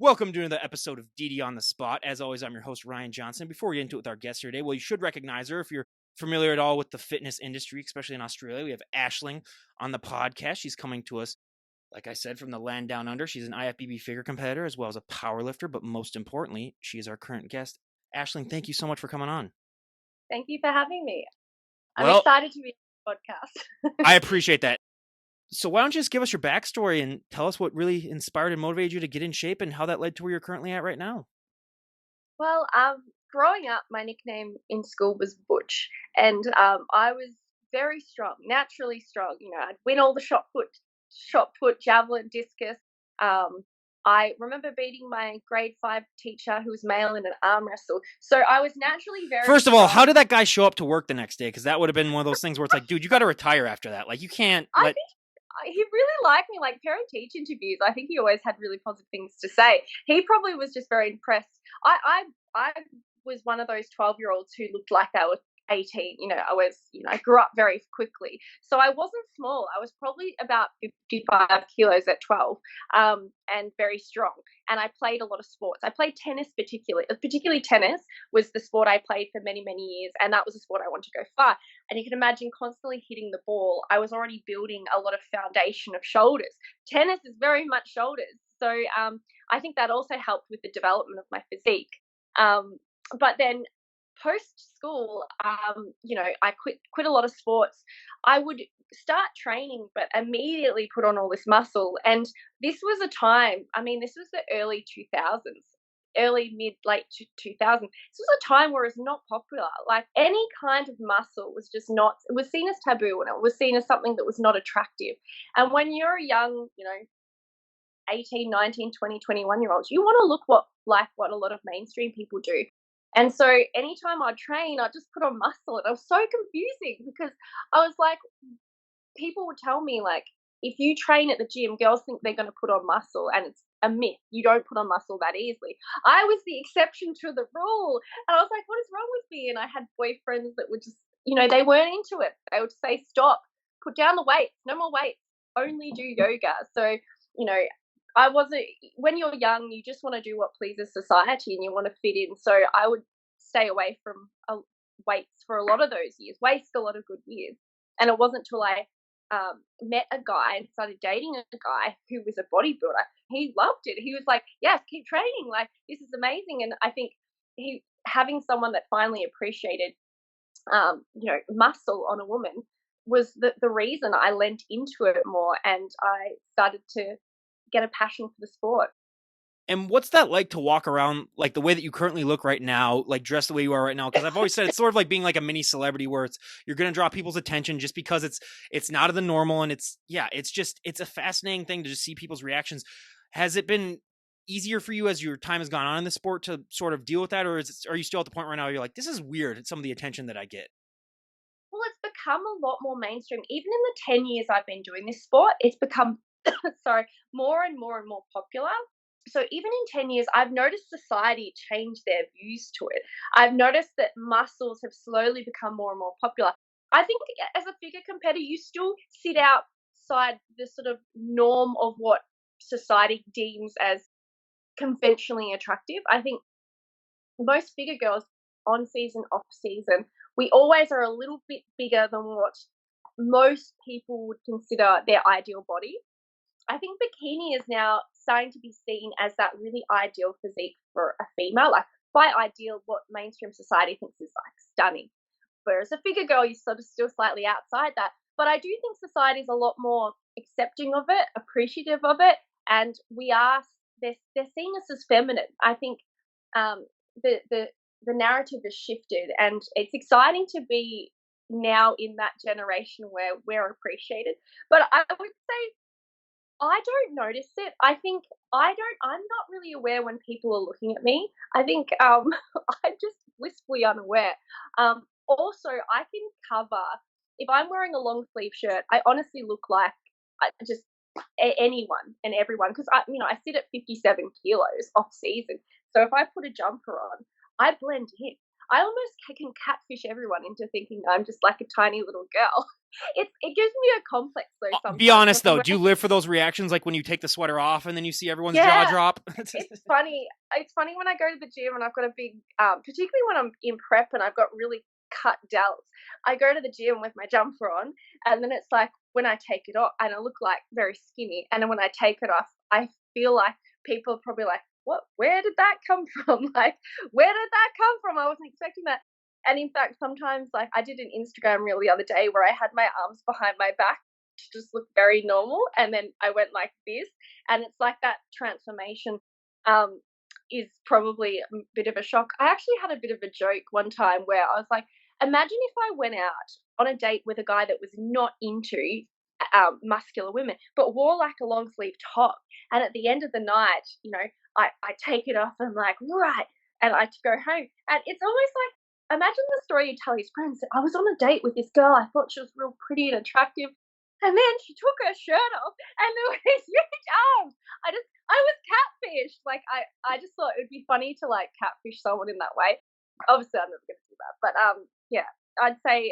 Welcome to another episode of DD on the Spot. As always, I'm your host, Ryan Johnson. Before we get into it with our guest here today, well, you should recognize her if you're familiar at all with the fitness industry, especially in Australia. We have Aisling on the podcast. She's coming to us, like I said, from the land down under. She's an IFBB figure competitor as well as a power lifter, but most importantly, she is our current guest. Aisling, thank you so much for coming on. Thank you for having me. I'm excited to be on the podcast. I appreciate that. So why don't you just give us your backstory and tell us what really inspired and motivated you to get in shape and how that led to where you're currently at right now? Well, growing up, my nickname in school was Butch, and I was very strong, naturally strong. You know, I'd win all the shot put, javelin, discus. I remember beating my grade 5 teacher who was male in an arm wrestle. So I was naturally very First of all, strong. how did that guy show up to work the next day? Because that would have been one of those things where it's like, dude, you got to retire after that. Like, you can't. I think he really liked me. Like parent-teach interviews, I think he always had really positive things to say. He probably was just very impressed. I was one of those 12-year-olds who looked like they were 18. I grew up very quickly, so I wasn't small. I was probably about 55 kilos at 12, and very strong. And I played a lot of sports. I played tennis, particularly tennis was the sport I played for many, many years, and that was the sport I wanted to go far. And you can imagine constantly hitting the ball. I was already building a lot of foundation of shoulders. Tennis is very much shoulders, so I think that also helped with the development of my physique. But then post school, I quit a lot of sports. I would start training, but immediately put on all this muscle. And this was a time, this was the early 2000s, late 2000s. This was a time where it's not popular. Like any kind of muscle was just not, it was seen as taboo, and it was seen as something that was not attractive. And when you're a young, 18, 19, 20, 21-year-olds, you want to look like what a lot of mainstream people do. And so anytime I'd train, I'd just put on muscle. And it was so confusing because I was like, people would tell me, like, if you train at the gym, girls think they're going to put on muscle, and it's a myth. You don't put on muscle that easily. I was the exception to the rule. And I was like, what is wrong with me? And I had boyfriends that would just, they weren't into it. They would say, stop, put down the weights, no more weights, only do yoga. So, I wasn't, when you're young, you just want to do what pleases society and you want to fit in. So I would stay away from weights for a lot of those years, waste a lot of good years. And it wasn't until I met a guy and started dating a guy who was a bodybuilder. He loved it. He was like, yes, keep training. Like, this is amazing. And I think having someone that finally appreciated, muscle on a woman was the reason I lent into it more, and I started to get a passion for the sport. And what's that like to walk around like the way that you currently look right now, like dressed the way you are right now? Because I've always said it's sort of like being like a mini celebrity where you're going to draw people's attention just because it's not of the normal. And it's a fascinating thing to just see people's reactions. Has it been easier for you as your time has gone on in the sport to sort of deal with that? Or are you still at the point right now where you're like, this is weird, it's some of the attention that I get? Well, it's become a lot more mainstream. Even in the 10 years I've been doing this sport, it's become more and more and more popular. So even in 10 years, I've noticed society change their views to it. I've noticed that muscles have slowly become more and more popular. I think as a figure competitor, you still sit outside the sort of norm of what society deems as conventionally attractive. I think most figure girls, on season, off season, we always are a little bit bigger than what most people would consider their ideal body. I think bikini is now starting to be seen as that really ideal physique for a female. Like, by ideal, what mainstream society thinks is like stunning. Whereas a figure girl, you're sort of still slightly outside that. But I do think society is a lot more accepting of it, appreciative of it, and they're seeing us as feminine. I think the narrative has shifted, and it's exciting to be now in that generation where we're appreciated. But I would say I don't notice it. I think I'm not really aware when people are looking at me. I think I'm just blissfully unaware. Also, I can cover, if I'm wearing a long sleeve shirt, I honestly look like just anyone and everyone, because I sit at 57 kilos off season. So if I put a jumper on, I blend in. I almost can catfish everyone into thinking I'm just like a tiny little girl. It gives me a complex though Be sometimes when honest I'm though, do you wearing. live for those reactions like when you take the sweater off and then you see everyone's jaw Yeah, drop? it's funny. It's funny when I go to the gym and I've got a big, particularly when I'm in prep and I've got really cut delts. I go to the gym with my jumper on, and then it's like when I take it off, and I look like very skinny, and then when I take it off, I feel like people are probably like, "What? Where did that come from? Like, where did that come from? I wasn't expecting that." And in fact, sometimes, like, I did an Instagram reel the other day where I had my arms behind my back to just look very normal, and then I went like this, and it's like that transformation um, is probably a bit of a shock. I actually had a bit of a joke one time where I was like, imagine if I went out on a date with a guy that was not into muscular women, but wore like a long sleeve top. And at the end of the night, I take it off and I'm like, right. And I to go home. And it's almost like, imagine the story you tell his friends. I was on a date with this girl. I thought she was real pretty and attractive. And then she took her shirt off and there were these huge arms. I was catfished. Like I just thought it would be funny to like catfish someone in that way. Obviously I'm never gonna do that. But yeah, I'd say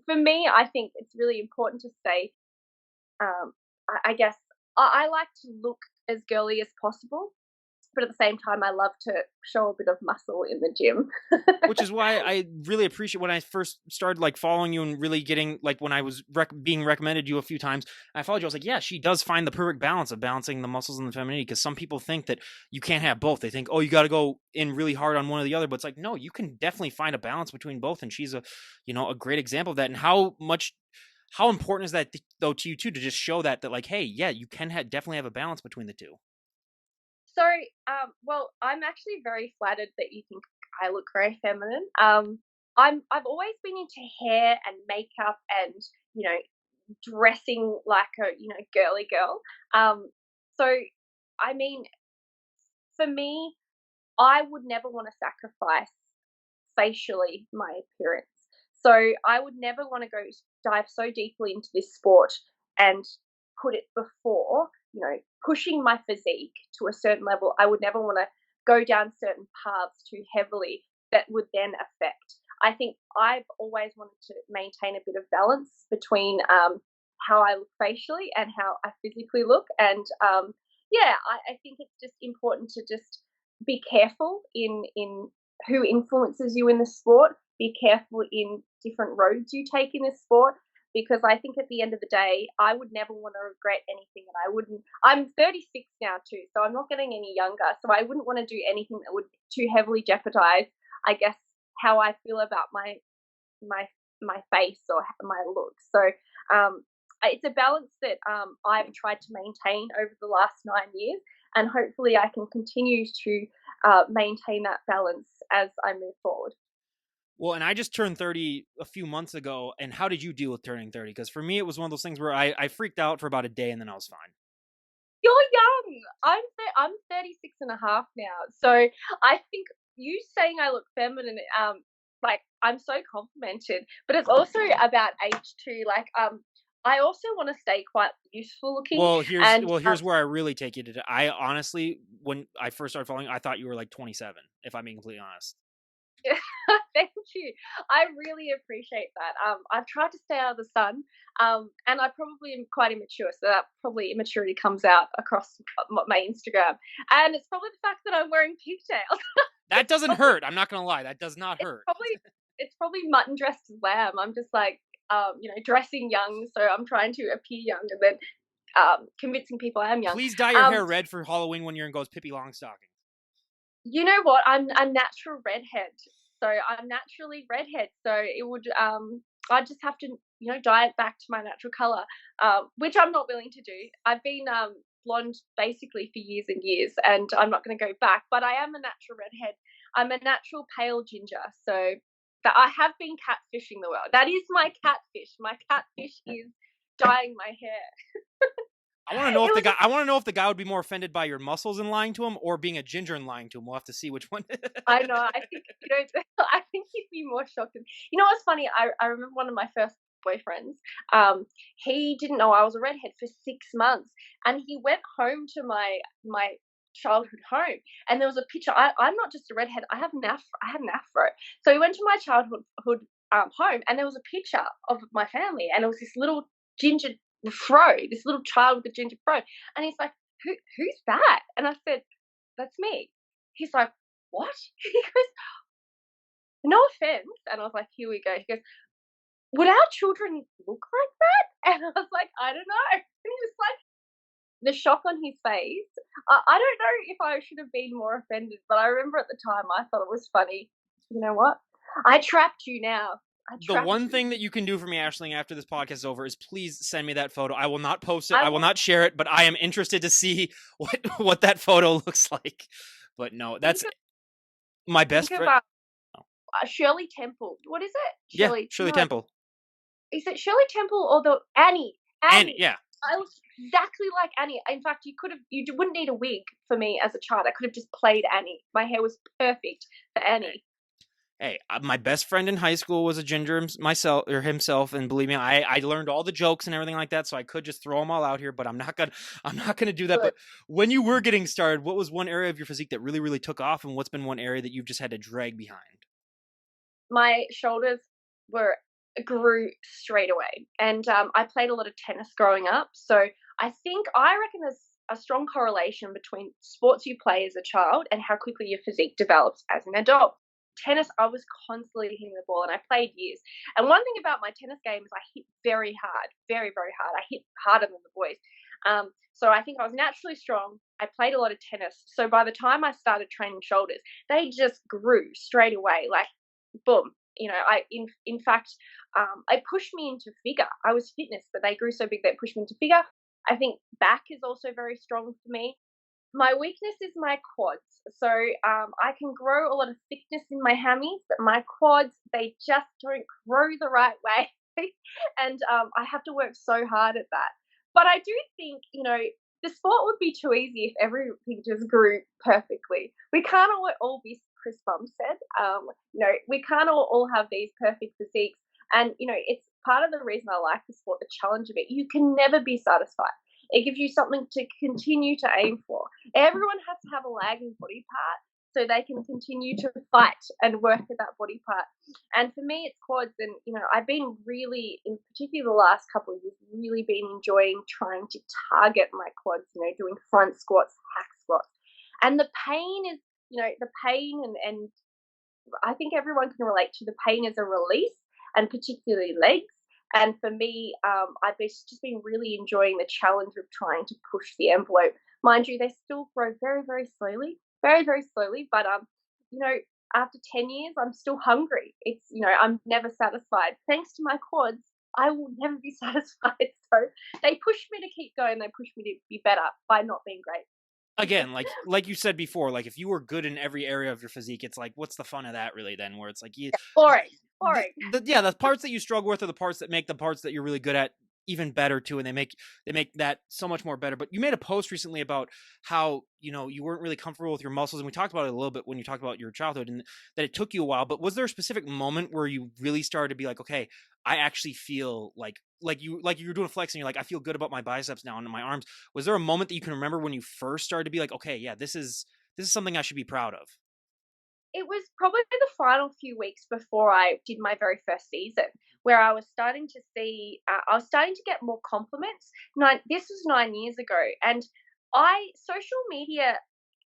for me I think it's really important to say I guess I like to look as girly as possible, but at the same time I love to show a bit of muscle in the gym. Which is why I really appreciate when I first started like following you and really getting like when I was being recommended you a few times. I followed you. I was like, yeah, she does find the perfect balance of balancing the muscles and the femininity. Because some people think that you can't have both. They think, oh, you got to go in really hard on one or the other. But it's like, no, you can definitely find a balance between both. And she's a great example of that. And how important is that though to you too to just show that like, hey, yeah, you can definitely have a balance between the two. So, well, I'm actually very flattered that you think I look very feminine. I've always been into hair and makeup and you know dressing like a girly girl. So, I mean, for me, I would never want to sacrifice facially my appearance. So I would never want to go dive so deeply into this sport and put it before, pushing my physique to a certain level. I would never want to go down certain paths too heavily that would then affect. I think I've always wanted to maintain a bit of balance between how I look facially and how I physically look. And yeah, I think it's just important to just be careful in who influences you in the sport. Be careful in different roads you take in this sport because I think at the end of the day, I would never want to regret anything, and I wouldn't. I'm 36 now too, so I'm not getting any younger. So I wouldn't want to do anything that would too heavily jeopardize, I guess, how I feel about my my face or my look. So it's a balance that I've tried to maintain over the last 9 years, and hopefully I can continue to maintain that balance as I move forward. Well, and I just turned 30 a few months ago. And how did you deal with turning 30? Because for me, it was one of those things where I freaked out for about a day and then I was fine. You're young. I'm 36 and a half now. So I think you saying I look feminine, like I'm so complimented, but it's also about age too. Like, I also want to stay quite youthful looking. And Here's where I really take you to. I honestly, when I first started following, I thought you were like 27, if I'm being completely honest. thank you. I really appreciate that. I've tried to stay out of the sun, and I probably am quite immature, so that probably immaturity comes out across my Instagram. And it's probably the fact that I'm wearing pigtails. That doesn't hurt. I'm not gonna lie. That does not hurt. It's probably mutton dressed as lamb. I'm just like, dressing young, so I'm trying to appear young, and then convincing people I am young. Please dye your hair red for Halloween when you're in Goes Pippi Longstocking. You know what? I'm a natural redhead, so I'm naturally redhead. So it would I just have to dye it back to my natural color, which I'm not willing to do. I've been blonde basically for years and years, and I'm not going to go back. But I am a natural redhead. I'm a natural pale ginger, so that I have been catfishing the world. That is my catfish. My catfish is dyeing my hair. I want to know if the guy. I want to know if the guy would be more offended by your muscles and lying to him, or being a ginger and lying to him. We'll have to see which one. I know. I think I think he'd be more shocked. You know what's funny? I remember one of my first boyfriends. He didn't know I was a redhead for 6 months, and he went home to my childhood home, and there was a picture. I'm not just a redhead. I had an afro. So we went to my childhood home, and there was a picture of my family, and it was this little ginger fro, this little child with a ginger fro, and he's like, who's that? And I said, that's me. He's like, what? He goes, no offense. And I was like, here we go. He goes, would our children look like that? And I was like, I don't know. He was like, the shock on his face. I don't know if I should have been more offended, but I remember at the time I thought it was funny. You know what? I trapped you now. The one thing that you can do for me, Aisling, after this podcast is over is please send me that photo. I will not post it. I will not share it, but I am interested to see what that photo looks like. But no, that's my best friend. Shirley Temple. What is it? Shirley Temple. Is it Shirley Temple or the Annie? Annie, yeah. I was exactly like Annie. In fact, you wouldn't need a wig for me as a child. I could have just played Annie. My hair was perfect for Annie. Hey, my best friend in high school was a ginger himself, and believe me, I learned all the jokes and everything like that, so I could just throw them all out here, but I'm not gonna do that. But when you were getting started, what was one area of your physique that really, really took off, and what's been one area that you've just had to drag behind? My shoulders grew straight away, and I played a lot of tennis growing up, so I reckon there's a strong correlation between sports you play as a child and how quickly your physique develops as an adult. Tennis, I was constantly hitting the ball, and I played years. And one thing about my tennis game is I hit very hard, very, very hard. I hit harder than the boys. So I think I was naturally strong. I played a lot of tennis. So by the time I started training shoulders, they just grew straight away, like boom. You know, in fact, it pushed me into figure. I was fitness, but they grew so big that it pushed me into figure. I think back is also very strong for me. My weakness is my quads. So I can grow a lot of thickness in my hammies, but my quads, they just don't grow the right way. And I have to work so hard at that. But I do think, you know, the sport would be too easy if everything just grew perfectly. We can't all be, Chris Bum said, you know, we can't all have these perfect physiques. And, you know, it's part of the reason I like the sport, the challenge of it. You can never be satisfied. It gives you something to continue to aim for. Everyone has to have a lagging body part so they can continue to fight and work at that body part. And for me, it's quads. And, you know, I've been really, in particular the last couple of years, really been enjoying trying to target my quads, you know, doing front squats, hack squats. And the pain is, you know, the pain and I think everyone can relate to the pain as a release, and particularly legs. And for me, I've just been really enjoying the challenge of trying to push the envelope. Mind you, they still grow very, very slowly, very, very slowly. But, you know, after 10 years, I'm still hungry. It's, you know, I'm never satisfied. Thanks to my quads, I will never be satisfied. So they push me to keep going. They push me to be better by not being great. Again, like you said before, like if you were good in every area of your physique, it's like, what's the fun of that really then? Where it's like, boring. The parts that you struggle with are the parts that make the parts that you're really good at even better too, and they make that so much more better. But you made a post recently about how, you know, you weren't really comfortable with your muscles, and we talked about it a little bit when you talked about your childhood and that it took you a while. But was there a specific moment where you really started to be like, okay, I actually feel like you were doing a flex and you're like, I feel good about my biceps now and my arms? Was there a moment that you can remember when you first started to be like, okay, yeah, this is something I should be proud of? It was probably the final few weeks before I did my very first season, where I was starting to see, I was starting to get more compliments. This was 9 years ago, and social media,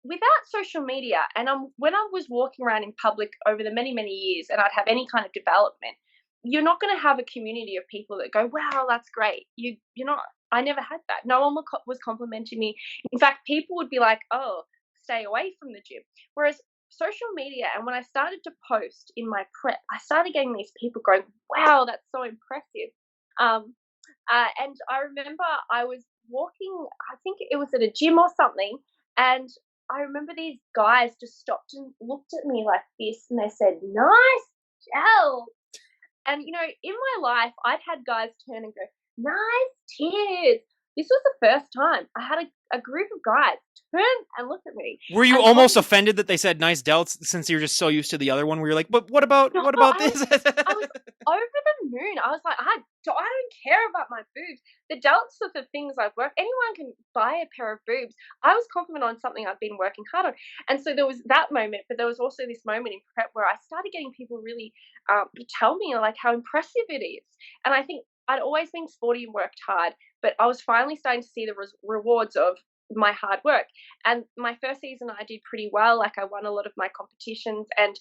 without social media, and when I was walking around in public over the many, many years, and I'd have any kind of development, you're not going to have a community of people that go, wow, that's great. You're not. I never had that. No one was complimenting me. In fact, people would be like, oh, stay away from the gym. Whereas social media, and when I started to post in my prep, I started getting these people going, wow, that's so impressive. And I remember I was walking, I think it was at a gym or something, and I remember these guys just stopped and looked at me like this, and they said, nice gel. And, you know, in my life, I'd had guys turn and go, nice tits. This was the first time I had a group of guys turn and look at me. Were you almost offended that they said nice delts, since you're just so used to the other one where you're like, but what about this? I was over the moon. I was like, I So I don't care about my boobs. Regardless of the things I've worked, anyone can buy a pair of boobs. I was confident on something I've been working hard on. And so there was that moment, but there was also this moment in prep where I started getting people really tell me like how impressive it is. And I think I'd always been sporty and worked hard, but I was finally starting to see the rewards of my hard work. And my first season, I did pretty well. Like I won a lot of my competitions, and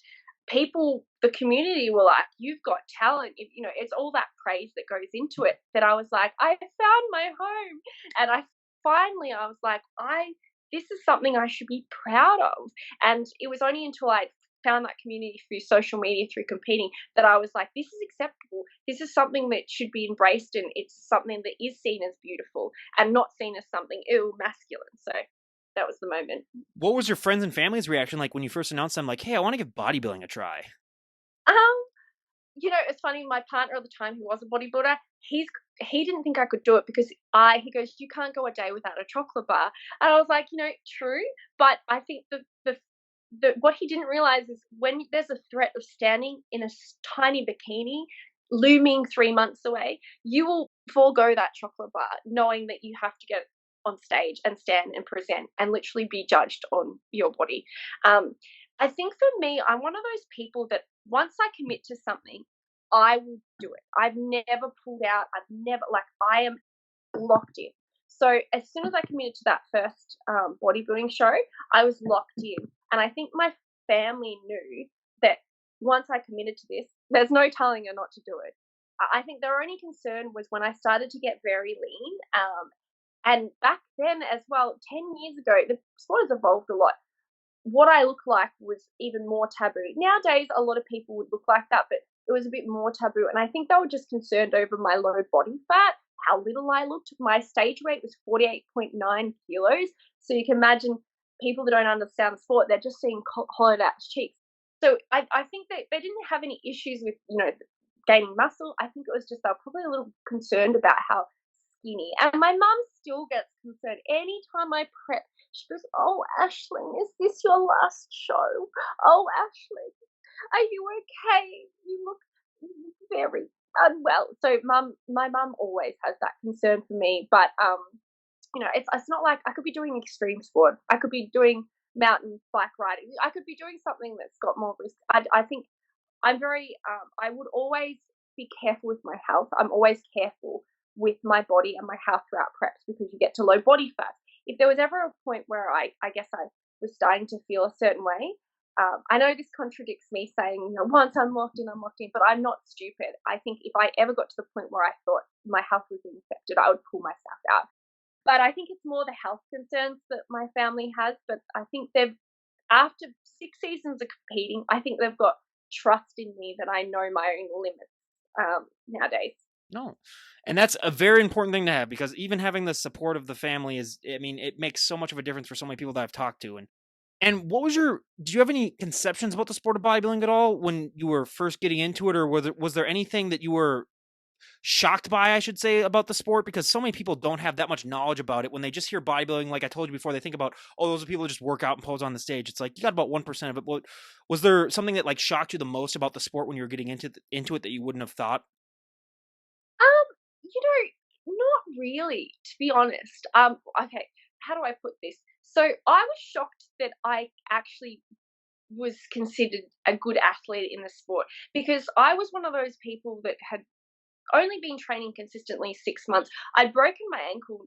people, the community were like, "You've got talent." It's all that praise that goes into it. That I was like, I found my home, and I was like, this is something I should be proud of. And it was only until I found that community through social media, through competing, that I was like, this is acceptable. This is something that should be embraced, and it's something that is seen as beautiful and not seen as something masculine. So that was the moment. What was your friends and family's reaction like when you first announced them, like, hey, I want to give bodybuilding a try? Um, it's funny. My partner at the time, who was a bodybuilder, he didn't think I could do it because he goes, you can't go a day without a chocolate bar, and I was like, true, but I think what he didn't realize is when there's a threat of standing in a tiny bikini looming 3 months away, you will forego that chocolate bar, knowing that you have to get on stage and stand and present and literally be judged on your body. I think for me, I'm one of those people that once I commit to something, I will do it. I've never pulled out. I am locked in. So as soon as I committed to that first bodybuilding show, I was locked in. And I think my family knew that once I committed to this, there's no telling her not to do it. I think their only concern was when I started to get very lean. And back then as well, 10 years ago, the sport has evolved a lot. What I look like was even more taboo. Nowadays, a lot of people would look like that, but it was a bit more taboo. And I think they were just concerned over my low body fat, how little I looked. My stage weight was 48.9 kilos. So you can imagine people that don't understand the sport, they're just seeing hollowed out cheeks. So I think that they didn't have any issues with, gaining muscle. I think it was just they were probably a little concerned about how skinny. And my mum still gets concerned anytime I prep. She goes, "Oh, Aisling, is this your last show? Oh, Aisling, are you okay? You look very unwell." So my mum always has that concern for me. But it's not like I could be doing extreme sport. I could be doing mountain bike riding. I could be doing something that's got more risk. I think I'm very. I would always be careful with my health. I'm always careful with my body and my health throughout preps because you get to low body fat. If there was ever a point where I guess I was starting to feel a certain way, I know this contradicts me saying, once I'm locked in, but I'm not stupid. I think if I ever got to the point where I thought my health was being affected, I would pull myself out. But I think it's more the health concerns that my family has. But I think after 6 seasons of competing, I think they've got trust in me that I know my own limits nowadays. No. And that's a very important thing to have, because even having the support of the family it makes so much of a difference for so many people that I've talked to. And do you have any conceptions about the sport of bodybuilding at all when you were first getting into it? Or was there anything that you were shocked by, I should say, about the sport? Because so many people don't have that much knowledge about it. When they just hear bodybuilding, like I told you before, they think about, oh, those are people who just work out and pose on the stage. It's like, you got about 1% of it. But was there something that like shocked you the most about the sport when you were getting into it that you wouldn't have thought? Not really, to be honest. Okay, how do I put this? So I was shocked that I actually was considered a good athlete in the sport, because I was one of those people that had only been training consistently 6 months. I'd broken my ankle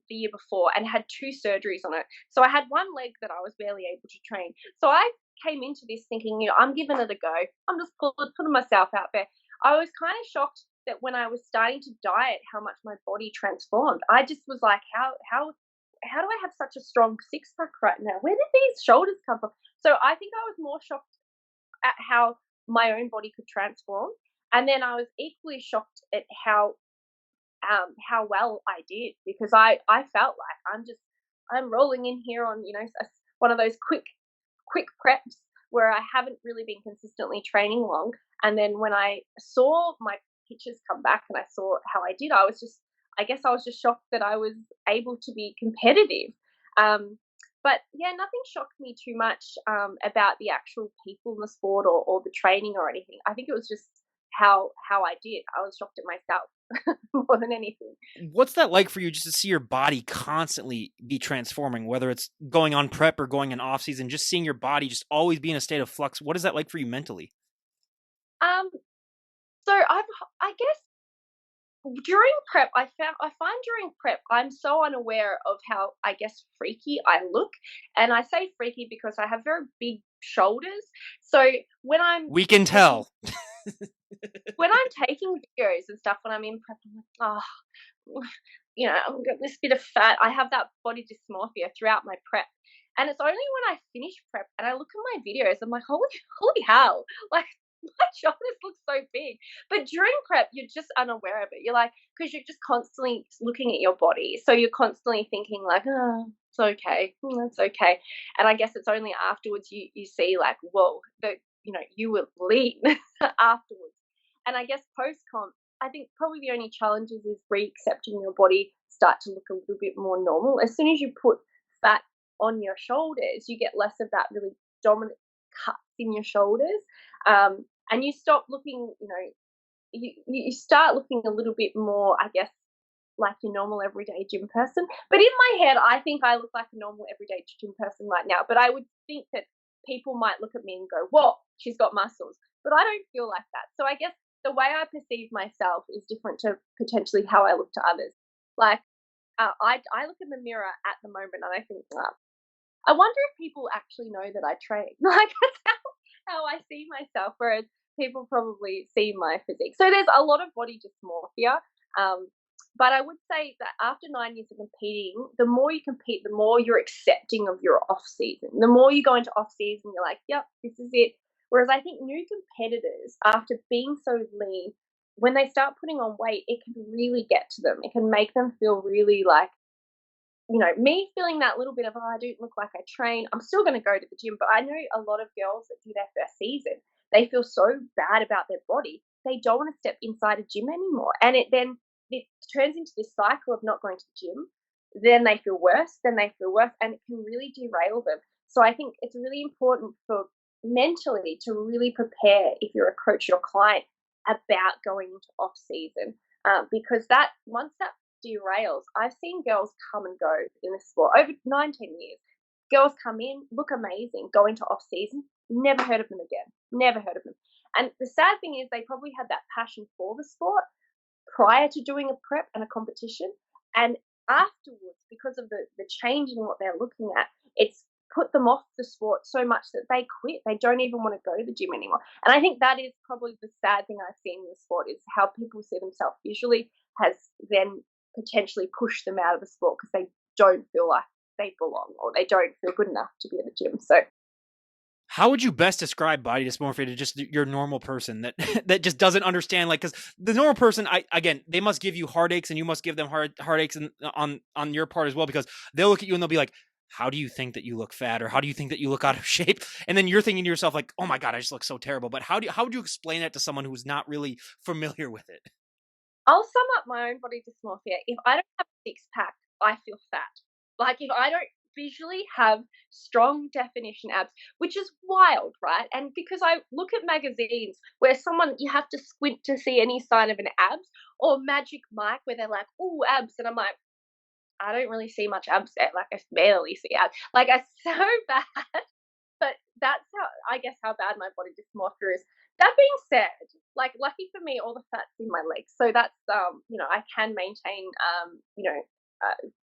the year before and had 2 surgeries on it. So I had one leg that I was barely able to train. So I came into this thinking, I'm giving it a go. I'm just putting myself out there. I was kind of shocked that when I was starting to diet, how much my body transformed. I just was like, how do I have such a strong six pack right now? Where did these shoulders come from? So I think I was more shocked at how my own body could transform, and then I was equally shocked at how well I did, because I felt like I'm rolling in here on one of those quick preps where I haven't really been consistently training long. And then when I saw my pictures come back and I saw how I did, I guess I was just shocked that I was able to be competitive. But yeah, nothing shocked me too much about the actual people in the sport or the training or anything. I think it was just how I did. I was shocked at myself. more than anything. What's that like for you just to see your body constantly be transforming, whether it's going on prep or going in off season, just seeing your body just always be in a state of flux? What is that like for you mentally? Um, so I guess during prep, I find during prep I'm so unaware of how, I guess, freaky I look, and I say freaky because I have very big shoulders. So when I'm We can taking tell. when I'm taking videos and stuff when I'm in prep, I'm like, oh, I've got this bit of fat. I have that body dysmorphia throughout my prep. And it's only when I finish prep and I look at my videos, I'm like, holy hell. Like my shoulders look so big. But during prep, you're just unaware of it. You're like, because you're just constantly looking at your body. So you're constantly thinking like, oh, it's okay. That's okay. And I guess it's only afterwards you see like, whoa, you were lean afterwards. And I guess post comp, I think probably the only challenges is re-accepting your body start to look a little bit more normal. As soon as you put fat on your shoulders, you get less of that really dominant cuts in your shoulders, and you stop looking. You start looking a little bit more, I guess, like your normal everyday gym person. But in my head, I think I look like a normal everyday gym person right now. But I would think that people might look at me and go, "Whoa, she's got muscles." But I don't feel like that. So I guess the way I perceive myself is different to potentially how I look to others. Like I look in the mirror at the moment and I think, I wonder if people actually know that I train. Like that's how I see myself, whereas people probably see my physique. So there's a lot of body dysmorphia. Um, but I would say that after 9 years of competing, the more you compete, the more you're accepting of your off season. The more you go into off season, you're like, yep, this is it. Whereas I think new competitors, after being so lean, when they start putting on weight, it can really get to them. It can make them feel really like, me feeling that little bit of, oh, I don't look like I train. I'm still going to go to the gym, but I know a lot of girls that do their first season, they feel so bad about their body. They don't want to step inside a gym anymore. And it turns into this cycle of not going to the gym. Then they feel worse, and it can really derail them. So I think it's really important for mentally to really prepare if you're a coach or client about going into off season, because that once that derails. I've seen girls come and go in the sport over 19 years. Girls come in, look amazing, go into off season, never heard of them again. Never heard of them. And the sad thing is they probably had that passion for the sport prior to doing a prep and a competition. And afterwards, because of the change in what they're looking at, it's put them off the sport so much that they quit. They don't even want to go to the gym anymore. And I think that is probably the sad thing I've seen in the sport is how people see themselves visually has then potentially pushed them out of the sport because they don't feel like they belong or they don't feel good enough to be at the gym. So How would you best describe body dysmorphia to just your normal person that that just doesn't understand? Like, because the normal person, again, they must give you heartaches, and you must give them heartaches, and on your part as well, because they'll look at you and they'll be like, "How do you think that you look fat, or how do you think that you look out of shape?" And then you're thinking to yourself, like, "Oh my god, I just look so terrible." But how would you explain that to someone who's not really familiar with it? I'll sum up my own body dysmorphia. If I don't have a six pack, I feel fat. Like if I don't visually have strong definition abs, which is wild, right? And because I look at magazines where someone you have to squint to see any sign of an abs, or Magic Mike where they're like, "Ooh, abs," and I'm like, I don't really see much abs there. Like I barely see abs. Like I so bad. But that's I guess how bad my body dysmorphia is. That being said, like lucky for me, all the fat's in my legs, so that's I can maintain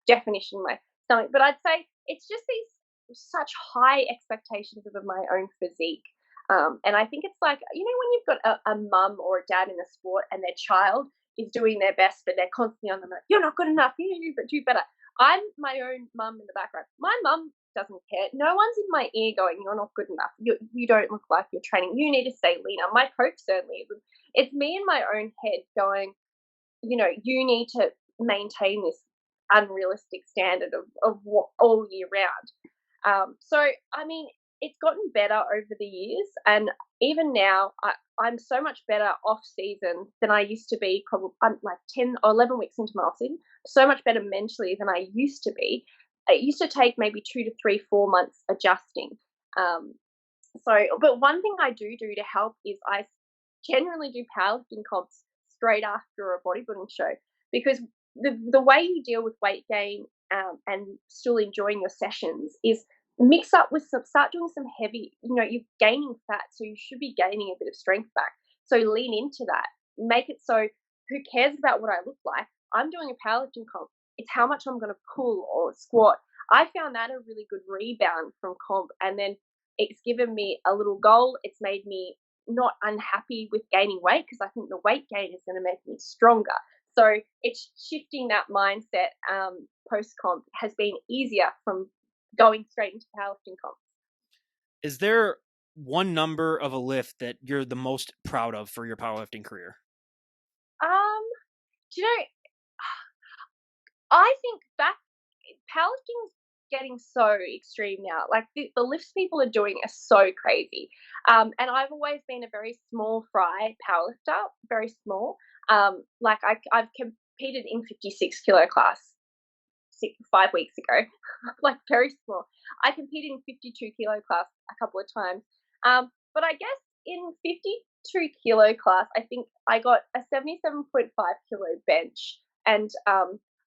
definition in my stomach. But I'd say it's just these such high expectations of my own physique, and I think it's like when you've got a mum or a dad in a sport and their child is doing their best, but they're constantly on them like, "You're not good enough, you but do better." I'm my own mum in the background. My mum doesn't care. No one's in my ear going, "You're not good enough. You don't look like you're training. You need to stay leaner." My coach certainly isn't. It's me in my own head going, you need to maintain this unrealistic standard of what all year round. So, I mean, it's gotten better over the years. And even now, I'm so much better off season than I used to be, probably like 10 or 11 weeks into my off season. So much better mentally than I used to be. It used to take maybe 2 to 3, 4 months adjusting. Um, but one thing I do to help is I generally do powerlifting comps straight after a bodybuilding show, because the way you deal with weight gain and still enjoying your sessions is mix up with start doing some heavy, you're gaining fat, so you should be gaining a bit of strength back. So lean into that. Make it so who cares about what I look like? I'm doing a powerlifting comp. It's how much I'm going to pull or squat. I found that a really good rebound from comp, and then it's given me a little goal. It's made me not unhappy with gaining weight, because I think the weight gain is going to make me stronger. So it's shifting that mindset post comp has been easier from going straight into powerlifting comps. Is there one number of a lift that you're the most proud of for your powerlifting career? Do you know, I think that powerlifting's getting so extreme now. Like the lifts people are doing are so crazy. And I've always been a very small fry powerlifter, very small. Like I've competed in 56 kilo class 5 weeks ago, like very small. I competed in 52 kilo class a couple of times. But I guess in 52 kilo class, I think I got a 77.5 kilo bench. And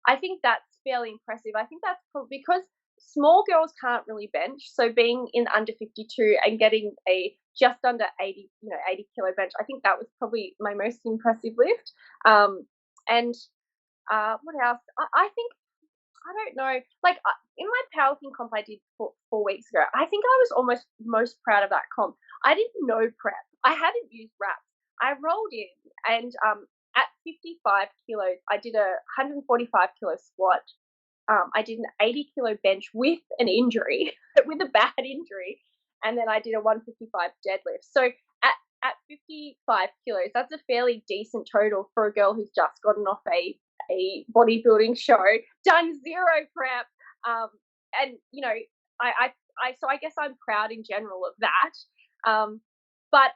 I think that's fairly impressive. I think that's probably because small girls can't really bench. So being in under 52 and getting a just under 80 kilo bench, I think that was probably my most impressive lift. And what else? I think, I don't know, like in my powerlifting comp I did 4 weeks ago, I think I was almost most proud of that comp. I did no prep. I hadn't used wraps. I rolled in and at 55 kilos, I did a 145 kilo squat. I did an 80 kilo bench with an injury, with a bad injury, and then I did a 155 deadlift. So at 55 kilos, that's a fairly decent total for a girl who's just gotten off a bodybuilding show, done zero prep, and so I guess I'm proud in general of that. But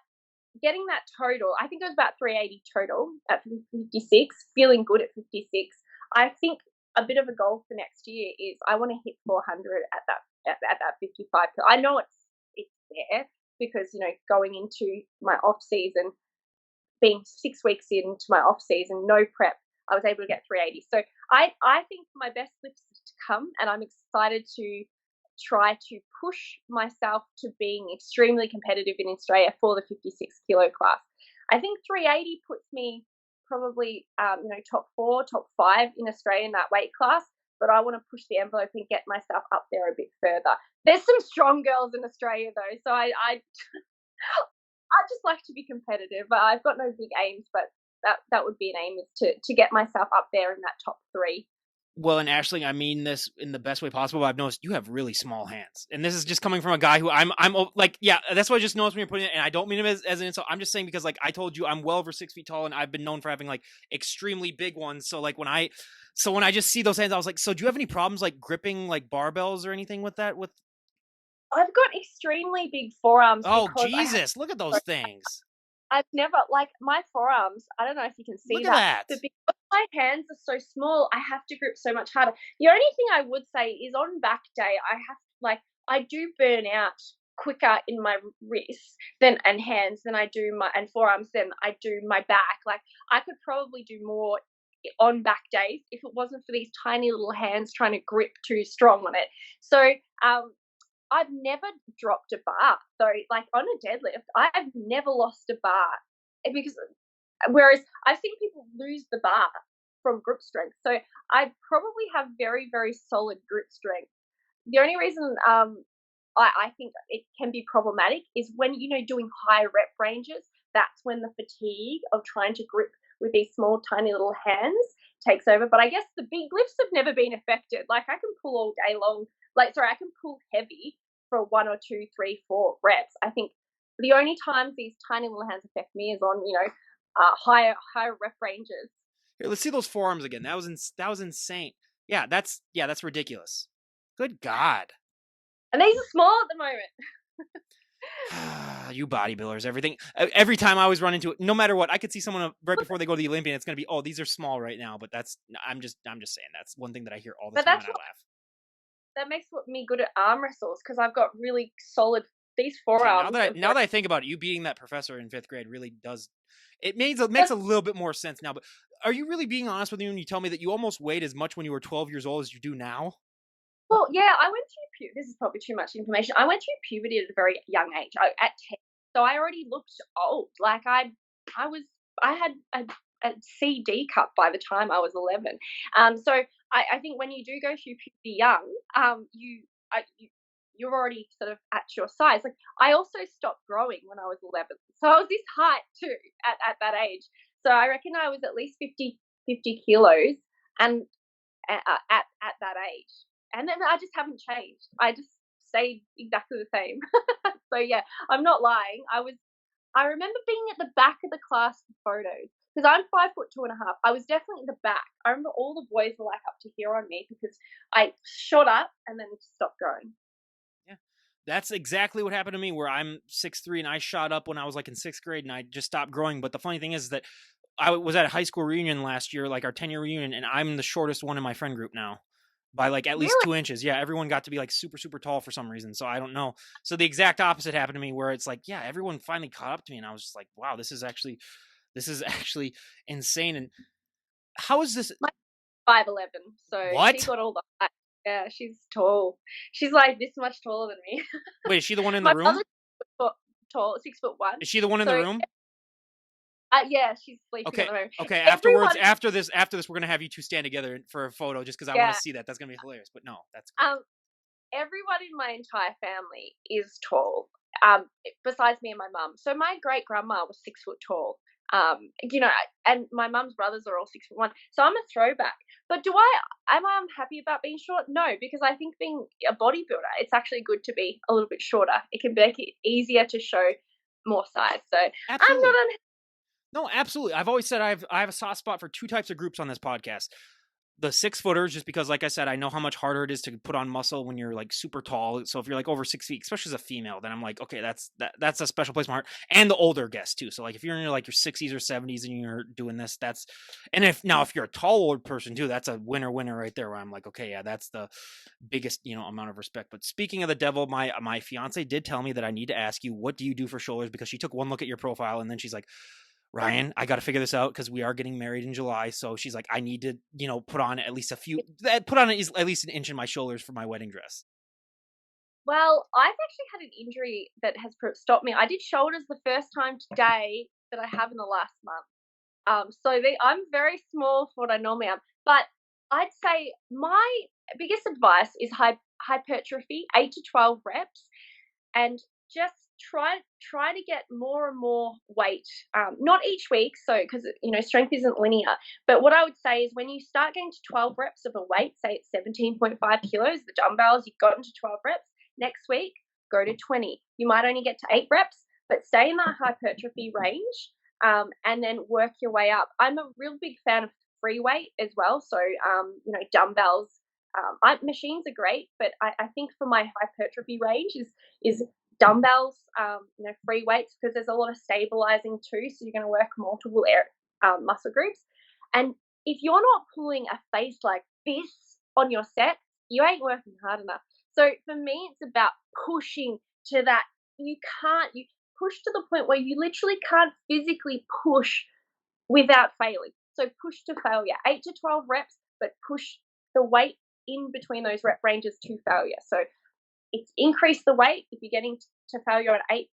getting that total, I think it was about 380 total at 56, feeling good at 56. I think a bit of a goal for next year is I want to hit 400 at that 55. I know it's there because going into my off season, being 6 weeks into my off season, no prep, I was able to get 380. So I think my best lifts to come, and I'm excited to try to push myself to being extremely competitive in Australia for the 56 kilo class. I think 380 puts me probably top 4, top 5 in Australia in that weight class, but I want to push the envelope and get myself up there a bit further. There's some strong girls in Australia though, so I just like to be competitive. I've got no big aims, but that would be an aim, is to get myself up there in that top 3. Well, and Aisling, I mean this in the best way possible. I've noticed you have really small hands, and this is just coming from a guy who I'm like, yeah, that's what I just noticed when you're putting it. And I don't mean it as an insult. I'm just saying because like I told you, I'm well over 6 feet tall, and I've been known for having like extremely big ones. So like when I just see those hands, I was like, so do you have any problems like gripping like barbells or anything with that? I've got extremely big forearms. Oh Jesus! Look at those things. I've never, like, my forearms, I don't know if you can see Look at that. but because my hands are so small, I have to grip so much harder. The only thing I would say is on back day, I do burn out quicker in my wrists and hands than I do and forearms than I do my back. Like, I could probably do more on back days if it wasn't for these tiny little hands trying to grip too strong on it. So, I've never dropped a bar. So like on a deadlift, I've never lost a bar, because whereas I've seen people lose the bar from grip strength. So I probably have very, very solid grip strength. The only reason I think it can be problematic is when, doing high rep ranges, that's when the fatigue of trying to grip with these small, tiny little hands takes over. But I guess the big lifts have never been affected. Like I can pull all day long. I can pull heavy for 1 or 2, 3, 4 reps. I think the only times these tiny little hands affect me is on, higher rep ranges. Here, let's see those forearms again. That was insane. Yeah, that's ridiculous. Good God. And these are small at the moment. You bodybuilders, everything. Every time I always run into it, no matter what, I could see someone right before they go to the Olympian. It's going to be, oh, these are small right now. But I'm just saying that's one thing that I hear all the time when I laugh. That makes me good at arm wrestles, because I've got really solid these Okay, forearms are now very. that I think about it, you beating that professor in 5th grade really does. It makes a little bit more sense now. But are you really being honest with me when you tell me that you almost weighed as much when you were 12 years old as you do now? Well, yeah, I went through this is probably too much information. I went through puberty at a very young age, at 10. So I already looked old. Like I was, I had a CD cup by the time I was 11. So I think when you do go through puberty young, you're already sort of at your size. Like I also stopped growing when I was 11. So I was this height too at that age. So I reckon I was at least 50 kilos and at that age. And then I just haven't changed. I just stayed exactly the same. So yeah, I'm not lying. I remember being at the back of the class for photos because I'm 5'2.5". I was definitely in the back. I remember all the boys were like up to here on me because I shot up and then stopped growing. Yeah. That's exactly what happened to me, where I'm 6'3" and I shot up when I was like in 6th grade and I just stopped growing. But the funny thing is that I was at a high school reunion last year, like our 10-year reunion, and I'm the shortest one in my friend group now by like at least Really? 2 inches. Yeah, everyone got to be like super, super tall for some reason. So I don't know. So the exact opposite happened to me, where it's like, yeah, everyone finally caught up to me, and I was just like, wow, this is actually insane. And how is this? My 5'11", so she What? got all the height. Yeah, she's tall. She's like this much taller than me. Wait, is she the one in the My room? brother's tall, 6'1". Is she the one in the So room? yeah, she's sleeping at Okay. the moment. Okay. Everyone, After this, we're gonna have you two stand together for a photo, just because I want yeah, to see that. That's gonna be hilarious. But no, that's great. um, everyone in my entire family is tall, besides me and my mum. So my great grandma was 6 foot tall. And my mum's brothers are all 6'1". So I'm a throwback. But am I unhappy about being short? No, because I think being a bodybuilder, it's actually good to be a little bit shorter. It can make it easier to show more size. So I'm not Absolutely. unhappy. No, absolutely. I've always said I have a soft spot for two types of groups on this podcast. The 6 footers, just because, like I said, I know how much harder it is to put on muscle when you're like super tall. So if you're like over 6 feet, especially as a female, then I'm like, okay, that's a special place in my heart. And the older guests too. So like if you're in like your 60s or 70s and you're doing this, and if you're a tall old person too, that's a winner right there. Where I'm like, okay, yeah, that's the biggest amount of respect. But speaking of the devil, my fiance did tell me that I need to ask you, what do you do for shoulders? Because she took one look at your profile and then she's like, Ryan, I got to figure this out because we are getting married in July. So she's like, I need to, put on at least an inch in my shoulders for my wedding dress. Well, I've actually had an injury that has stopped me. I did shoulders the first time today that I have in the last month. I'm very small for what I normally am, but I'd say my biggest advice is hypertrophy, 8 to 12 reps, and just try to get more and more weight. Not each week, so because strength isn't linear. But what I would say is when you start getting to 12 reps of a weight, say it's 17.5 kilos, the dumbbells, you've gotten to 12 reps. Next week, go to 20. You might only get to 8 reps, but stay in that hypertrophy range, and then work your way up. I'm a real big fan of free weight as well. So, dumbbells. Machines are great, but I think for my hypertrophy range is dumbbells, free weights, because there's a lot of stabilizing too. So you're going to work multiple muscle groups. And if you're not pulling a face like this on your set, you ain't working hard enough. So for me, it's about pushing to that. You push to the point where you literally can't physically push without failing. So push to failure, 8 to 12 reps, but push the weight in between those rep ranges to failure. So it's increase the weight. If you're getting to failure at eight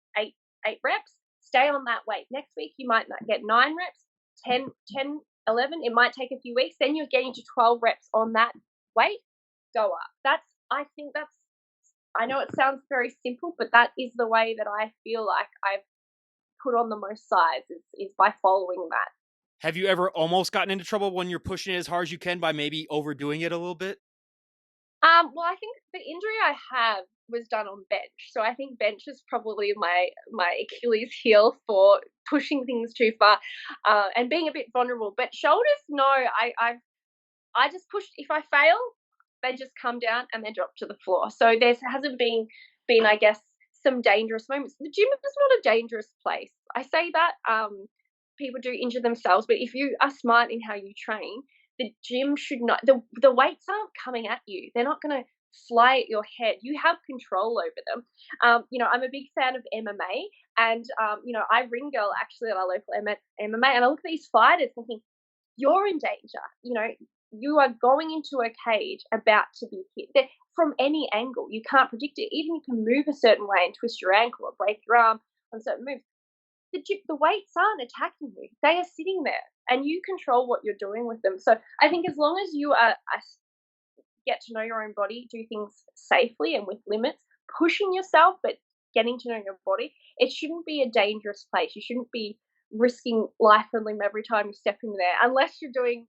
reps, stay on that weight. Next week, you might not get 9 reps, 10, 11. It might take a few weeks. Then you're getting to 12 reps on that weight. Go up. I know it sounds very simple, but that is the way that I feel like I've put on the most size is by following that. Have you ever almost gotten into trouble when you're pushing it as hard as you can by maybe overdoing it a little bit? Well, I think the injury I have was done on bench, so I think bench is probably my Achilles heel for pushing things too far, and being a bit vulnerable. But shoulders, no, I just push. If I fail, they just come down and they drop to the floor. So there hasn't been I guess some dangerous moments. The gym is not a dangerous place. I say that people do injure themselves, but if you are smart in how you train, the gym should not. The weights aren't coming at you. They're not going to fly at your head. You have control over them. I'm a big fan of MMA, and I ring girl actually at our local MMA, and I look at these fighters thinking, you're in danger. You are going into a cage about to be hit. From any angle, you can't predict it. Even you can move a certain way and twist your ankle or break your arm on certain moves. The weights aren't attacking you; they are sitting there, and you control what you're doing with them. So I think as long as you get to know your own body, do things safely and with limits, pushing yourself, but getting to know your body, it shouldn't be a dangerous place. You shouldn't be risking life and limb every time you step in there, unless you're doing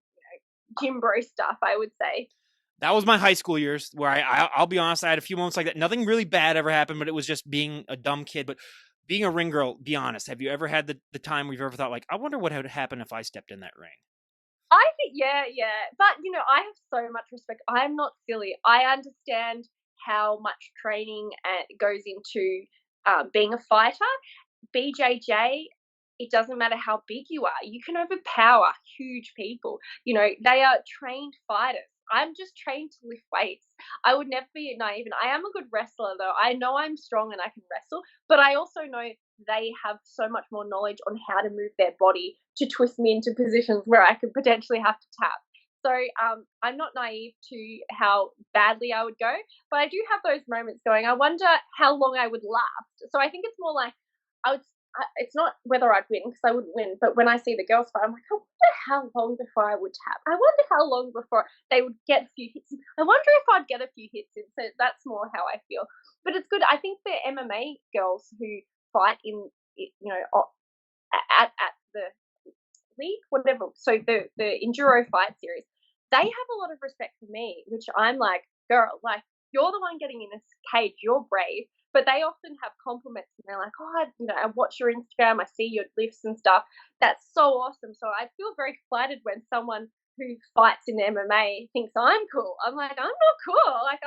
gym bro stuff, I would say. That was my high school years where I'll be honest, I had a few moments like that. Nothing really bad ever happened, but it was just being a dumb kid. But being a ring girl, be honest, have you ever had the time where you've ever thought like, I wonder what would happen if I stepped in that ring? I think, yeah, yeah. But, I have so much respect. I'm not silly. I understand how much training goes into being a fighter. BJJ, it doesn't matter how big you are. You can overpower huge people. They are trained fighters. I'm just trained to lift weights. I would never be naive. And I am a good wrestler, though. I know I'm strong and I can wrestle, but I also know they have so much more knowledge on how to move their body to twist me into positions where I could potentially have to tap. So I'm not naive to how badly I would go, but I do have those moments going, I wonder how long I would last. So I think it's more like I would. It's not whether I'd win, because I wouldn't win, but when I see the girls fight, I'm like, I wonder how long before I would tap. I wonder how long before they would get a few hits. I wonder if I'd get a few hits in. So that's more how I feel. But it's good. I think the MMA girls who fight in, at the league, whatever. So the enduro fight series, they have a lot of respect for me, which I'm like, girl, like, you're the one getting in this cage. You're brave. But they often have compliments, and they're like, oh, I watch your Instagram, I see your lifts and stuff. That's so awesome. So I feel very flattered when someone who fights in MMA thinks I'm cool. I'm like, I'm not cool. Like,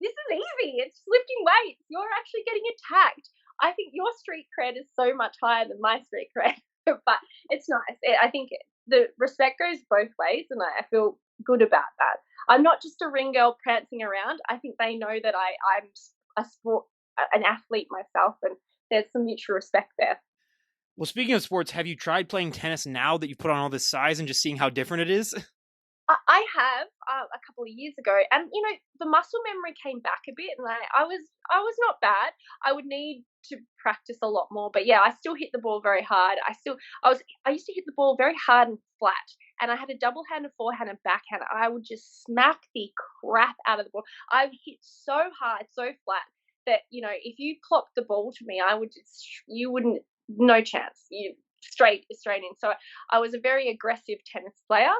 this is easy. It's lifting weights. You're actually getting attacked. I think your street cred is so much higher than my street cred, but it's nice. I think the respect goes both ways, and I feel good about that. I'm not just a ring girl prancing around. I think they know that I'm an athlete myself, and there's some mutual respect there. Well, speaking of sports, have you tried playing tennis now that you put on all this size and just seeing how different it is? I have a couple of years ago, and the muscle memory came back a bit, and I was not bad. I would need to practice a lot more, but yeah, I still hit the ball very hard. I used to hit the ball very hard and flat, and I had a double hand, a forehand, and backhand. I would just smack the crap out of the ball. I've hit so hard, so flat that if you plopped the ball to me, you wouldn't, no chance. You straight in. So I was a very aggressive tennis player,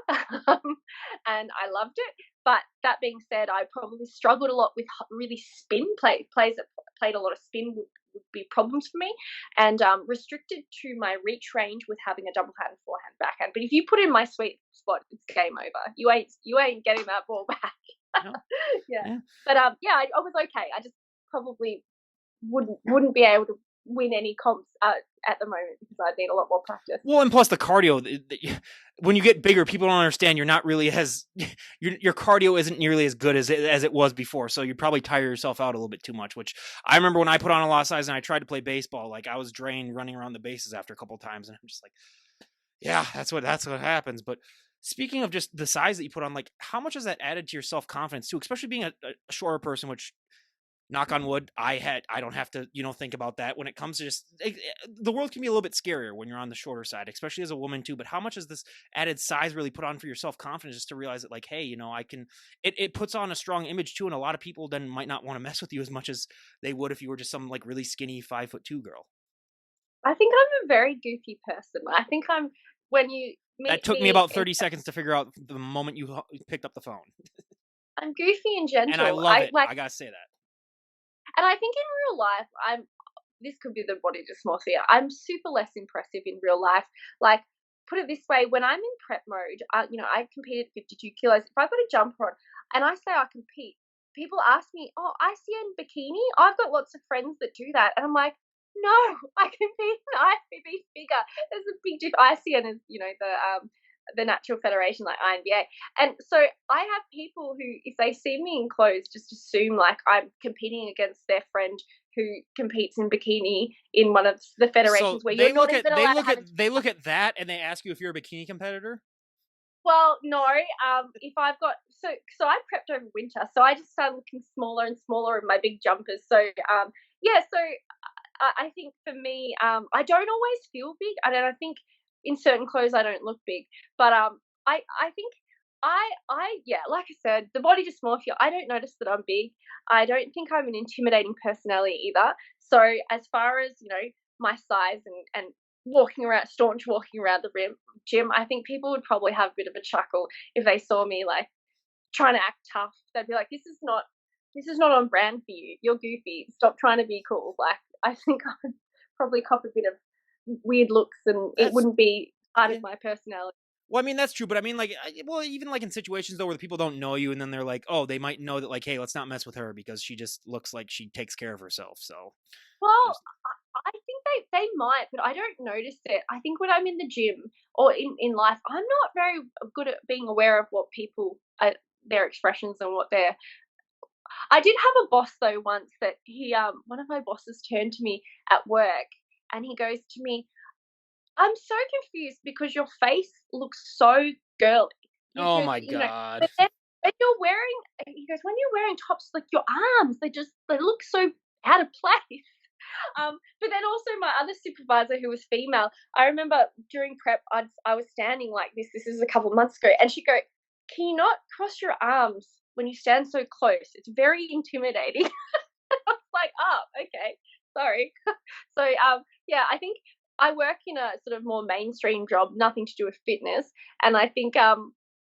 and I loved it. But that being said, I probably struggled a lot with really spin plays that played a lot of spin would be problems for me, and restricted to my reach range with having a double hand, forehand, backhand. But if you put in my sweet spot, it's game over. You ain't getting that ball back. No. Yeah. But yeah, I was okay. I just probably wouldn't be able to win any comps at the moment, because I'd need a lot more practice. Well, and plus the cardio, when you get bigger, people don't understand you're not really as your cardio isn't nearly as good as it was before. So you probably tire yourself out a little bit too much, which I remember when I put on a lot of size and I tried to play baseball, like I was drained running around the bases after a couple of times, and I'm just like, yeah, that's what happens. But speaking of just the size that you put on, like how much has that added to your self-confidence too, especially being a shorter person, which, knock on wood, I don't have to, think about that when it comes to just the world can be a little bit scarier when you're on the shorter side, especially as a woman too. But how much has this added size really put on for your self-confidence, just to realize that like, hey, I can, it puts on a strong image too. And a lot of people then might not want to mess with you as much as they would if you were just some like really skinny 5'2" girl. I think I'm a very goofy person. I think when you meet that took me about 30 seconds to figure out the moment you picked up the phone. I'm goofy and gentle. And I love it. I gotta say that. And I think in real life, this could be the body dysmorphia. I'm super less impressive in real life. Like, put it this way, when I'm in prep mode, I compete at 52 kilos. If I've got a jumper on and I say I compete, people ask me, oh, ICN bikini? I've got lots of friends that do that. And I'm like, no, I compete in IFBB figure. There's a big difference. ICN is, the the natural federation like INBA. And so I have people who, if they see me in clothes, just assume like I'm competing against their friend who competes in bikini in one of the So federations where you're not even allowed to have a. they look at that and they ask you if you're a bikini competitor. Well, no. If I've got so I prepped over winter, so I just started looking smaller and smaller in my big jumpers. So yeah, so I think for me, I don't always feel big. I think in certain clothes I don't look big, but I think yeah, like I said, the body dysmorphia. I don't notice that I'm big. I don't think I'm an intimidating personality either. So as far as my size and walking around, staunch walking around the gym, I think people would probably have a bit of a chuckle if they saw me like trying to act tough. They'd be like, this is not on brand for you. You're goofy. Stop trying to be cool." Like, I think I would probably cop a bit of weird looks, and it That's wouldn't be part yeah. of my personality. Well, I mean, that's true, but I mean, like, well, even like in situations though where the people don't know you, and then they're like, oh, they might know that, like, hey, let's not mess with her because she just looks like she takes care of herself. So, Well, there's, I think they might, but I don't notice it. I think when I'm in the gym or in life, I'm not very good at being aware of what people their expressions and what they're. I did have a boss though once that one of my bosses turned to me at work and he goes to me, "I'm so confused because your face looks so girly." oh Because my god, but then when you're wearing, he goes, "When you're wearing tops, like your arms, they look so out of place." But then also my other supervisor who was female, I remember during prep, I was standing like this. This is a couple of months ago, and she'd go, "Can you not cross your arms when you stand so close? It's very intimidating." I was like, "Oh, okay, sorry." So yeah, I think I work in a sort of more mainstream job, nothing to do with fitness, and I think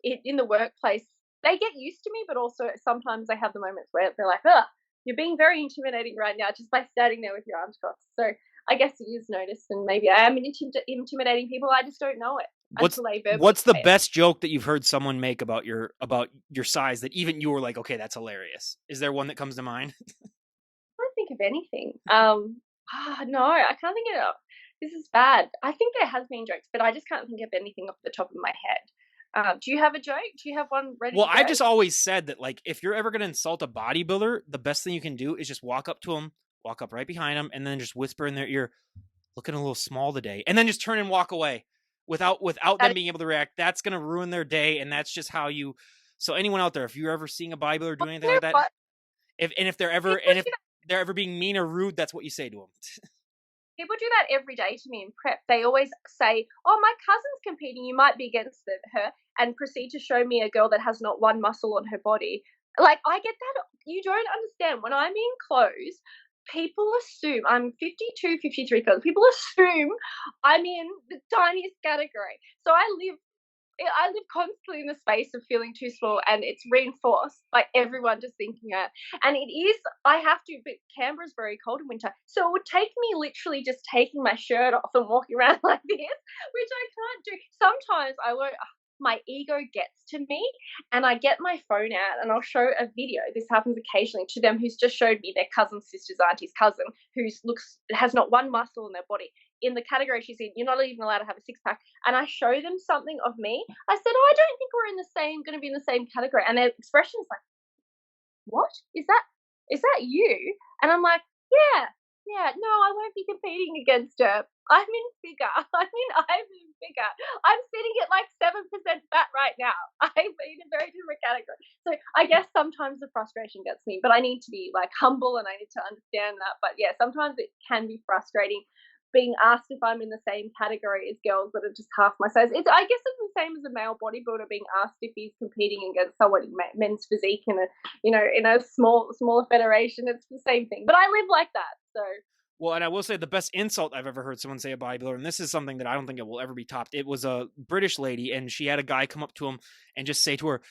in the workplace they get used to me, but also sometimes they have the moments where they're like, "Oh, you're being very intimidating right now just by standing there with your arms crossed." So I guess it is noticed, and maybe I am intimidating people. I just don't know it until they verbally what's the say it. best joke that you've heard someone make about your size that even you were like, okay, that's hilarious? Is there one that comes to mind? I can't think of anything. No, I can't think of. This is bad. I think there has been jokes, but I just can't think of anything off the top of my head. Do you have a joke? Do you have one ready Well, to I've go? just always said that, like, if you're ever going to insult a bodybuilder, the best thing you can do is just walk up to them, walk up right behind them, and then just whisper in their ear, "Looking a little small today," and then just turn and walk away without That them is, being able to react. That's going to ruin their day, and that's just how you. So anyone out there, if you're ever seeing a bodybuilder doing anything you know like that, what? if they're ever People if do they're ever being mean or rude, that's what you say to them. People do that every day to me in prep. They always say, "Oh, my cousin's competing. You might be against her," and proceed to show me a girl that has not one muscle on her body. Like I get that. You don't understand when I'm in clothes. People assume I'm 52, 53 pounds. People assume I'm in the tiniest category. So I live constantly in the space of feeling too small, and it's reinforced by everyone just thinking it. And it is, I have to, but Canberra's very cold in winter. So it would take me literally just taking my shirt off and walking around like this, which I can't do. Sometimes I won't, my ego gets to me and I get my phone out and I'll show a video. This happens occasionally to them who's just showed me their cousin's sister's auntie's cousin who has not one muscle in their body. In the category she's in, you're not even allowed to have a six pack. And I show them something of me. I said, "Oh, I don't think we're going to be in the same category." And their expression is like, "What is that you?" And I'm like, "Yeah, yeah, no, I won't be competing against her. I'm in bigger. I'm in bigger. I'm sitting at like 7% fat right now. I'm in a very different category." So I guess sometimes the frustration gets me, but I need to be like humble and I need to understand that. But yeah, sometimes it can be frustrating being asked if I'm in the same category as girls that are just half my size. I guess it's the same as a male bodybuilder being asked if he's competing against someone in men's physique in a in a smaller federation. It's the same thing. But I live like that, so. Well, and I will say the best insult I've ever heard someone say a bodybuilder, and this is something that I don't think it will ever be topped. It was a British lady, and she had a guy come up to him and just say to her,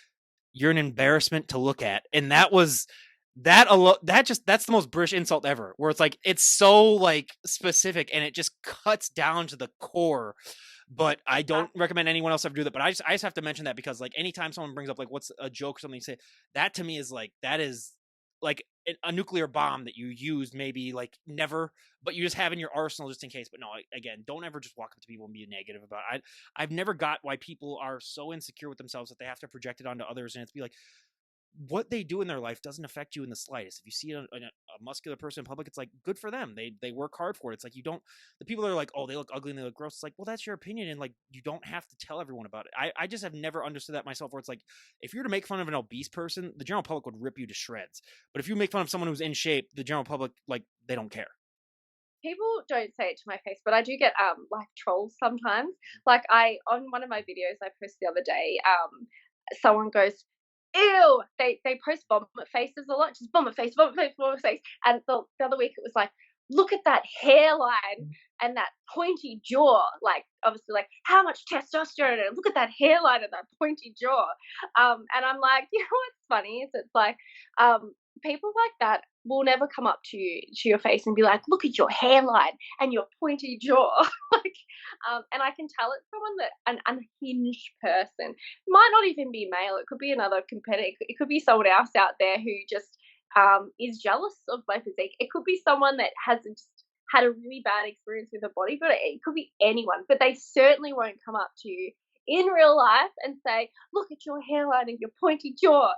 "You're an embarrassment to look at," and that was that's the most British insult ever. Where it's like it's so like specific, and it just cuts down to the core. But I don't recommend anyone else ever do that. But I just have to mention that because like anytime someone brings up like what's a joke or something, you say that to me is like that is like a nuclear bomb that you use maybe like never, but you just have in your arsenal just in case. But no, again, don't ever just walk up to people and be negative about it. I've never got why people are so insecure with themselves that they have to project it onto others, and it's be like, what they do in their life doesn't affect you in the slightest. If you see a muscular person in public, it's like, good for them. They work hard for it. It's like, you don't, the people that are like, oh, they look ugly and they look gross. It's like, well, that's your opinion. And like, you don't have to tell everyone about it. I just have never understood that myself, where it's like, if you were to make fun of an obese person, the general public would rip you to shreds. But if you make fun of someone who's in shape, the general public, like, they don't care. People don't say it to my face, but I do get like trolls sometimes. Like on one of my videos I posted the other day, someone goes, ew. They post vomit faces a lot, just vomit face, vomit face, vomit face. And the other week it was like, look at that hairline and that pointy jaw. Like, obviously, like, how much testosterone? And look at that hairline and that pointy jaw. And I'm like, you know what's funny is it's like, people like that will never come up to you, to your face, and be like, look at your hairline and your pointy jaw. Like, and I can tell it's someone that an unhinged person, might not even be male. It could be another competitor. It could be someone else out there who just is jealous of my physique. It could be someone that has just had a really bad experience with a bodybuilder. It could be anyone, but they certainly won't come up to you in real life and say, look at your hairline and your pointy jaw.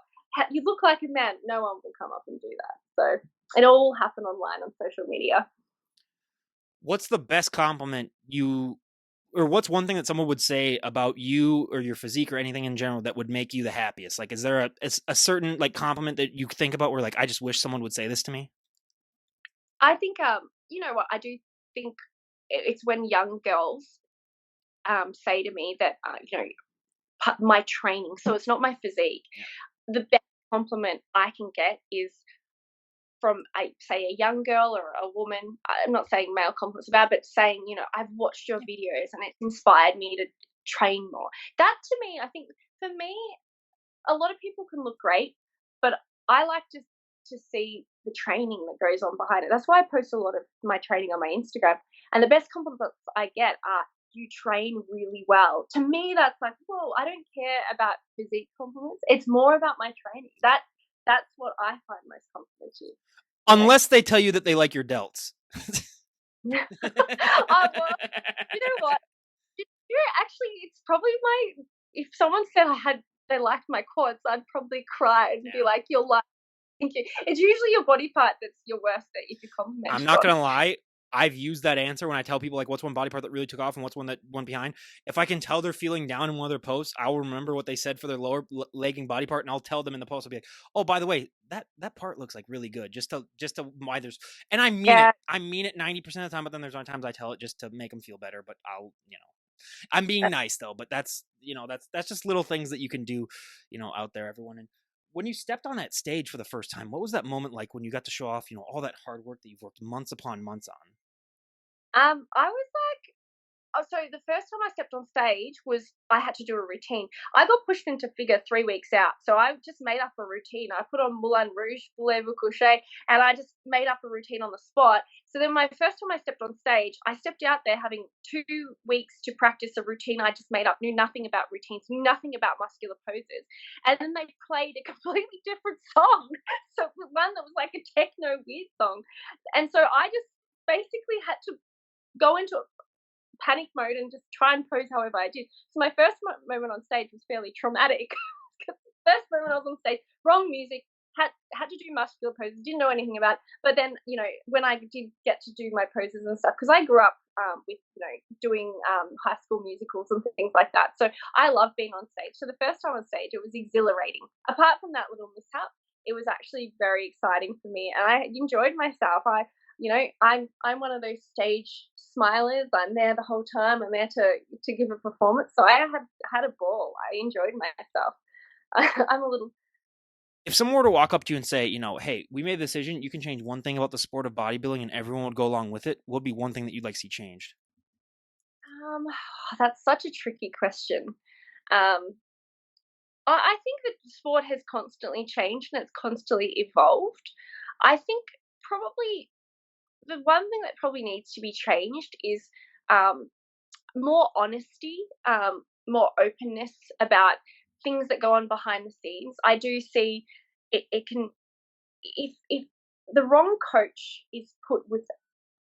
You look like a man. No one will come up and do that. So it all happen online on social media. What's the best compliment or what's one thing that someone would say about you or your physique or anything in general that would make you the happiest? Like, is there a certain like compliment that you think about where like, I just wish someone would say this to me? I think, you know what, I do think it's when young girls say to me that, you know, my training, so it's not my physique. Yeah. The best compliment I can get is from, say, a young girl or a woman. I'm not saying male compliments are bad, but saying, you know, I've watched your videos and it's inspired me to train more. That to me, I think for me, a lot of people can look great, but I like to see the training that goes on behind it. That's why I post a lot of my training on my Instagram. And the best compliments I get are, you train really well. To me, that's like, whoa, I don't care about physique compliments. It's more about my training. That's what I find most complimentary. Unless they tell you that they like your delts. Oh, well, you know what? Actually, it's probably if someone said they liked my quads, I'd probably cry and be like, you're like, thank you. It's usually your body part that's your worst that if you compliment. I'm not going to lie. I've used that answer when I tell people like what's one body part that really took off and what's one that went behind. If I can tell they're feeling down in one of their posts, I'll remember what they said for their lower legging body part, and I'll tell them in the post. I'll be like, "Oh, by the way, that part looks like really good." Just to why there's, and I mean it. I mean it 90% of the time, but then there's other times I tell it just to make them feel better. But I'll, I'm being nice though. But that's that's just little things that you can do, out there, everyone. And when you stepped on that stage for the first time, what was that moment like when you got to show off, all that hard work that you've worked months upon months on? I was like, oh, so the first time I stepped on stage was I had to do a routine. I got pushed into figure 3 weeks out, so I just made up a routine. I put on Moulin Rouge, Voulez-vous coucher, and I just made up a routine on the spot. So then my first time I stepped on stage, I stepped out there having 2 weeks to practice a routine I just made up, knew nothing about routines, knew nothing about muscular poses. And then they played a completely different song. So one that was like a techno weird song. And so I just basically had to go into panic mode and just try and pose however I did. So my first moment on stage was fairly traumatic. First moment I was on stage, wrong music, had to do muscular poses, didn't know anything about it. But then, when I did get to do my poses and stuff, because I grew up with, doing high school musicals and things like that. So I love being on stage. So the first time on stage, it was exhilarating. Apart from that little mishap, it was actually very exciting for me, and I enjoyed myself. I'm one of those stage smilers. I'm there the whole time. I'm there to give a performance. So I had a ball. I enjoyed myself. I'm a little. If someone were to walk up to you and say, hey, we made a decision, you can change one thing about the sport of bodybuilding and everyone would go along with it, what would be one thing that you'd like to see changed? That's such a tricky question. I think that the sport has constantly changed and it's constantly evolved. I think probably the one thing that probably needs to be changed is more honesty, more openness about things that go on behind the scenes. I do see it can, if the wrong coach is put with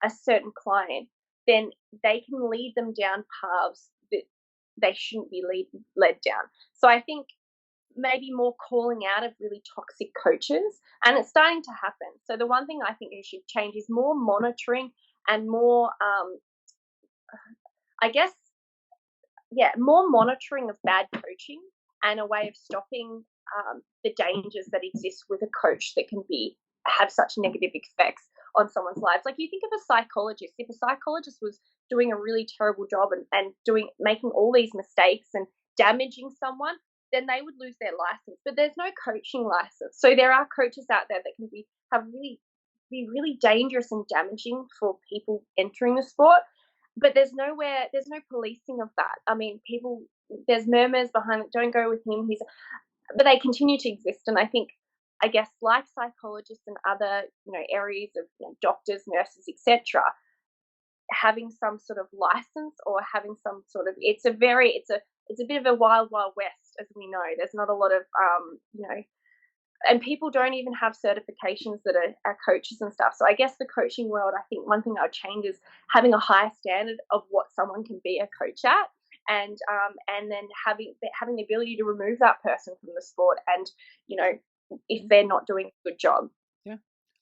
a certain client, then they can lead them down paths that they shouldn't be led down. So I think maybe more calling out of really toxic coaches, and it's starting to happen. So the one thing I think you should change is more monitoring and more, I guess, yeah, more monitoring of bad coaching and a way of stopping the dangers that exist with a coach that can be have such negative effects on someone's lives. Like you think of a psychologist. If a psychologist was doing a really terrible job and doing making all these mistakes and damaging someone, then they would lose their license. But there's no coaching license. So there are coaches out there that can be really dangerous and damaging for people entering the sport, but there's no policing of that. I mean, people, there's murmurs behind it, don't go with him, but they continue to exist. And I guess, like psychologists and other, areas of, doctors, nurses, etc., having some sort of license or having some sort of, it's a bit of a wild west, as we know. There's not a lot of, and people don't even have certifications that are coaches and stuff. So I guess the coaching world, I think one thing I would change is having a higher standard of what someone can be a coach at, and then having the ability to remove that person from the sport, and if they're not doing a good job. Yeah,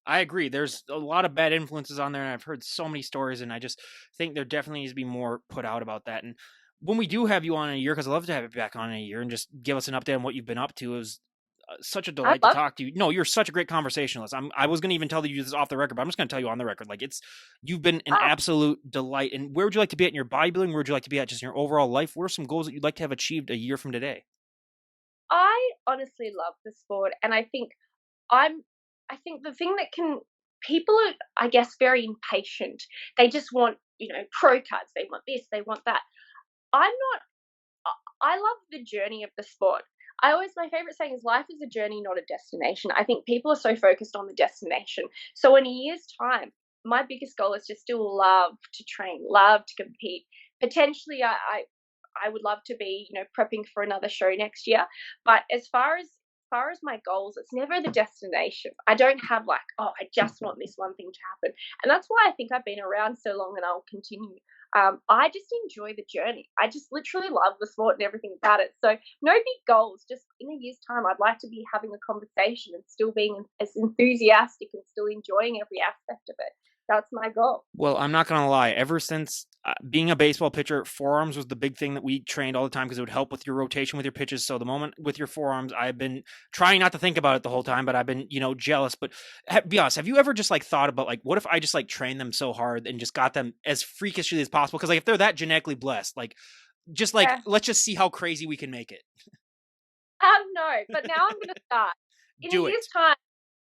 I agree. There's a lot of bad influences on there, and I've heard so many stories, and I just think there definitely needs to be more put out about that. And when we do have you on in a year, because I'd love to have you back on in a year and just give us an update on what you've been up to, it was such a I delight to love. talk to you. No, you're such a great conversationalist. I was going to even tell you this off the record, but I'm just going to tell you on the record. Like you've been an absolute delight. And where would you like to be at in your bodybuilding? Where would you like to be at just in your overall life? What are some goals that you'd like to have achieved a year from today? I honestly love the sport, and I'm I think the thing that can people are, I guess, very impatient. They just want, pro cards. They want this, they want that. I'm not I love the journey of the sport. My favorite saying is life is a journey, not a destination. I think people are so focused on the destination. So in a year's time, my biggest goal is to still love to train, love to compete. Potentially, I would love to be, prepping for another show next year. But as far as my goals, it's never the destination. I don't have like, oh, I just want this one thing to happen. And that's why I think I've been around so long and I'll continue. I just enjoy the journey. I just literally love the sport and everything about it. So no big goals. Just in a year's time, I'd like to be having a conversation and still being as enthusiastic and still enjoying every aspect of it. That's my goal. Well, I'm not going to lie. Ever since being a baseball pitcher, forearms was the big thing that we trained all the time because it would help with your rotation with your pitches. So the moment with your forearms, I've been trying not to think about it the whole time, but I've been, jealous. But be honest, have you ever just like thought about like, what if I just like trained them so hard and just got them as freakishly as possible? Because like if they're that genetically blessed, like just like Yeah. let's just see how crazy we can make it. No, but now I'm going to start. In a Do year's it. time,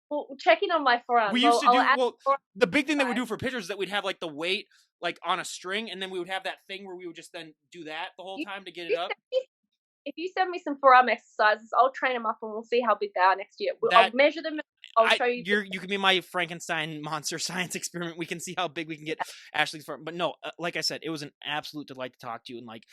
we'll check in on my forearms. We used to I'll do add forearm the big thing that we exercise. do for pitchers is that we'd have like the weight like on a string, and then we would have that thing where we would just then do that the whole You, time to get it you up. send me if you send me some forearm exercises, I'll train them up and we'll see how big they are next year. I'll That measure them. I'll show you. you can be my Frankenstein monster science experiment. We can see how big we can get Ashley's farm. But no, like I said, it was an absolute delight to talk to you. And like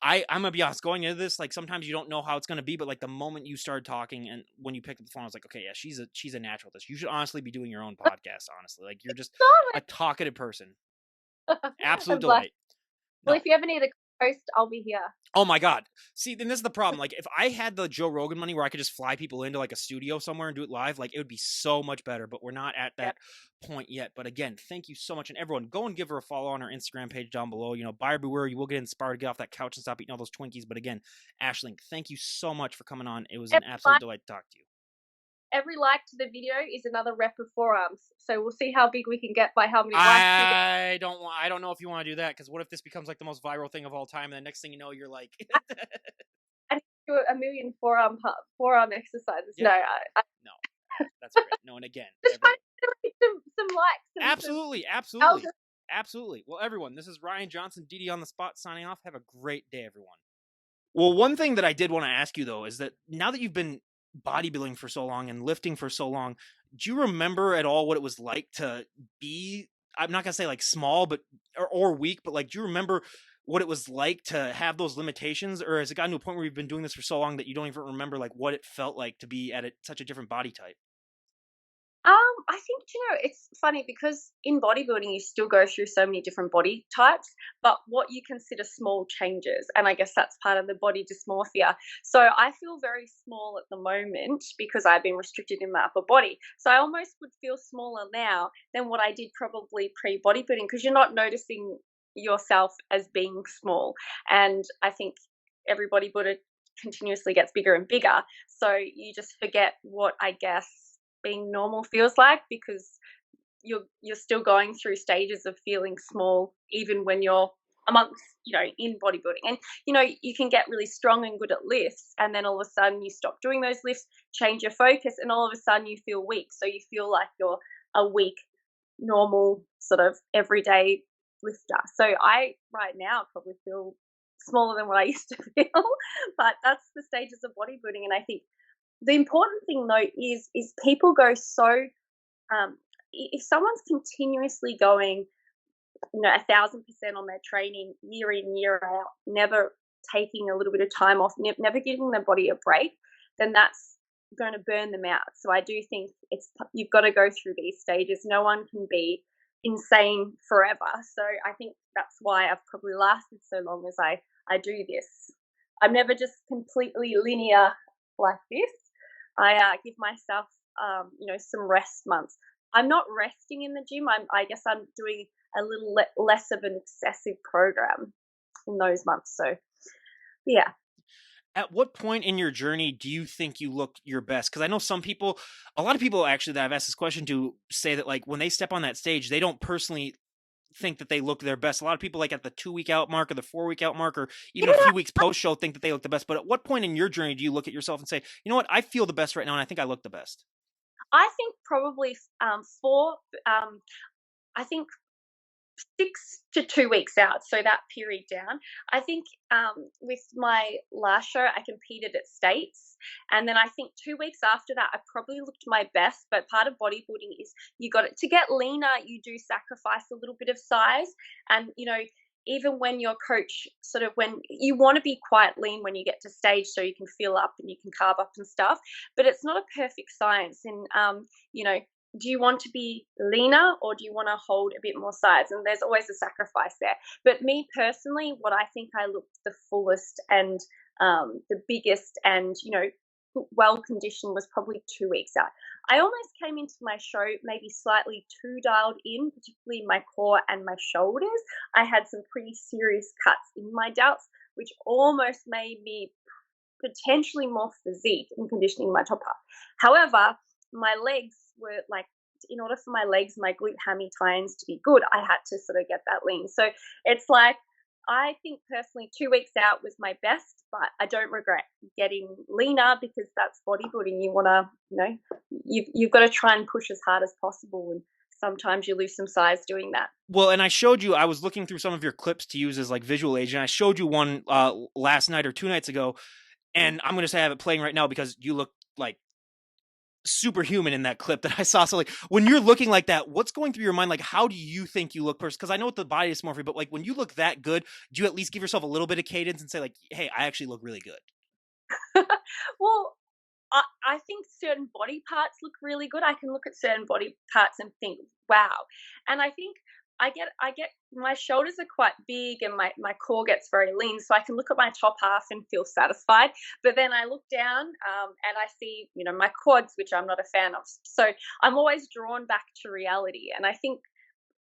I'm gonna be honest, going into this, like sometimes you don't know how it's gonna be, but like the moment you started talking and when you picked up the phone, I was like, okay, yeah, she's a natural at this. You should honestly be doing your own podcast. Honestly, like you're just a talkative person. Absolute I'm blessed. delight. Well, No, if you ever need a host, I'll be here. oh my God. See, then this is the problem. Like, if I had the Joe Rogan money where I could just fly people into like a studio somewhere and do it live, like it would be so much better. But we're not at Yeah. that point yet. But again, thank you so much. And everyone, go and give her a follow on her Instagram page down below. Buyer beware. You will get inspired to get off that couch and stop eating all those Twinkies. But again, Aisling, thank you so much for coming on. It was an Every absolute like, delight to talk to you. every like to the video is another rep of forearms. So we'll see how big we can get by how many likes we get. I don't know if you want to do that because what if this becomes like the most viral thing of all time, and the next thing you know, you're like, I need to do a million forearm exercises. Yeah. No, no, that's great. No, and again, just trying to get some likes. And absolutely, some, absolutely, absolutely. Well, everyone, this is Ryan Johnson, DD on the spot, signing off. Have a great day, everyone. Well, one thing that I did want to ask you though is that now that you've been bodybuilding for so long and lifting for so long, do you remember at all what it was like to be? I'm not gonna say like small, but or weak, but like, do you remember what it was like to have those limitations, or has it gotten to a point where you've been doing this for so long that you don't even remember like what it felt like to be at such a different body type? I think, it's funny because in bodybuilding, you still go through so many different body types, but what you consider small changes. And I guess that's part of the body dysmorphia. So I feel very small at the moment because I've been restricted in my upper body. So I almost would feel smaller now than what I did probably pre bodybuilding because you're not noticing yourself as being small. And I think every bodybuilder continuously gets bigger and bigger. So you just forget what I guess being normal feels like because you're still going through stages of feeling small even when you're amongst in bodybuilding. And you can get really strong and good at lifts, and then all of a sudden you stop doing those lifts, change your focus, and all of a sudden you feel weak, so you feel like you're a weak normal sort of everyday lifter. So I right now probably feel smaller than what I used to feel, but that's the stages of bodybuilding. And I think the important thing though is people go so if someone's continuously going 1,000% on their training year in year out, never taking a little bit of time off, never giving their body a break, then that's going to burn them out. So I do think you've got to go through these stages. No one can be insane forever. So I think that's why I've probably lasted so long as I do this. I'm never just completely linear like this. I give myself, some rest months. I'm not resting in the gym. I guess I'm doing a little less of an excessive program in those months. So, yeah. At what point in your journey do you think you look your best? Because I know a lot of people actually that I've asked this question to say that like when they step on that stage, they don't personally think that they look their best. A lot of people like at the 2 week out mark or the 4 week out mark or even a few weeks post show think that they look the best. But at what point in your journey do you look at yourself and say, you know what, I feel the best right now and I think I look the best? I think probably four. I think 6 to 2 weeks out, so that period down. I think with my last show, I competed at states, and then I think 2 weeks after that, I probably looked my best. But part of bodybuilding is you got it to get leaner. You do sacrifice a little bit of size, and even when your coach sort of when you want to be quite lean when you get to stage so you can fill up and you can carb up and stuff, but it's not a perfect science. And you know do you want to be leaner or do you want to hold a bit more size? And there's always a sacrifice there. But me personally, what I think I looked the fullest and the biggest and, well conditioned was probably 2 weeks out. I almost came into my show maybe slightly too dialed in, particularly my core and my shoulders. I had some pretty serious cuts in my delts, which almost made me potentially more physique in conditioning my top half. However, my legs were like, in order for my legs, my glute hammy tie-ins to be good, I had to sort of get that lean. So it's like, I think personally 2 weeks out was my best, but I don't regret getting leaner because that's bodybuilding. You want to, you've got to try and push as hard as possible. And sometimes you lose some size doing that. Well, and I was looking through some of your clips to use as like visual aids, and I showed you one last night or 2 nights ago, and I'm going to say I have it playing right now because you look like superhuman in that clip that I saw. So like when you're looking like that, what's going through your mind? Like, how do you think you look person? Because I know with the body dysmorphia, but like when you look that good, do you at least give yourself a little bit of cadence and say like, hey, I actually look really good? Well, I think certain body parts look really good. I can look at certain body parts and think, wow. And I think I get my shoulders are quite big and my core gets very lean. So I can look at my top half and feel satisfied. But then I look down and I see, my quads, which I'm not a fan of. So I'm always drawn back to reality. And I think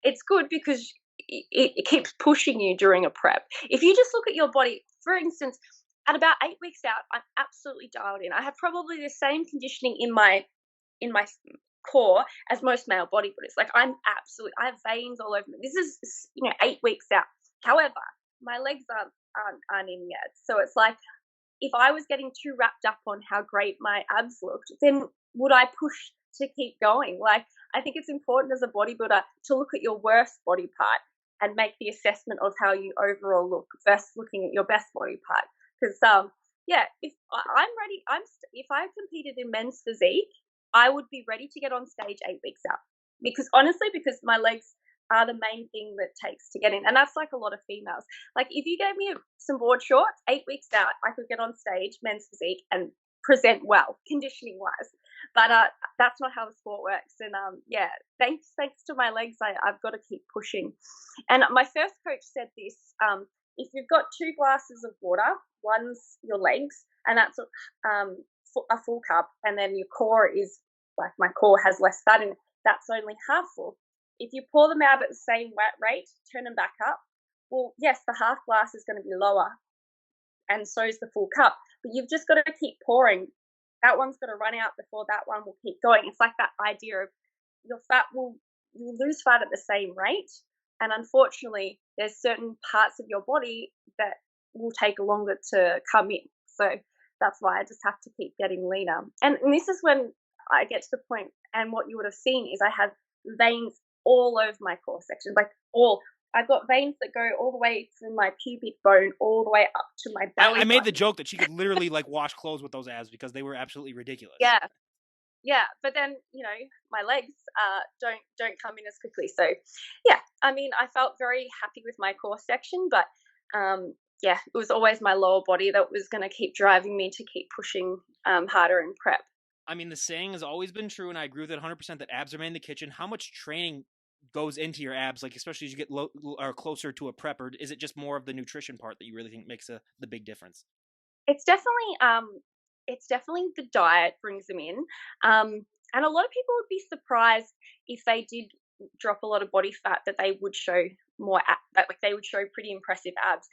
it's good because it keeps pushing you during a prep. If you just look at your body, for instance, at about 8 weeks out, I'm absolutely dialed in. I have probably the same conditioning in my core as most male bodybuilders. Like I have veins all over me. This is 8 weeks out. However, my legs aren't in yet. So it's like if I was getting too wrapped up on how great my abs looked, then would I push to keep going? Like I think it's important as a bodybuilder to look at your worst body part and make the assessment of how you overall look versus looking at your best body part. Because if I'm ready, if I competed in men's physique, I would be ready to get on stage 8 weeks out. Because honestly, because my legs are the main thing that takes to get in, and that's like a lot of females. Like if you gave me some board shorts, 8 weeks out, I could get on stage, men's physique, and present well, conditioning wise. But that's not how the sport works. And yeah, thanks to my legs, I've got to keep pushing. And my first coach said this: if you've got 2 glasses of water, one's your legs, and that's a full cup, and then your core is like my core has less fat in it. That's only half full. If you pour them out at the same rate, turn them back up. Well, yes, the half glass is going to be lower, and so is the full cup. But you've just got to keep pouring. That one's got to run out before that one will keep going. It's like that idea of you'll lose fat at the same rate. And unfortunately, there's certain parts of your body that will take longer to come in. So that's why I just have to keep getting leaner. And this is when I get to the point, and what you would have seen is I have veins all over my core section, I've got veins that go all the way from my pubic bone all the way up to my belly. I made the joke that she could literally like wash clothes with those abs because they were absolutely ridiculous. Yeah, but then my legs don't come in as quickly. So yeah, I mean, I felt very happy with my core section, but yeah, it was always my lower body that was going to keep driving me to keep pushing harder in prep. I mean, the saying has always been true, and I agree with it 100%, that abs are made in the kitchen. How much training goes into your abs, like especially as you get or closer to a prep, or is it just more of the nutrition part that you really think makes the big difference? It's definitely the diet brings them in, and a lot of people would be surprised if they did drop a lot of body fat that they would show like they would show pretty impressive abs.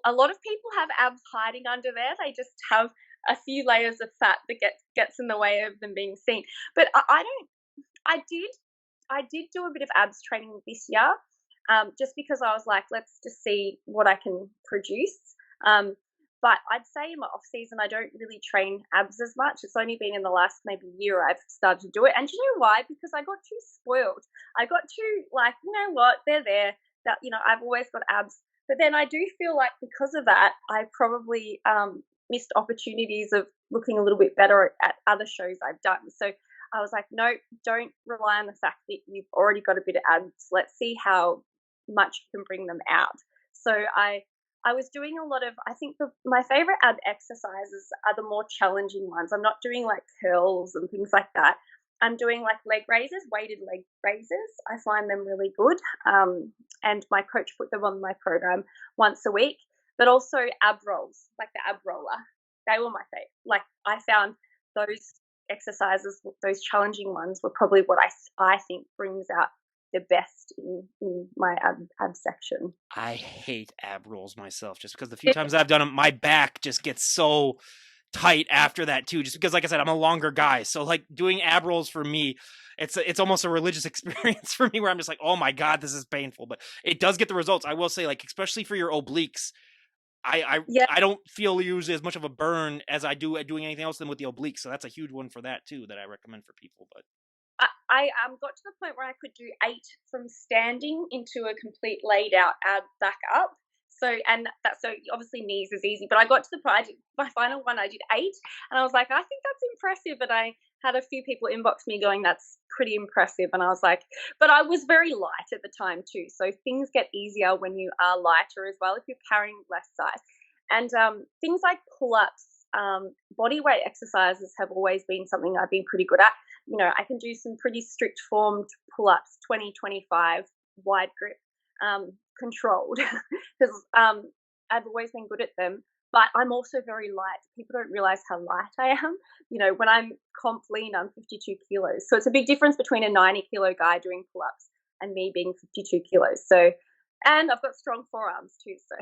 A lot of people have abs hiding under there. They just have a few layers of fat that gets in the way of them being seen. But I did do a bit of abs training this year, just because I was like, let's just see what I can produce. But I'd say in my off season, I don't really train abs as much. It's only been in the last maybe year I've started to do it. And do you know why? Because I got too spoiled. I got too like, you know what, they're there. That I've always got abs. But then I do feel like because of that, I probably missed opportunities of looking a little bit better at other shows I've done. So I was like, no, don't rely on the fact that you've already got a bit of abs. Let's see how much you can bring them out. So I was doing a lot of, I think my favorite ab exercises are the more challenging ones. I'm not doing like curls and things like that. I'm doing like leg raises, weighted leg raises. I find them really good. And my coach put them on my program once a week, but also ab rolls, like the ab roller. They were my favorite. Like I found those exercises, those challenging ones were probably what I think brings out the best in my ab section. I hate ab rolls myself, just because the few times I've done them, my back just gets so tight after that too, just because like I said, I'm a longer guy, so like doing ab rolls for me, it's almost a religious experience for me, where I'm just like, oh my god, this is painful, but it does get the results. I will say, like especially for your obliques, I don't feel usually as much of a burn as I do at doing anything else than with the obliques, so that's a huge one for that too that I recommend for people. But I got to the point where I could do 8 from standing into a complete laid out ab back up. So obviously knees is easy, but I got to the point, my final one, I did 8, and I was like, I think that's impressive. And I had a few people inbox me going, that's pretty impressive. And I was like, but I was very light at the time too. So things get easier when you are lighter as well, if you're carrying less size. And things like pull-ups, body weight exercises have always been something I've been pretty good at. I can do some pretty strict formed pull-ups, 20, 25, wide grip, controlled, because I've always been good at them. But I'm also very light. People don't realize how light I am. When I'm comp lean, I'm 52 kilos. So it's a big difference between a 90-kilo guy doing pull-ups and me being 52 kilos. So, and I've got strong forearms too. So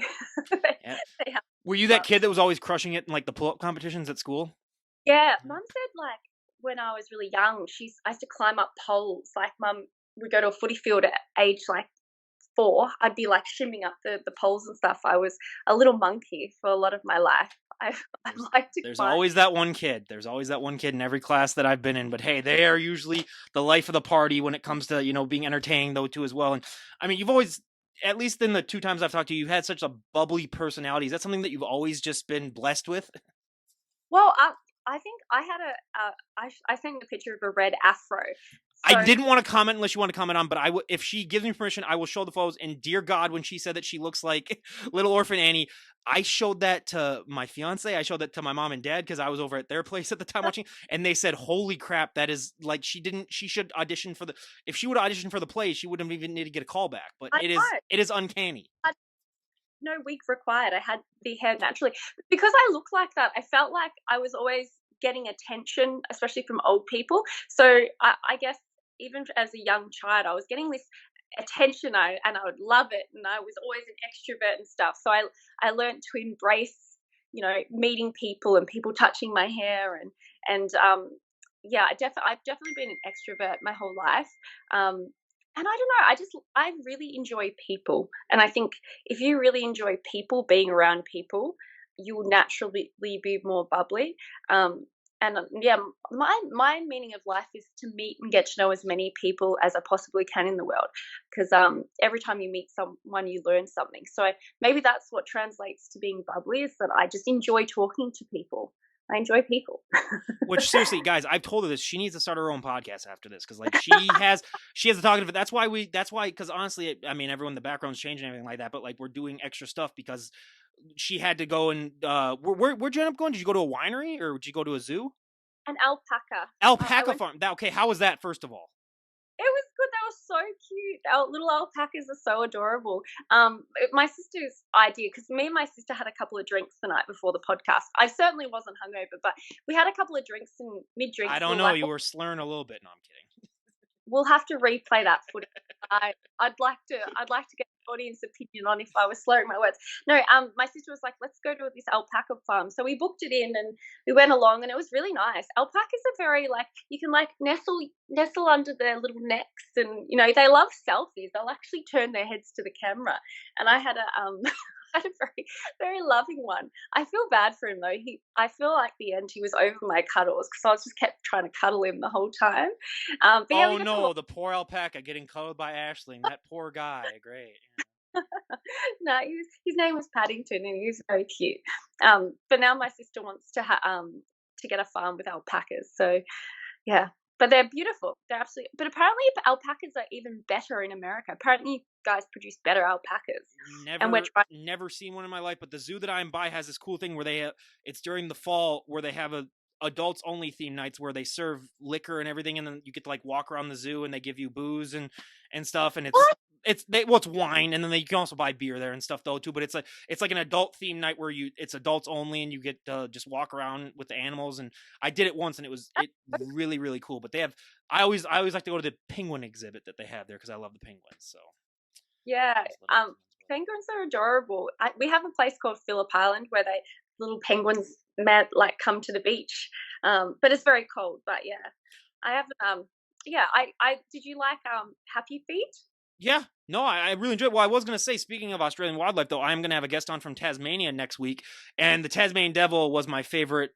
yeah. Were you that kid that was always crushing it in like the pull-up competitions at school? Yeah, Mum said like when I was really young, I used to climb up poles. Like Mum would go to a footy field at age like 4. I'd be like shimming up the poles and stuff. I was a little monkey for a lot of my life. I like to. There's always that one kid. There's always that one kid in every class that I've been in. But hey, they are usually the life of the party when it comes to being entertaining though too as well. And I mean, you've always, at least in the 2 times I've talked to you, you've had such a bubbly personality. Is that something that you've always just been blessed with? Well, I think I had I sent a picture of a red afro. I So didn't want to comment unless you want to comment on, but if she gives me permission, I will show the photos. And dear God, when she said that she looks like little orphan Annie, I showed that to my fiance. I showed that to my mom and dad because I was over at their place at the time watching, and they said, "Holy crap, that is like she should audition for the. If she would audition for the play, she wouldn't even need to get a call back. But I know. it is uncanny." No wig required. I had the hair naturally. Because I look like that, I felt like I was always getting attention, especially from old people. So I guess even as a young child, I was getting this attention, and I would love it, and I was always an extrovert and stuff. So I learned to embrace, meeting people and people touching my hair, and yeah, I've definitely been an extrovert my whole life. And I don't know, I really enjoy people, and I think if you really enjoy people, being around people, you will naturally be more bubbly. Yeah, my meaning of life is to meet and get to know as many people as I possibly can in the world, because every time you meet someone, you learn something. So maybe that's what translates to being bubbly, is that I just enjoy talking to people. I enjoy people. Which seriously, guys, I've told her this. She needs to start her own podcast after this because like she has the talkative. That's why because honestly, I mean, everyone in the background's changing and everything like that. But like we're doing extra stuff because she had to go and where'd you end up going? Did you go to a winery or did you go to a zoo? An alpaca. I Alpaca went. farm. Okay, how was that? First of all, It was good. They were so cute. Our little alpacas are so adorable. My sister's idea, because me and my sister had a couple of drinks the night before the podcast. I certainly wasn't hungover, but we had a couple of drinks, and mid drinks, I don't know. You were slurring a little bit. No, I'm kidding. we'll have to replay that footage. I'd like to get the audience opinion on if I was slurring my words. No, my sister was like, let's go to this alpaca farm. So we booked it in and we went along, and it was really nice. Alpacas are very like, you can like nestle under their little necks, and they love selfies. They'll actually turn their heads to the camera. And I had a had a very, very loving one. I feel bad for him though. I feel like the end he was over my cuddles because I was just kept trying to cuddle him the whole time. But yeah, oh no, the poor alpaca getting cuddled by Aisling. That poor guy. Great. Yeah. No, his name was Paddington, and he was very cute. But now my sister wants to get a farm with alpacas. So yeah, but they're beautiful. They're absolutely. But apparently, alpacas are even better in America. Apparently, you guys produce better alpacas. And we're trying. Never seen one in my life, but the zoo that I'm by has this cool thing where it's during the fall where they have a adults only theme nights where they serve liquor and everything, and then you get to like walk around the zoo and they give you booze and stuff, and it's wine, and then you can also buy beer there and stuff though too. But it's like an adult theme night where it's adults only, and you get to just walk around with the animals. And I did it once, and it really really cool. But they have I always like to go to the penguin exhibit that they have there because I love the penguins. So Yeah, penguins are adorable. We have a place called Phillip Island where little penguins like come to the beach, but it's very cold. But yeah, I have yeah. I did you like Happy Feet? yeah, no, I really enjoyed it. Well, I was going to say, speaking of Australian wildlife, though, I am going to have a guest on from Tasmania next week, and the Tasmanian devil was my favorite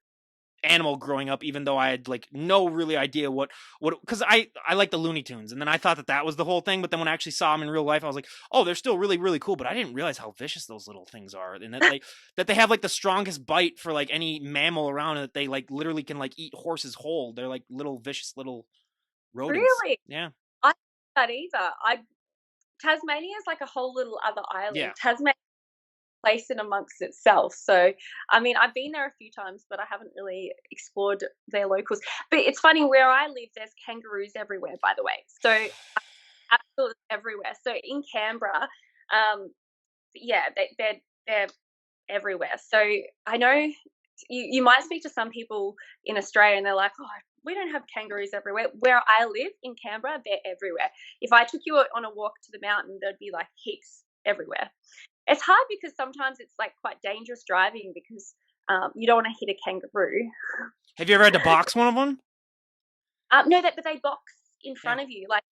animal growing up, even though I had like no really idea what because I like the Looney Tunes, and then I thought that was the whole thing. But then when I actually saw them in real life, I was like, oh, they're still really really cool. But I didn't realize how vicious those little things are, and that they have like the strongest bite for like any mammal around, and that they like literally can like eat horses whole. They're like little vicious little rodents. Really? Yeah. I didn't know that either. Tasmania is like a whole little other island. Yeah. Tasmania place in amongst itself. So, I mean, I've been there a few times, but I haven't really explored their locals. But it's funny, where I live, there's kangaroos everywhere, by the way. So, absolutely everywhere. So in Canberra, yeah, they're everywhere. So I know you might speak to some people in Australia, and they're like, oh, we don't have kangaroos everywhere. Where I live in Canberra, they're everywhere. If I took you on a walk to the mountain, there'd be like heaps everywhere. It's hard because sometimes it's like quite dangerous driving because you don't want to hit a kangaroo. Have you ever had to box one of them? No, but they box in front of you. Like,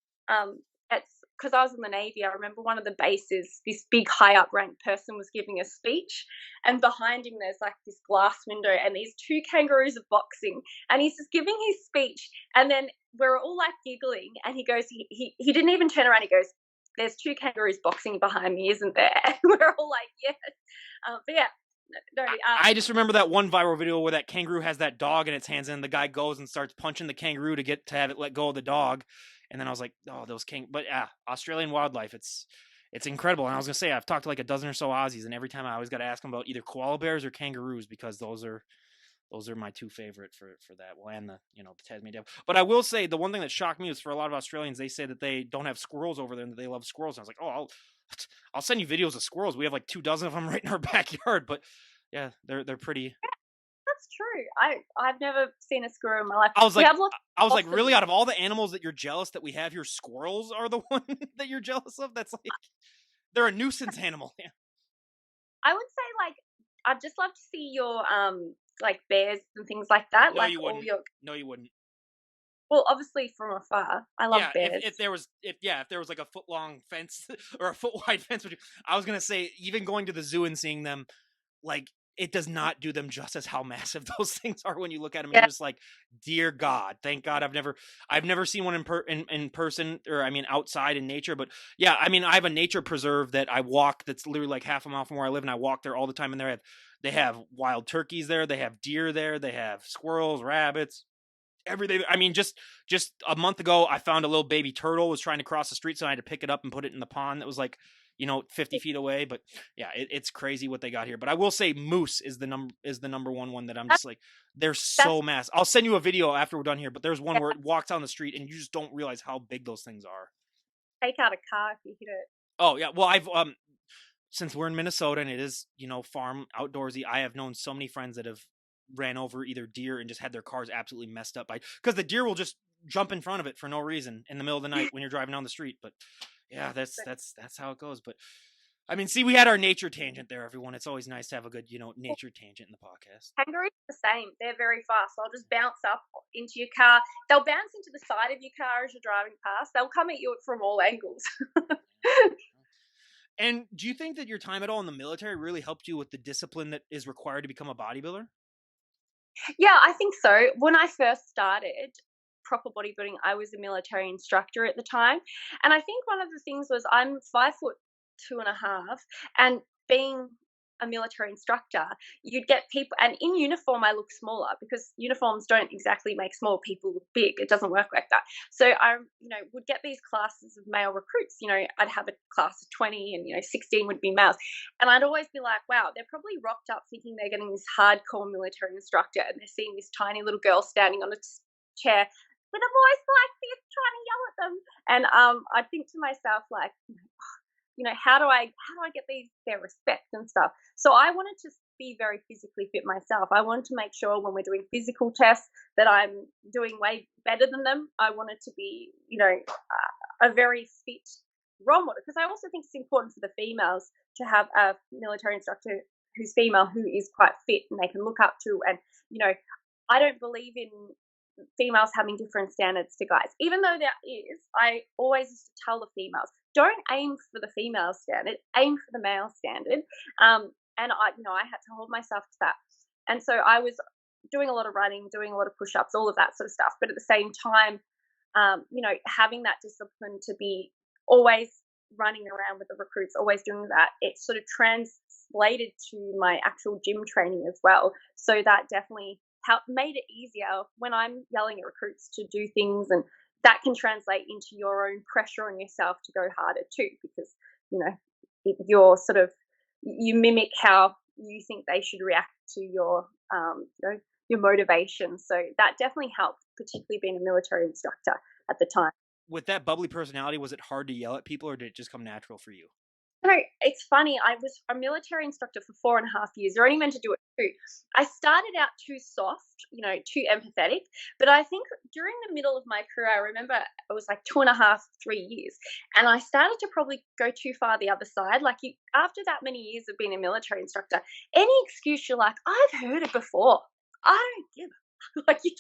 it's because I was in the Navy. I remember one of the bases, this big high up ranked person was giving a speech, and behind him there's like this glass window, and these two kangaroos are boxing, and he's just giving his speech, and then we're all like giggling, and he goes, he didn't even turn around. He goes, "There's two kangaroos boxing behind me, isn't there?" And we're all like, "Yes." But yeah. No, I just remember that one viral video where that kangaroo has that dog in its hands, and the guy goes and starts punching the kangaroo to have it let go of the dog, And then I was like, oh, those but yeah, Australian wildlife, it's incredible. And I was gonna say, I've talked to like a dozen or so Aussies, and every time I always got to ask them about either koala bears or kangaroos, because those are my two favorite for that. Well, and the Tasmanian devil. But I will say the one thing that shocked me was, for a lot of Australians, they say that they don't have squirrels over there and that they love squirrels. And I was like, oh, I'll send you videos of squirrels. We have like 24 of them right in our backyard. But yeah, they're pretty. That's true. I've never seen a squirrel in my life. I was We like, have lots of really, possums. out of all the animals that you're jealous that we have here, squirrels are the one that you're jealous of. That's like, they're a nuisance animal. Yeah. I would say, like, I'd just love to see your like bears and things like that. No, Like you all wouldn't. your, No, you wouldn't. well, obviously from afar. I love Yeah, bears. if there was like a foot long fence or a foot wide fence, I was gonna say, even going to the zoo and seeing them, like, it does not do them justice how massive those things are when you look at them. And Yeah. you're just like, dear God, thank God I've never seen one in person, or I mean outside in nature. But yeah, I mean, I have a nature preserve that I walk that's literally like half a mile from where I live, and I walk there all the time. And they have wild turkeys there, they have deer there, they have squirrels, rabbits, everything. I mean, just a month ago, I found a little baby turtle was trying to cross the street, so I had to pick it up and put it in the pond that was like 50 feet away. But yeah, it's crazy what they got here. But I will say, moose is the number one that I'm just like, they're so That's massive. I'll send you a video after we're done here. But there's one yeah, where it walks down the street and you just don't realize how big those things are. take out a car if you hit it. Oh yeah, well, I've since we're in Minnesota and it is, farm outdoorsy, I have known so many friends that have ran over either deer and just had their cars absolutely messed up because the deer will just jump in front of it for no reason in the middle of the night when you're driving down the street. But yeah, that's how it goes. But I mean, see, we had our nature tangent there, everyone. It's always nice to have a good, nature tangent in the podcast. Kangaroos are the same. They're very fast. They'll just bounce up into your car. They'll bounce into the side of your car as you're driving past. They'll come at you from all angles. And do you think that your time at all in the military really helped you with the discipline that is required to become a bodybuilder? Yeah, I think so. When I first started proper bodybuilding, I was a military instructor at the time. And I think one of the things was, I'm 5'2.5", and being a military instructor, you'd get people, and in uniform, I look smaller because uniforms don't exactly make small people look big. It doesn't work like that. So I, would get these classes of male recruits. I'd have a class of 20 and, 16 would be males. And I'd always be like, wow, they're probably rocked up thinking they're getting this hardcore military instructor, and they're seeing this tiny little girl standing on a chair with a voice like this trying to yell at them. And I think to myself, like, how do I get their respect and stuff? So I wanted to be very physically fit myself. I wanted to make sure when we're doing physical tests that I'm doing way better than them. I wanted to be, a very fit role model, because I also think it's important for the females to have a military instructor who's female, who is quite fit and they can look up to. And, I don't believe in females having different standards to guys. Even though there is, I always used to tell the females, don't aim for the female standard, aim for the male standard. And I had to hold myself to that. And so I was doing a lot of running, doing a lot of push-ups, all of that sort of stuff. But at the same time, having that discipline to be always running around with the recruits, always doing that, it sort of translated to my actual gym training as well. So that definitely made it easier when I'm yelling at recruits to do things, and that can translate into your own pressure on yourself to go harder too, because you're sort of, you mimic how you think they should react to your motivation. So that definitely helped, particularly being a military instructor at the time. With that bubbly personality, was it hard to yell at people, or did it just come natural for you? No, it's funny. I was a military instructor for 4.5 years. You're only meant to do it 2. I started out too soft, too empathetic. But I think during the middle of my career, I remember it was like 2.5, 3 years, and I started to probably go too far the other side. Like, after that many years of being a military instructor, any excuse you're like, I've heard it before. I don't give a like, you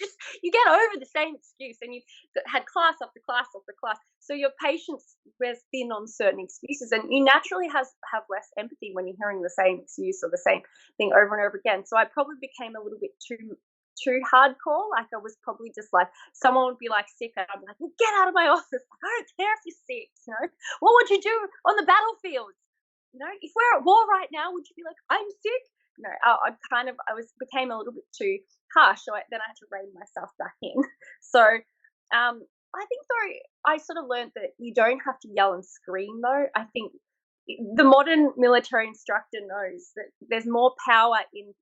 get over the same excuse, and you've had class after class after class, so your patience wears thin on certain excuses, and you naturally have less empathy when you're hearing the same excuse or the same thing over and over again. So I probably became a little bit too hardcore. Like, I was probably just like, someone would be like sick, and I'm like, well, get out of my office. Like, I don't care if you're sick. What would you do on the battlefield? If we're at war right now, would you be like, I'm sick? I became a little bit too harsh. So then I had to rein myself back in. So I think though, I sort of learned that you don't have to yell and scream though. I think the modern military instructor knows that there's more power in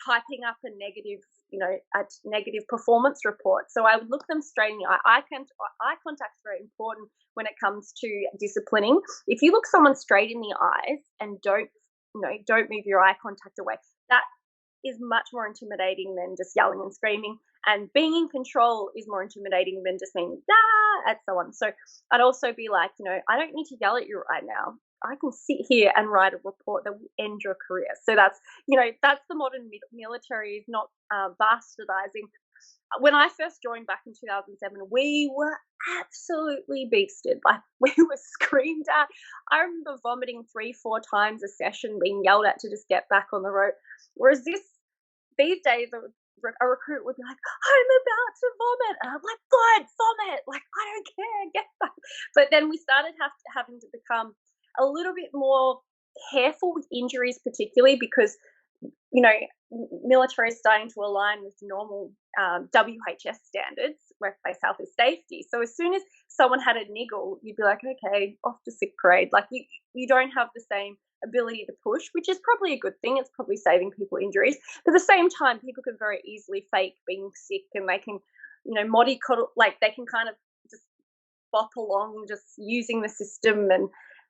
typing up a negative, a negative performance report. So I would look them straight in the eye. Eye contact is very important when it comes to disciplining. If you look someone straight in the eyes and don't move your eye contact away, that is much more intimidating than just yelling and screaming. And being in control is more intimidating than just saying "ah" at someone. So I'd also be like, I don't need to yell at you right now. I can sit here and write a report that will end your career. So that's the modern military, is not bastardizing. When I first joined back in 2007, we were absolutely beasted. Like, we were screamed at. I remember vomiting 3-4 times a session, being yelled at to just get back on the road. Whereas these days, a recruit would be like, "I'm about to vomit," and I'm like, "Good, vomit! Like, I don't care, get back." But then we started having to become a little bit more careful with injuries, particularly because you know, military is starting to align with normal WHS standards, workplace health and safety. So as soon as someone had a niggle, you'd be like, okay, off to sick parade. Like, you don't have the same ability to push, which is probably a good thing. It's probably saving people injuries. But at the same time, people can very easily fake being sick, and they can, mollycoddle, like they can kind of just bop along just using the system. And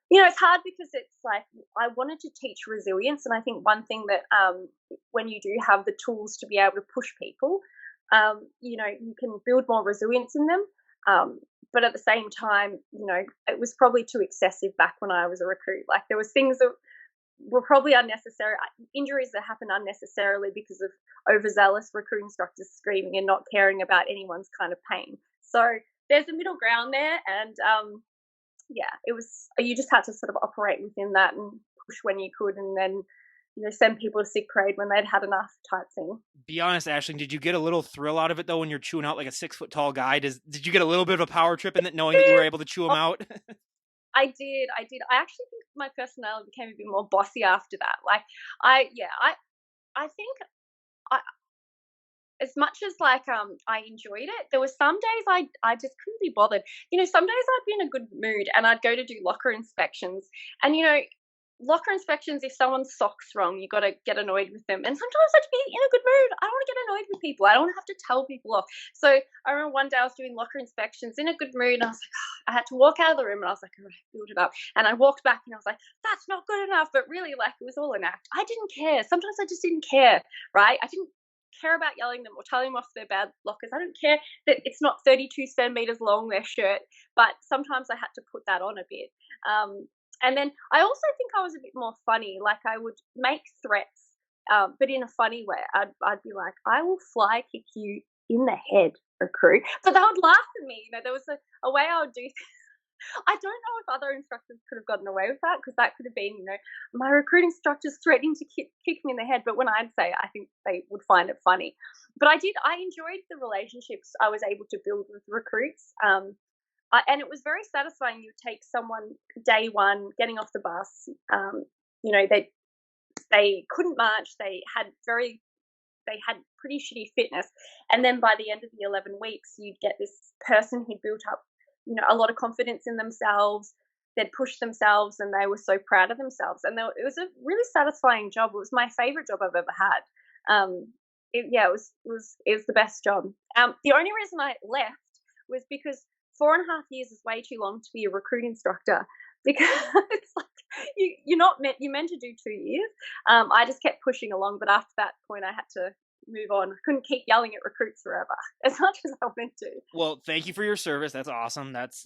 it's hard because it's like, I wanted to teach resilience, and I think one thing that when you do have the tools to be able to push people, you can build more resilience in them. But at the same time, it was probably too excessive back when I was a recruit. Like, there was things that were probably unnecessary, injuries that happen unnecessarily because of overzealous recruit instructors screaming and not caring about anyone's kind of pain. So there's a middle ground there, and yeah, it was, you just had to sort of operate within that and push when you could, and then send people to sick parade when they'd had enough, type thing. Be honest, Aisling, did you get a little thrill out of it though when you're chewing out like a 6 foot tall guy? Did you get a little bit of a power trip in that, knowing that you were able to chew him out? I did. I actually think my personality became a bit more bossy after that. Like, I think I, as much as like I enjoyed it, there were some days I just couldn't be bothered. Some days I'd be in a good mood and I'd go to do locker inspections, and locker inspections, if someone's socks wrong, you got to get annoyed with them. And sometimes I'd be in a good mood. I don't want to get annoyed with people. I don't want to have to tell people off. So I remember one day I was doing locker inspections in a good mood, and I was like, I had to walk out of the room, and I was like, all right, build it up. And I walked back and I was like, that's not good enough. But really, like, it was all an act. I didn't care. Sometimes I just didn't care, right? I didn't care about yelling them or telling them off their bad lockers. I don't care that it's not 32 centimeters long, their shirt, but sometimes I had to put that on a bit. And then I also think I was a bit more funny. Like, I would make threats, but in a funny way. I'd be like, I will fly kick you in the head, recruit. But they would laugh at me. There was a way I would do I don't know if other instructors could have gotten away with that, because that could have been, my recruit instructor's threatening to kick me in the head. But when I'd say, I think they would find it funny. But I enjoyed the relationships I was able to build with recruits. And it was very satisfying. You take someone day one, getting off the bus, they couldn't march, they had pretty shitty fitness, and then by the end of the 11 weeks, you'd get this person who built up, a lot of confidence in themselves. They'd pushed themselves, and they were so proud of themselves. And it was a really satisfying job. It was my favorite job I've ever had. It was the best job. The only reason I left was because 4.5 years is way too long to be a recruit instructor, because it's like you're meant to do 2 years. I just kept pushing along, but after that point, I had to move on. I couldn't keep yelling at recruits forever as much as I wanted to. Well, thank you for your service. That's awesome. That's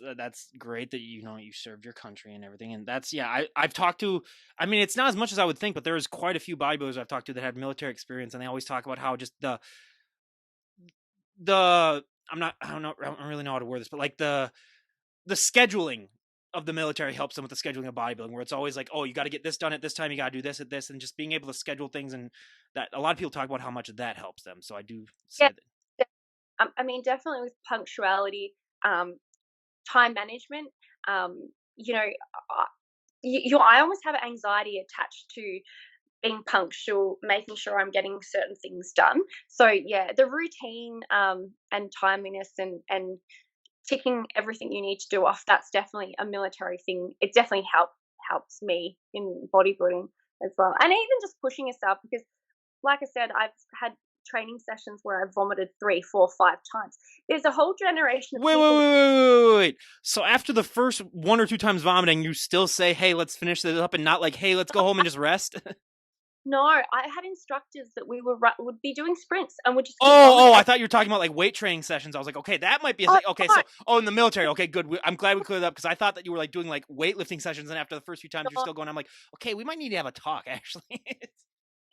great that you served your country and everything. And that's, yeah, I've talked to, I mean, it's not as much as I would think, but there's quite a few bodybuilders I've talked to that had military experience, and they always talk about how just the I don't really know how to word this, but like the scheduling of the military helps them with the scheduling of bodybuilding, where it's always like, oh, you got to get this done at this time, you got to do this at this, and just being able to schedule things. And that, a lot of people talk about how much that helps them. So I do say Yeah, that. I mean, definitely with punctuality, time management. I almost have anxiety attached to being punctual, making sure I'm getting certain things done. So yeah, the routine and timeliness and ticking everything you need to do off, that's definitely a military thing. It definitely helps me in bodybuilding as well. And even just pushing yourself, because like I said, I've had training sessions where I've vomited 3, 4, 5 times. There's a whole generation of Wait, wait, people. wait, wait, wait, wait. So after the first 1 or 2 times vomiting, you still say, "Hey, let's finish this up," and not like, "Hey, let's go home and just rest." No, I had instructors that would be doing sprints and would just keep Oh, vomiting. I thought you were talking about like weight training sessions. I was like, okay, that might be a Oh, thing. Okay, no, so in the military. Okay, good. I'm glad we cleared up because I thought that you were like doing like weightlifting sessions, and after the first few times, you're no. still going. I'm like, okay, we might need to have a talk actually.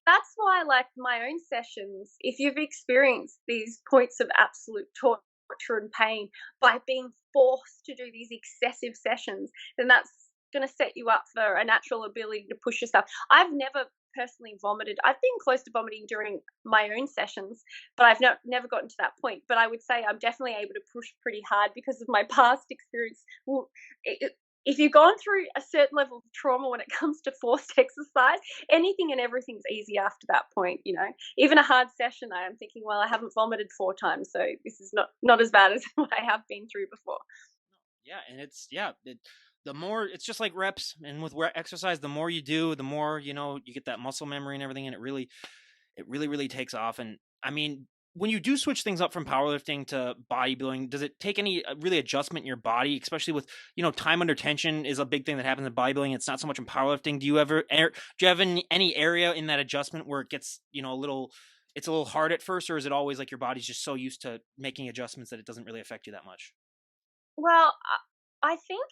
That's why I like my own sessions. If you've experienced these points of absolute torture and pain by being forced to do these excessive sessions, then that's going to set you up for a natural ability to push yourself. I've never personally vomited. I've been close to vomiting during my own sessions, but I've never gotten to that point. But I would say I'm definitely able to push pretty hard because of my past experience. Well, if you've gone through a certain level of trauma when it comes to forced exercise, anything and everything's easy after that point, you know. Even a hard session, I'm thinking, well, I haven't vomited 4 times, so this is not as bad as what I have been through before. Yeah, and the more it's just like reps, and with exercise, the more you do, the more you get that muscle memory and everything, and it really takes off. And I mean, when you do switch things up from powerlifting to bodybuilding, does it take any really adjustment in your body, especially with time under tension is a big thing that happens in bodybuilding. It's not so much in powerlifting. Do you have any area in that adjustment where it gets a little it's a little hard at first, or is it always like your body's just so used to making adjustments that it doesn't really affect you that much? Well, I think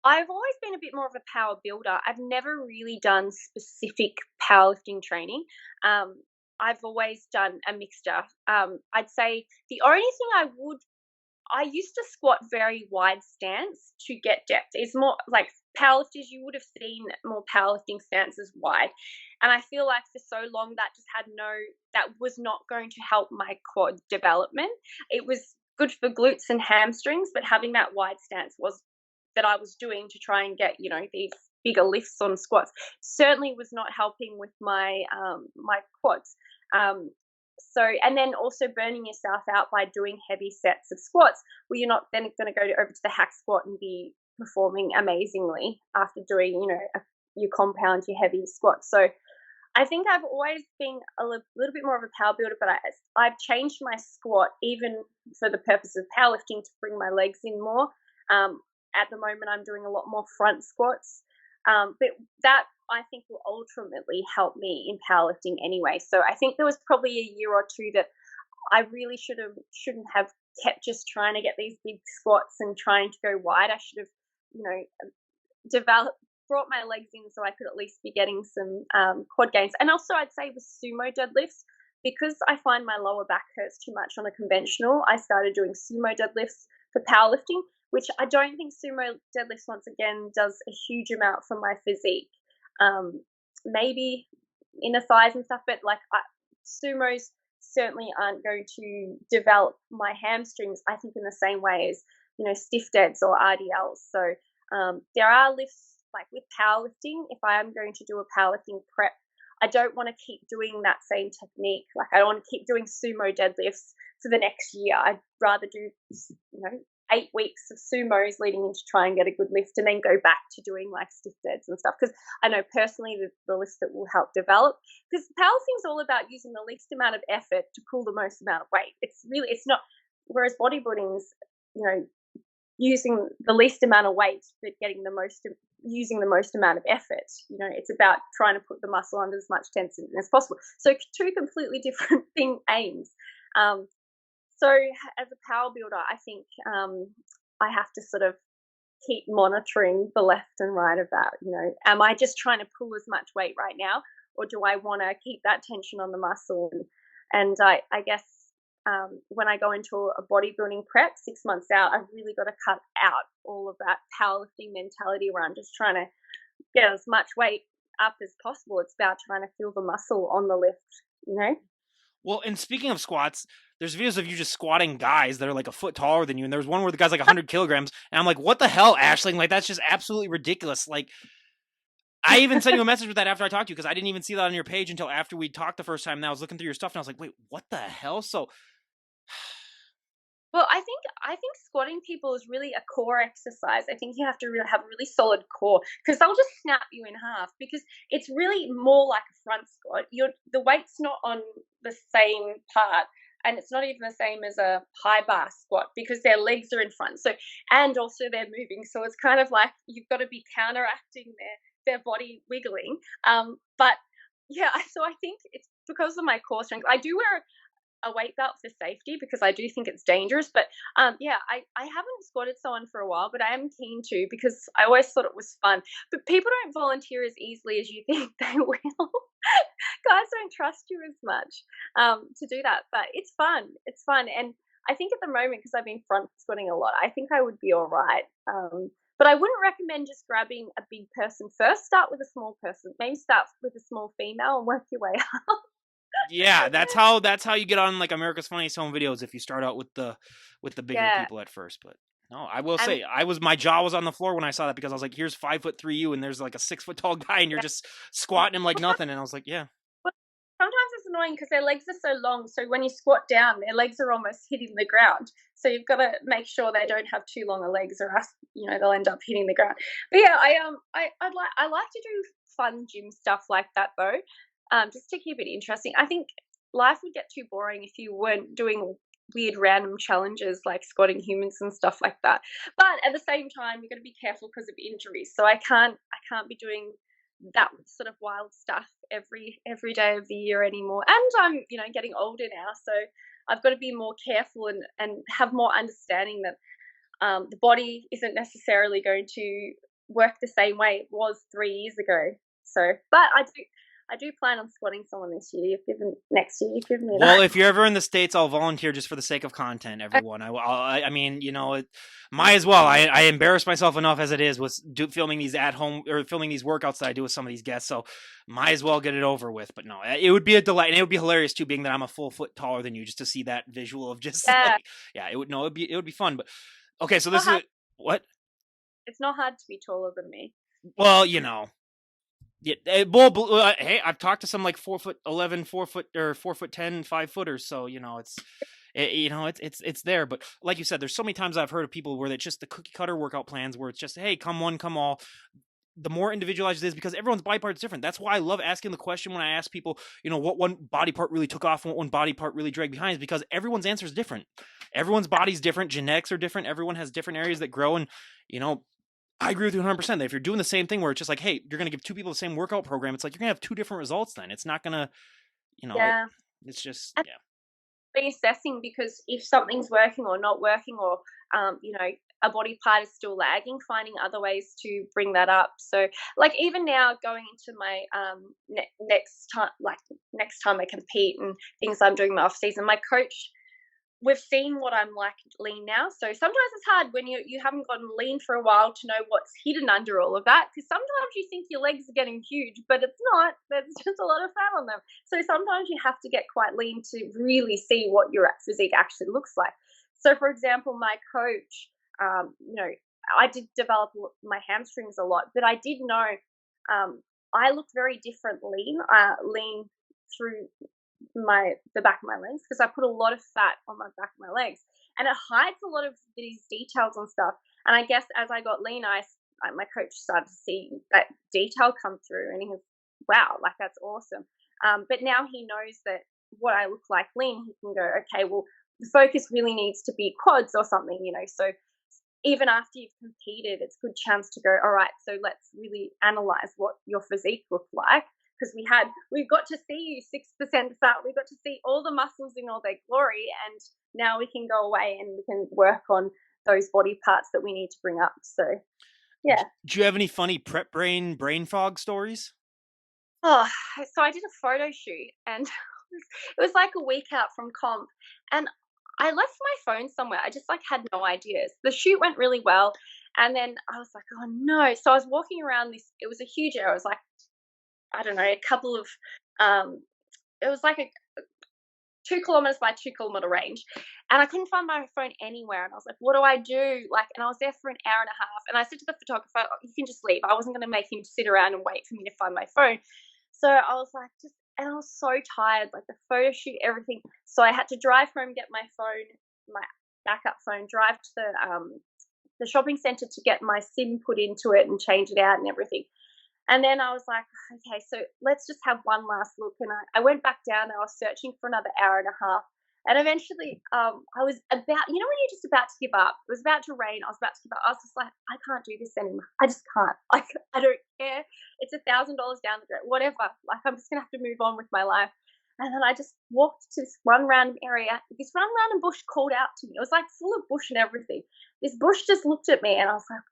I've always been a bit more of a power builder. I've never really done specific powerlifting training. Um, I've always done a mixture. I'd say the only thing I used to squat very wide stance to get depth. It's more like powerlifters, you would have seen more powerlifting stances wide. And I feel like for so long that was not going to help my quad development. It was good for glutes and hamstrings, but having that wide stance was that I was doing to try and get, these bigger lifts on squats certainly was not helping with my quads. Um, so, and then also burning yourself out by doing heavy sets of squats, where you're not then going to go over to the hack squat and be performing amazingly after doing, your compound, your heavy squats. So I think I've always been a little bit more of a power builder, but I've changed my squat even for the purpose of powerlifting to bring my legs in more. At the moment, I'm doing a lot more front squats, but that I think will ultimately help me in powerlifting anyway. So I think there was probably a year or two that I really shouldn't have kept just trying to get these big squats and trying to go wide. I should have, developed brought my legs in so I could at least be getting some quad gains. And also, I'd say with sumo deadlifts, because I find my lower back hurts too much on a conventional, I started doing sumo deadlifts for powerlifting, which I don't think sumo deadlifts, once again, does a huge amount for my physique. Maybe inner thighs and stuff, but sumos certainly aren't going to develop my hamstrings, I think, in the same way as, stiff deads or RDLs. So there are lifts like with powerlifting. If I am going to do a powerlifting prep, I don't want to keep doing that same technique. Like, I don't want to keep doing sumo deadlifts for the next year. I'd rather do, 8 weeks of sumos leading into try and get a good lift, and then go back to doing like stiff deads and stuff. Because I know personally the lifts that will help develop. Because powerlifting is all about using the least amount of effort to pull the most amount of weight. It's not. Whereas bodybuilding is, using the least amount of weight but using the most amount of effort. It's about trying to put the muscle under as much tension as possible. So two completely different aims. So as a power builder, I think I have to sort of keep monitoring the left and right of that. Am I just trying to pull as much weight right now, or do I want to keep that tension on the muscle? And I guess when I go into a bodybuilding prep 6 months out, I've really got to cut out all of that powerlifting mentality around just trying to get as much weight up as possible. It's about trying to feel the muscle on the lift. Well, and speaking of squats, there's videos of you just squatting guys that are like a foot taller than you, and there's one where the guy's like 100 kilograms, and I'm like, what the hell, Aisling? Like, that's just absolutely ridiculous. Like, I even sent you a message with that after I talked to you, because I didn't even see that on your page until after we talked the first time, and I was looking through your stuff, and I was like, wait, what the hell? So Well, I think squatting people is really a core exercise. I think you have to really have a really solid core because they'll just snap you in half because it's really more like a front squat. The weight's not on the same part and it's not even the same as a high bar squat because their legs are in front. So and also they're moving. So it's kind of like you've got to be counteracting their body wiggling. But yeah, so I think it's because of my core strength. I do wear a weight belt for safety because I do think it's dangerous. But yeah, I haven't squatted someone for a while, but I am keen to because I always thought it was fun. But people don't volunteer as easily as you think they will. Guys don't trust you as much to do that, but it's fun. It's fun, and I think at the moment because I've been front squatting a lot, I think I would be all right. But I wouldn't recommend just grabbing a big person first. Start with a small person. Maybe start with a small female and work your way up. Yeah, that's how you get on like America's Funniest Home Videos if you start out with the bigger Yeah, people at first. But no, I will and say my jaw was on the floor when I saw that because I was like, here's 5'3" you, and there's like a 6 foot tall guy, and you're yeah. just squatting him like nothing, and I was like, yeah, Well, sometimes it's annoying because their legs are so long. So when you squat down, their legs are almost hitting the ground. So you've got to make sure they don't have too long of legs, or else they'll end up hitting the ground. But yeah, I like to do fun gym stuff like that though, just to keep it interesting. I think life would get too boring if you weren't doing weird random challenges like squatting humans and stuff like that. But at the same time, you've got to be careful because of injuries. So I can't be doing that sort of wild stuff every day of the year anymore. And I'm getting older now, so I've got to be more careful and have more understanding that the body isn't necessarily going to work the same way it was 3 years ago. So, but I do plan on squatting someone this year. Next year. You've given me well, that. if you're ever in the States, I'll volunteer just for the sake of content, everyone. I mean, might as well. I embarrass myself enough as it is with filming these at home or filming these workouts that I do with some of these guests. So might as well get it over with. But no, it would be a delight, and it would be hilarious too, being that I'm a full foot taller than you, just to see that visual of just Yeah, like, yeah, it would no, it would be fun. But okay, so not this is hard. what? It's not hard to be taller than me. Well, Yeah, hey, I've talked to some like 4'11", 4 foot or 4'10", 5 footers. So it's there. But like you said, there's so many times I've heard of people where it's just the cookie cutter workout plans where it's just, hey, come one, come all. The more individualized it is because everyone's body part is different. That's why I love asking the question when I ask people, what one body part really took off and what one body part really dragged behind, is because everyone's answer is different. Everyone's body's different. Genetics are different. Everyone has different areas that grow. And, I agree with you 100% that if you're doing the same thing where it's just like, hey, you're going to give two people the same workout program, it's like you're going to have two different results then. It's not going to, Yeah. it's just, And yeah. reassessing because if something's working or not working or a body part is still lagging, finding other ways to bring that up. So like even now going into my next time I compete and things I'm doing my off season, my coach, we've seen what I'm like lean now. So sometimes it's hard when you haven't gotten lean for a while to know what's hidden under all of that, because sometimes you think your legs are getting huge, but it's not. There's just a lot of fat on them. So sometimes you have to get quite lean to really see what your physique actually looks like. So for example, my coach, I did develop my hamstrings a lot, but I did know I look very different lean through the back of my legs because I put a lot of fat on my back of my legs, and it hides a lot of these details and stuff. And I guess as I got lean, my coach started to see that detail come through, and he was, wow, like that's awesome. But now he knows that what I look like lean, he can go, okay, well, the focus really needs to be quads or something, So even after you've competed, it's a good chance to go, all right, so let's really analyze what your physique looked like, because we got to see you 6% fat, we got to see all the muscles in all their glory, and now we can go away and we can work on those body parts that we need to bring up. So yeah. Do you have any funny prep brain fog stories? Oh, so I did a photo shoot and it was like a week out from comp, and I left my phone somewhere. I just had no ideas. The shoot went really well, and then I was like, oh no. So I was walking around it was a huge area. It was like, I don't know, a couple of it was like a 2 kilometers by 2 kilometer range, and I couldn't find my phone anywhere. And I was like, what do I do? And I was there for an hour and a half, and I said to the photographer, oh, you can just leave. I wasn't going to make him sit around and wait for me to find my phone. So I was like, and I was so tired, the photo shoot, everything. So I had to drive home, get my phone, my backup phone, drive to the shopping centre to get my SIM put into it and change it out and everything. And then I was like, okay, so let's just have one last look. And I went back down and I was searching for another hour and a half. And eventually I was about, when you're just about to give up, it was about to rain. I was about to give up. I was just like, I can't do this anymore. I just can't. Like, I don't care. It's $1,000 down the drain, whatever. Like, I'm just going to have to move on with my life. And then I just walked to this one random area. This one random bush called out to me. It was like full of bush and everything. This bush just looked at me and I was like,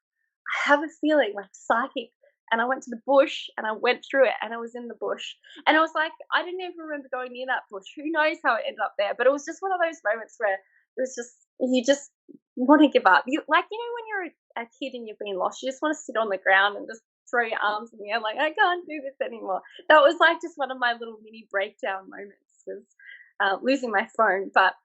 I have a feeling like psychic. And I went to the bush and I went through it and I was in the bush. And I was like, I didn't even remember going near that bush. Who knows how it ended up there? But it was just one of those moments where it was just, you just want to give up. When you're a kid and you've been lost, you just want to sit on the ground and just throw your arms in the air like, I can't do this anymore. That was like just one of my little mini breakdown moments, was losing my phone. But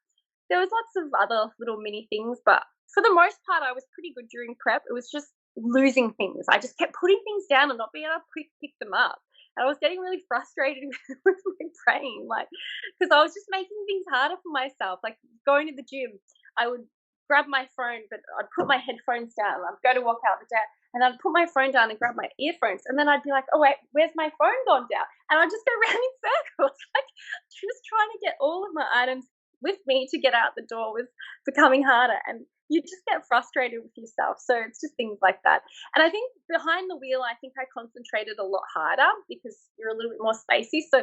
there was lots of other little mini things. But for the most part, I was pretty good during prep. It was just losing things. I just kept putting things down and not being able to pick them up. And I was getting really frustrated with my brain, like, because I was just making things harder for myself. Like going to the gym, I would grab my phone, but I'd put my headphones down. I'd go to walk out the day, and I'd put my phone down and grab my earphones, and then I'd be like, "Oh wait, where's my phone gone down?" And I'd just go round in circles, like just trying to get all of my items with me to get out the door was becoming harder, and you just get frustrated with yourself. So it's just things like that. And I think behind the wheel, I think I concentrated a lot harder because you're a little bit more spacey. So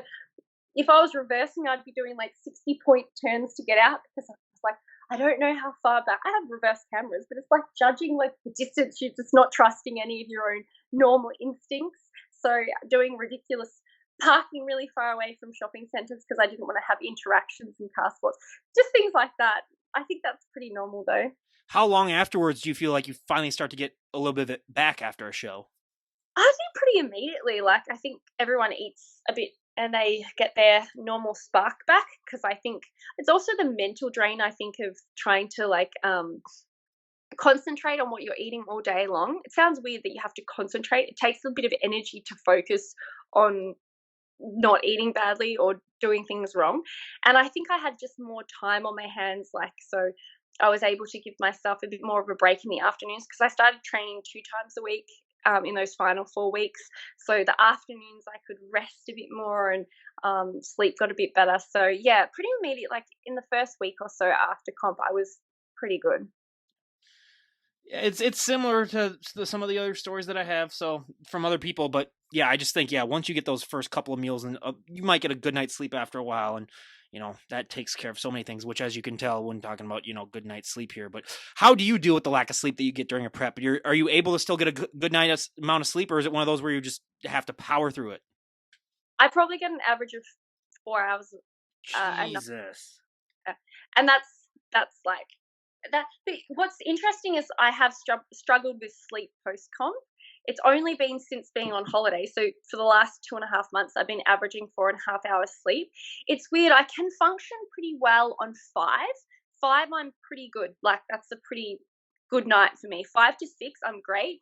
if I was reversing, I'd be doing like 60-point turns to get out because I was like, I don't know how far back. I have reverse cameras, but it's like judging like the distance. You're just not trusting any of your own normal instincts. So doing ridiculous parking really far away from shopping centres because I didn't want to have interactions in car sports. Just things like that. I think that's pretty normal though. How long afterwards do you feel like you finally start to get a little bit of it back after a show? I think pretty immediately. Like, I think everyone eats a bit and they get their normal spark back because I think it's also the mental drain, I think, of trying to like concentrate on what you're eating all day long. It sounds weird that you have to concentrate. It takes a bit of energy to focus on not eating badly or doing things wrong. And I think I had just more time on my hands, like, so I was able to give myself a bit more of a break in the afternoons because I started training 2 times a week in those final 4 weeks. So the afternoons I could rest a bit more and sleep got a bit better. So yeah, pretty immediate, like in the first week or so after comp, I was pretty good. It's similar to some of the other stories that I have, so from other people, but yeah, I just think once you get those first couple of meals, and you might get a good night's sleep after a while, and that takes care of so many things. Which, as you can tell, when talking about good night's sleep here, but how do you deal with the lack of sleep that you get during a prep? Are you able to still get a good night's amount of sleep, or is it one of those where you just have to power through it? I probably get an average of 4 hours a night, Jesus. and that's like that. But what's interesting is I have struggled with sleep post comp. It's only been since being on holiday. So for the last 2.5 months, I've been averaging 4.5 hours sleep. It's weird. I can function pretty well on 5. 5, I'm pretty good. Like that's a pretty good night for me. 5 to 6, I'm great.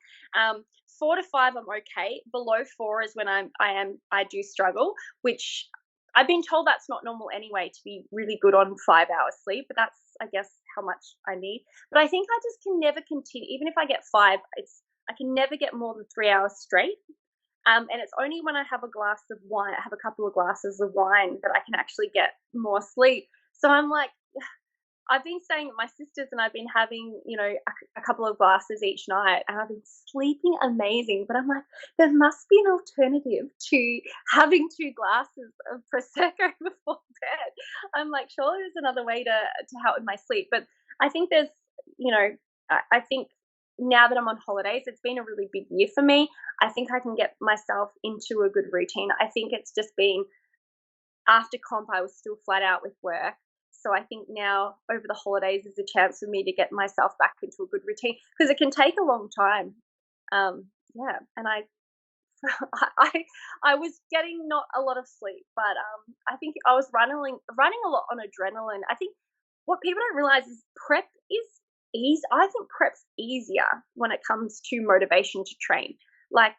4 to 5, I'm okay. Below 4 is when I do struggle, which I've been told that's not normal anyway to be really good on 5 hours sleep, but that's, I guess, how much I need. But I think I just can never continue. Even if I get 5, I can never get more than 3 hours straight. And it's only when I have a glass of wine, I have a couple of glasses of wine, that I can actually get more sleep. So I'm like, I've been staying at my sister's and I've been having, a couple of glasses each night and I've been sleeping amazing. But I'm like, there must be an alternative to having 2 glasses of Prosecco before bed. I'm like, surely there's another way to help with my sleep. But I think there's, I think now that I'm on holidays, it's been a really big year for me. I think I can get myself into a good routine. I think it's just been after comp, I was still flat out with work. So I think now over the holidays is a chance for me to get myself back into a good routine because it can take a long time. And I was getting not a lot of sleep, but I think I was running a lot on adrenaline. I think what people don't realize is prep is easy. I think prep's easier when it comes to motivation to train. Like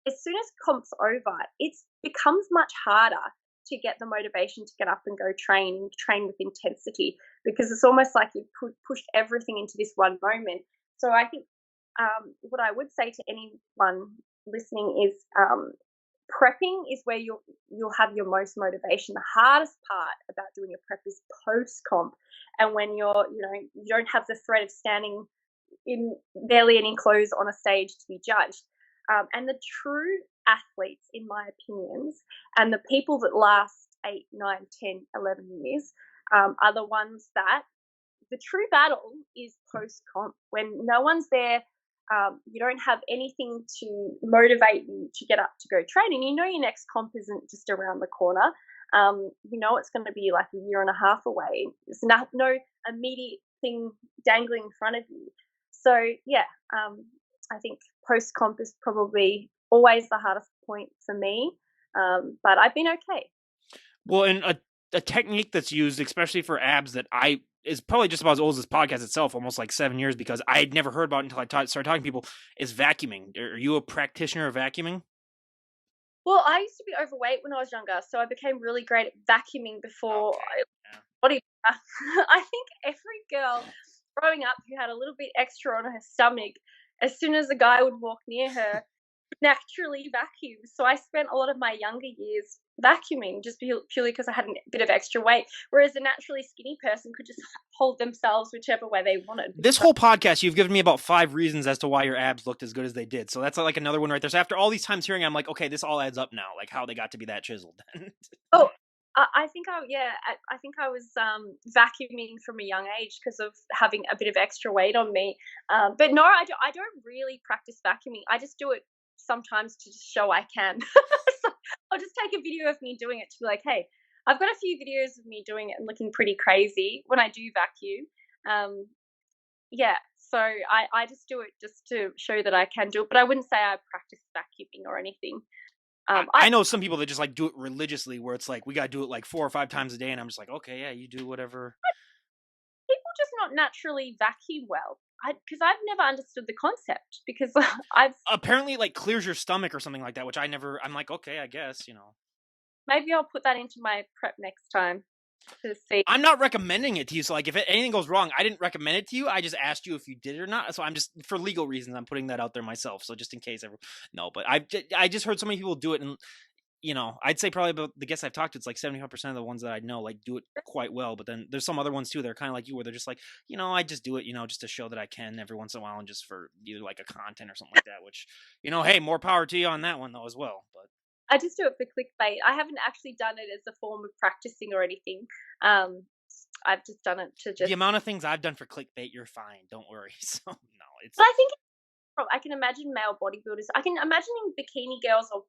as soon as comp's over, it becomes much harder to get the motivation to get up and go train with intensity, because it's almost like you've pushed everything into this one moment. So I think what I would say to anyone listening is prepping is where you'll have your most motivation. The hardest part about doing a prep is post comp, and when you don't have the threat of standing in barely any clothes on a stage to be judged. And the true athletes, in my opinions, and the people that last 8, 9, 10, 11 years are the ones that the true battle is post comp, when no one's there. You don't have anything to motivate you to get up to go train, and your next comp isn't just around the corner. It's going to be like a year and a half away. There's no immediate thing dangling in front of you. So yeah, I think post comp is probably always the hardest point for me, but I've been okay. Well, and a technique that's used, especially for abs, that is probably just about as old as this podcast itself, almost like 7 years, because I had never heard about it until I started talking to people, is vacuuming. Are you a practitioner of vacuuming? Well, I used to be overweight when I was younger, so I became really great at vacuuming before body. I think every girl growing up who had a little bit extra on her stomach, as soon as a guy would walk near her, naturally vacuum. So I spent a lot of my younger years vacuuming, just purely because I had a bit of extra weight, whereas a naturally skinny person could just hold themselves whichever way they wanted. This whole podcast, you've given me about 5 reasons as to why your abs looked as good as they did. So that's like another one right there. So after all these times hearing, I'm like, okay, this all adds up now, like how they got to be that chiseled. I think I was vacuuming from a young age because of having a bit of extra weight on me. But no, I don't really practice vacuuming. I just do it sometimes to just show I can. So I'll just take a video of me doing it to be like, hey, I've got a few videos of me doing it and looking pretty crazy when I do vacuum. So I just do it just to show that I can do it, but I wouldn't say I practice vacuuming or anything. I know some people that just like do it religiously, where it's like we got to do it like 4 or 5 times a day, and I'm just like, okay, yeah, you do whatever. People just not naturally vacuum well. Because I've never understood the concept, because apparently like clears your stomach or something like that, which I'm like, okay, I guess, Maybe I'll put that into my prep next time to see. I'm not recommending it to you, so like if anything goes wrong, I didn't recommend it to you. I just asked you if you did it or not. So I'm just, for legal reasons, I'm putting that out there myself. So just in case but I just heard so many people do it, and I'd say probably about the guests I've talked to, it's like 75% of the ones that I know like do it quite well. But then there's some other ones too that are kind of like you, where they're just like, I just do it, just to show that I can every once in a while, and just for either like a content or something like that, which, hey, more power to you on that one though as well. But I just do it for clickbait. I haven't actually done it as a form of practicing or anything. I've just done it to just... The amount of things I've done for clickbait, you're fine. Don't worry. So no, it's... But I think I can imagine male bodybuilders. I can imagine bikini girls or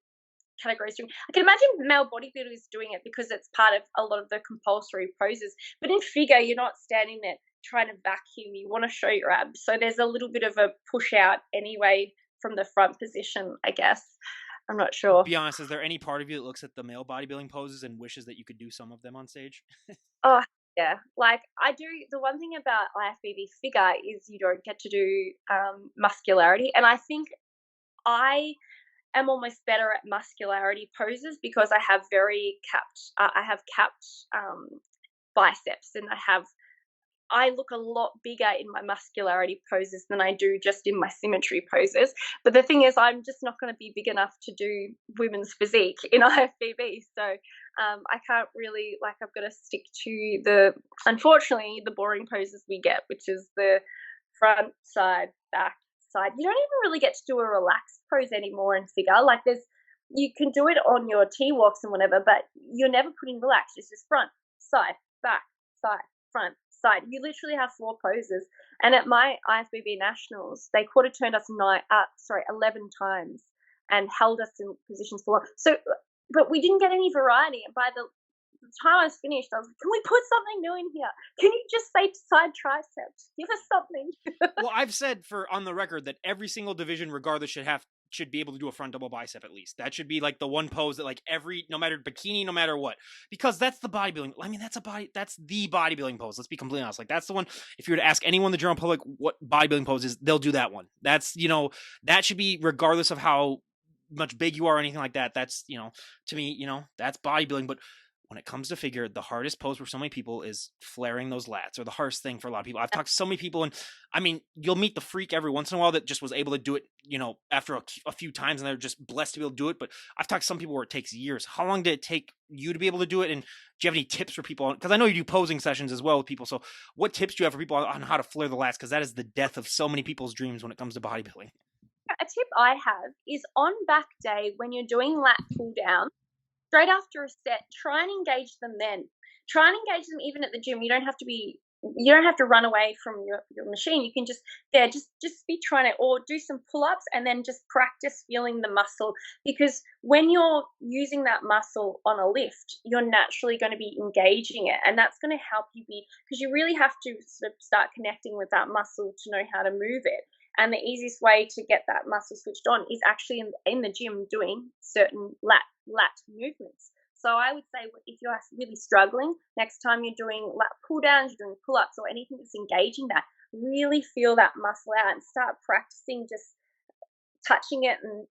categories doing. I can imagine male bodybuilders doing it because it's part of a lot of the compulsory poses. But in figure, you're not standing there trying to vacuum. You want to show your abs, so there's a little bit of a push out anyway from the front position, I guess. I'm not sure. Be honest, is there any part of you that looks at the male bodybuilding poses and wishes that you could do some of them on stage? Oh yeah, like I do. The one thing about IFBB figure is you don't get to do muscularity, and I think I am almost better at muscularity poses because I have capped biceps, and I look a lot bigger in my muscularity poses than I do just in my symmetry poses. But the thing is, I'm just not going to be big enough to do women's physique in IFBB. So I can't really, I've got to stick to unfortunately, the boring poses we get, which is the front, side, back, side. You don't even really get to do a relaxed pose anymore in figure. You can do it on your T-walks and whatever, but you're never putting relaxed. It's just front, side, back, side, front, side. You literally have 4 poses. And at my IFBB nationals, they quarter turned us 11 times and held us in positions for long. So, but we didn't get any variety. And by the time I was finished, I was like, can we put something new in here? Can you just say side triceps? Give us something. Well, I've said on the record that every single division, regardless, should be able to do a front double bicep at least. That should be like the one pose that no matter bikini, no matter what, because that's the bodybuilding. I mean, that's the bodybuilding pose. Let's be completely honest. That's the one. If you were to ask anyone in the general public what bodybuilding pose is, they'll do that one. That's, that should be regardless of how much big you are or anything like that. That's, to me, that's bodybuilding. But when it comes to figure, the hardest pose for so many people is flaring those lats, or the hardest thing for a lot of people. I've talked to so many people, and I mean, you'll meet the freak every once in a while that just was able to do it, after a few times, and they're just blessed to be able to do it. But I've talked to some people where it takes years. How long did it take you to be able to do it? And do you have any tips for people? Because I know you do posing sessions as well with people. So what tips do you have for people on how to flare the lats? Because that is the death of so many people's dreams when it comes to bodybuilding. A tip I have is on back day when you're doing lat pull down, straight after a set, try and engage them then. Try and engage them even at the gym. You don't have to run away from your machine. You can just be trying to, or do some pull-ups and then just practice feeling the muscle, because when you're using that muscle on a lift, you're naturally going to be engaging it, and that's going to help you because you really have to sort of start connecting with that muscle to know how to move it. And the easiest way to get that muscle switched on is actually in the gym doing certain lat movements. So I would say, if you're really struggling, next time you're doing lat pull downs, you're doing pull-ups or anything that's engaging that, really feel that muscle out and start practicing just touching it and,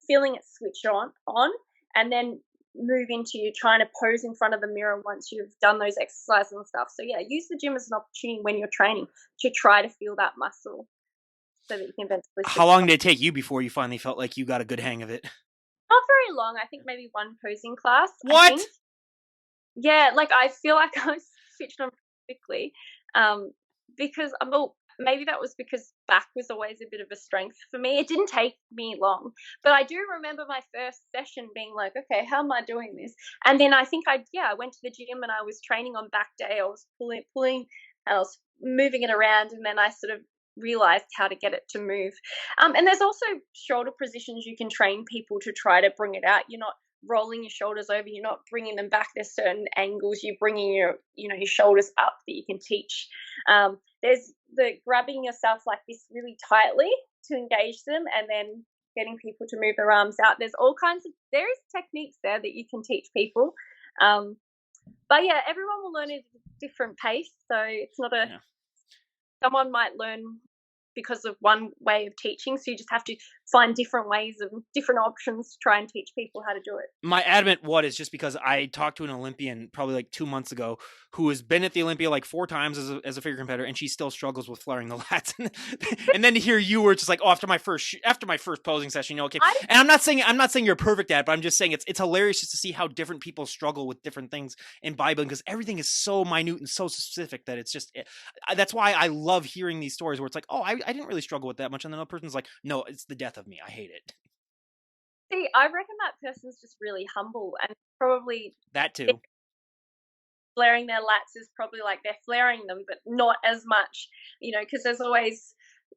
feeling it switch on, and then move into you trying to pose in front of the mirror once you've done those exercises and stuff. So yeah, use the gym as an opportunity when you're training to try to feel that muscle so that you can eventually. How long did it take you before you finally felt like you got a good hang of it? Not very long. I think maybe one posing class. What? Yeah, like I feel like I was switched on quickly, because maybe that was because back was always a bit of a strength for me. It didn't take me long, but I do remember my first session being like, okay, how am I doing this? And then I think I went to the gym and I was training on back day. I was pulling, and I was moving it around, and then I sort of realized how to get it to move. And there's also shoulder positions you can train people to try to bring it out. You're not rolling your shoulders over, you're not bringing them back. There's certain angles you're bringing your shoulders up that you can teach. There's the grabbing yourself like this really tightly to engage them, and then getting people to move their arms out. There is techniques there that you can teach people. But yeah, everyone will learn at a different pace. So it's not someone might learn because of one way of teaching, so you just have to find different ways and different options to try and teach people how to do it. My adamant what is just because I talked to an Olympian probably like 2 months ago who has been at the Olympia like 4 times as a figure competitor, and she still struggles with flaring the lats. And then to hear you were just like, oh, after my first posing session, okay. And I'm not saying you're perfect at it, but I'm just saying it's hilarious just to see how different people struggle with different things in bodybuilding, because everything is so minute and so specific that it's just that's why I love hearing these stories where it's like, oh, I didn't really struggle with that much, and then another person's like, no, it's the death of me. I hate it. See, I reckon that person's just really humble, and probably that too. Flaring their lats is probably like they're flaring them, but not as much, because there's always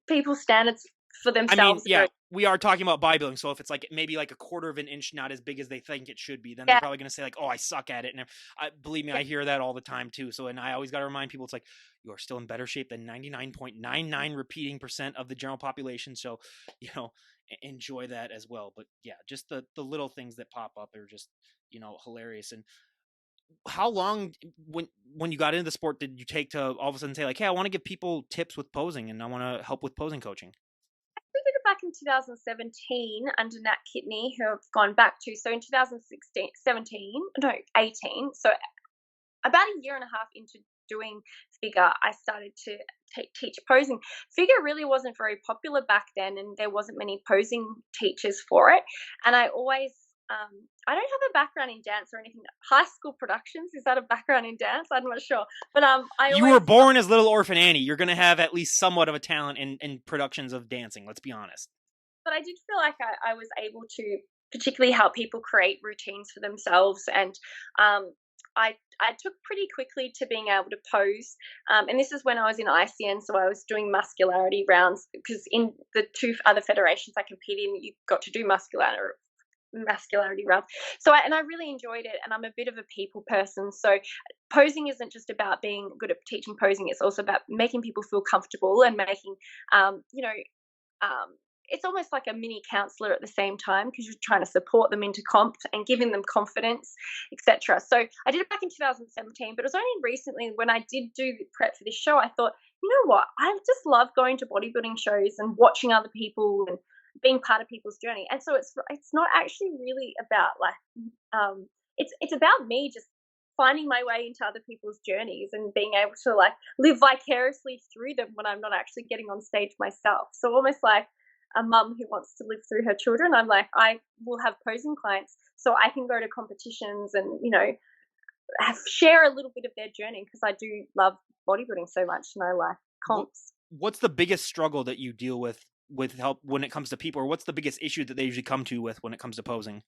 people's standards for themselves. I mean, we are talking about bodybuilding, so if it's like maybe like a quarter of an inch not as big as they think it should be, then they're probably going to say like, oh, I suck at it. And believe me, I hear that all the time too. So, and I always got to remind people, it's like, you are still in better shape than 99.99 repeating % of the general population. So, enjoy that as well. But yeah, just the little things that pop up are just, hilarious. And how long, when you got into the sport, did you take to all of a sudden say like, hey, I want to give people tips with posing and I want to help with posing coaching? We did it back in 2017 under Nat Kitney, who I've gone back to. So in 18, so about a year and a half into doing figure, I started to teach posing. Figure really wasn't very popular back then, and there wasn't many posing teachers for it. And I always, I don't have a background in dance or anything. High school productions, is that a background in dance? I'm not sure. But you were born as Little Orphan Annie. You're going to have at least somewhat of a talent in productions of dancing. Let's be honest. But I did feel like I was able to particularly help people create routines for themselves, and I took pretty quickly to being able to pose, and this is when I was in ICN, so I was doing muscularity rounds, because in the 2 other federations I competed in, you got to do muscularity rounds. So I really enjoyed it, and I'm a bit of a people person, so posing isn't just about being good at teaching posing, it's also about making people feel comfortable and making it's almost like a mini counselor at the same time, because you're trying to support them into comp and giving them confidence, etc. So I did it back in 2017, but it was only recently when I did do the prep for this show, I thought, you know what, I just love going to bodybuilding shows and watching other people and being part of people's journey. And so it's not actually really about like it's about me just finding my way into other people's journeys and being able to like live vicariously through them when I'm not actually getting on stage myself. So almost like a mum who wants to live through her children, I'm like, I will have posing clients so I can go to competitions and, you know, share a little bit of their journey, because I do love bodybuilding so much and I like comps. What's the biggest struggle that you deal with help when it comes to people, or what's the biggest issue that they usually come to with when it comes to posing?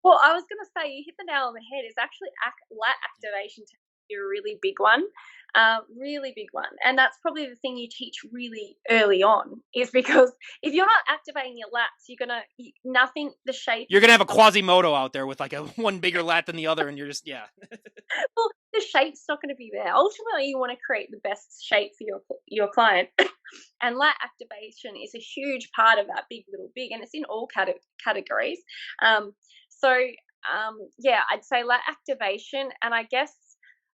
Well, I was going to say you hit the nail on the head. Is actually lat activation tends to be a really big one, and that's probably the thing you teach really early on. Is because if you're not activating your lats, you're gonna nothing. The shape You're gonna have a Quasimodo out there with like a one bigger lat than the other, and you're just well, the shape's not going to be there. Ultimately, you want to create the best shape for your client, and lat activation is a huge part of that big little big, and it's in all categories. Yeah, I'd say lat activation, and I think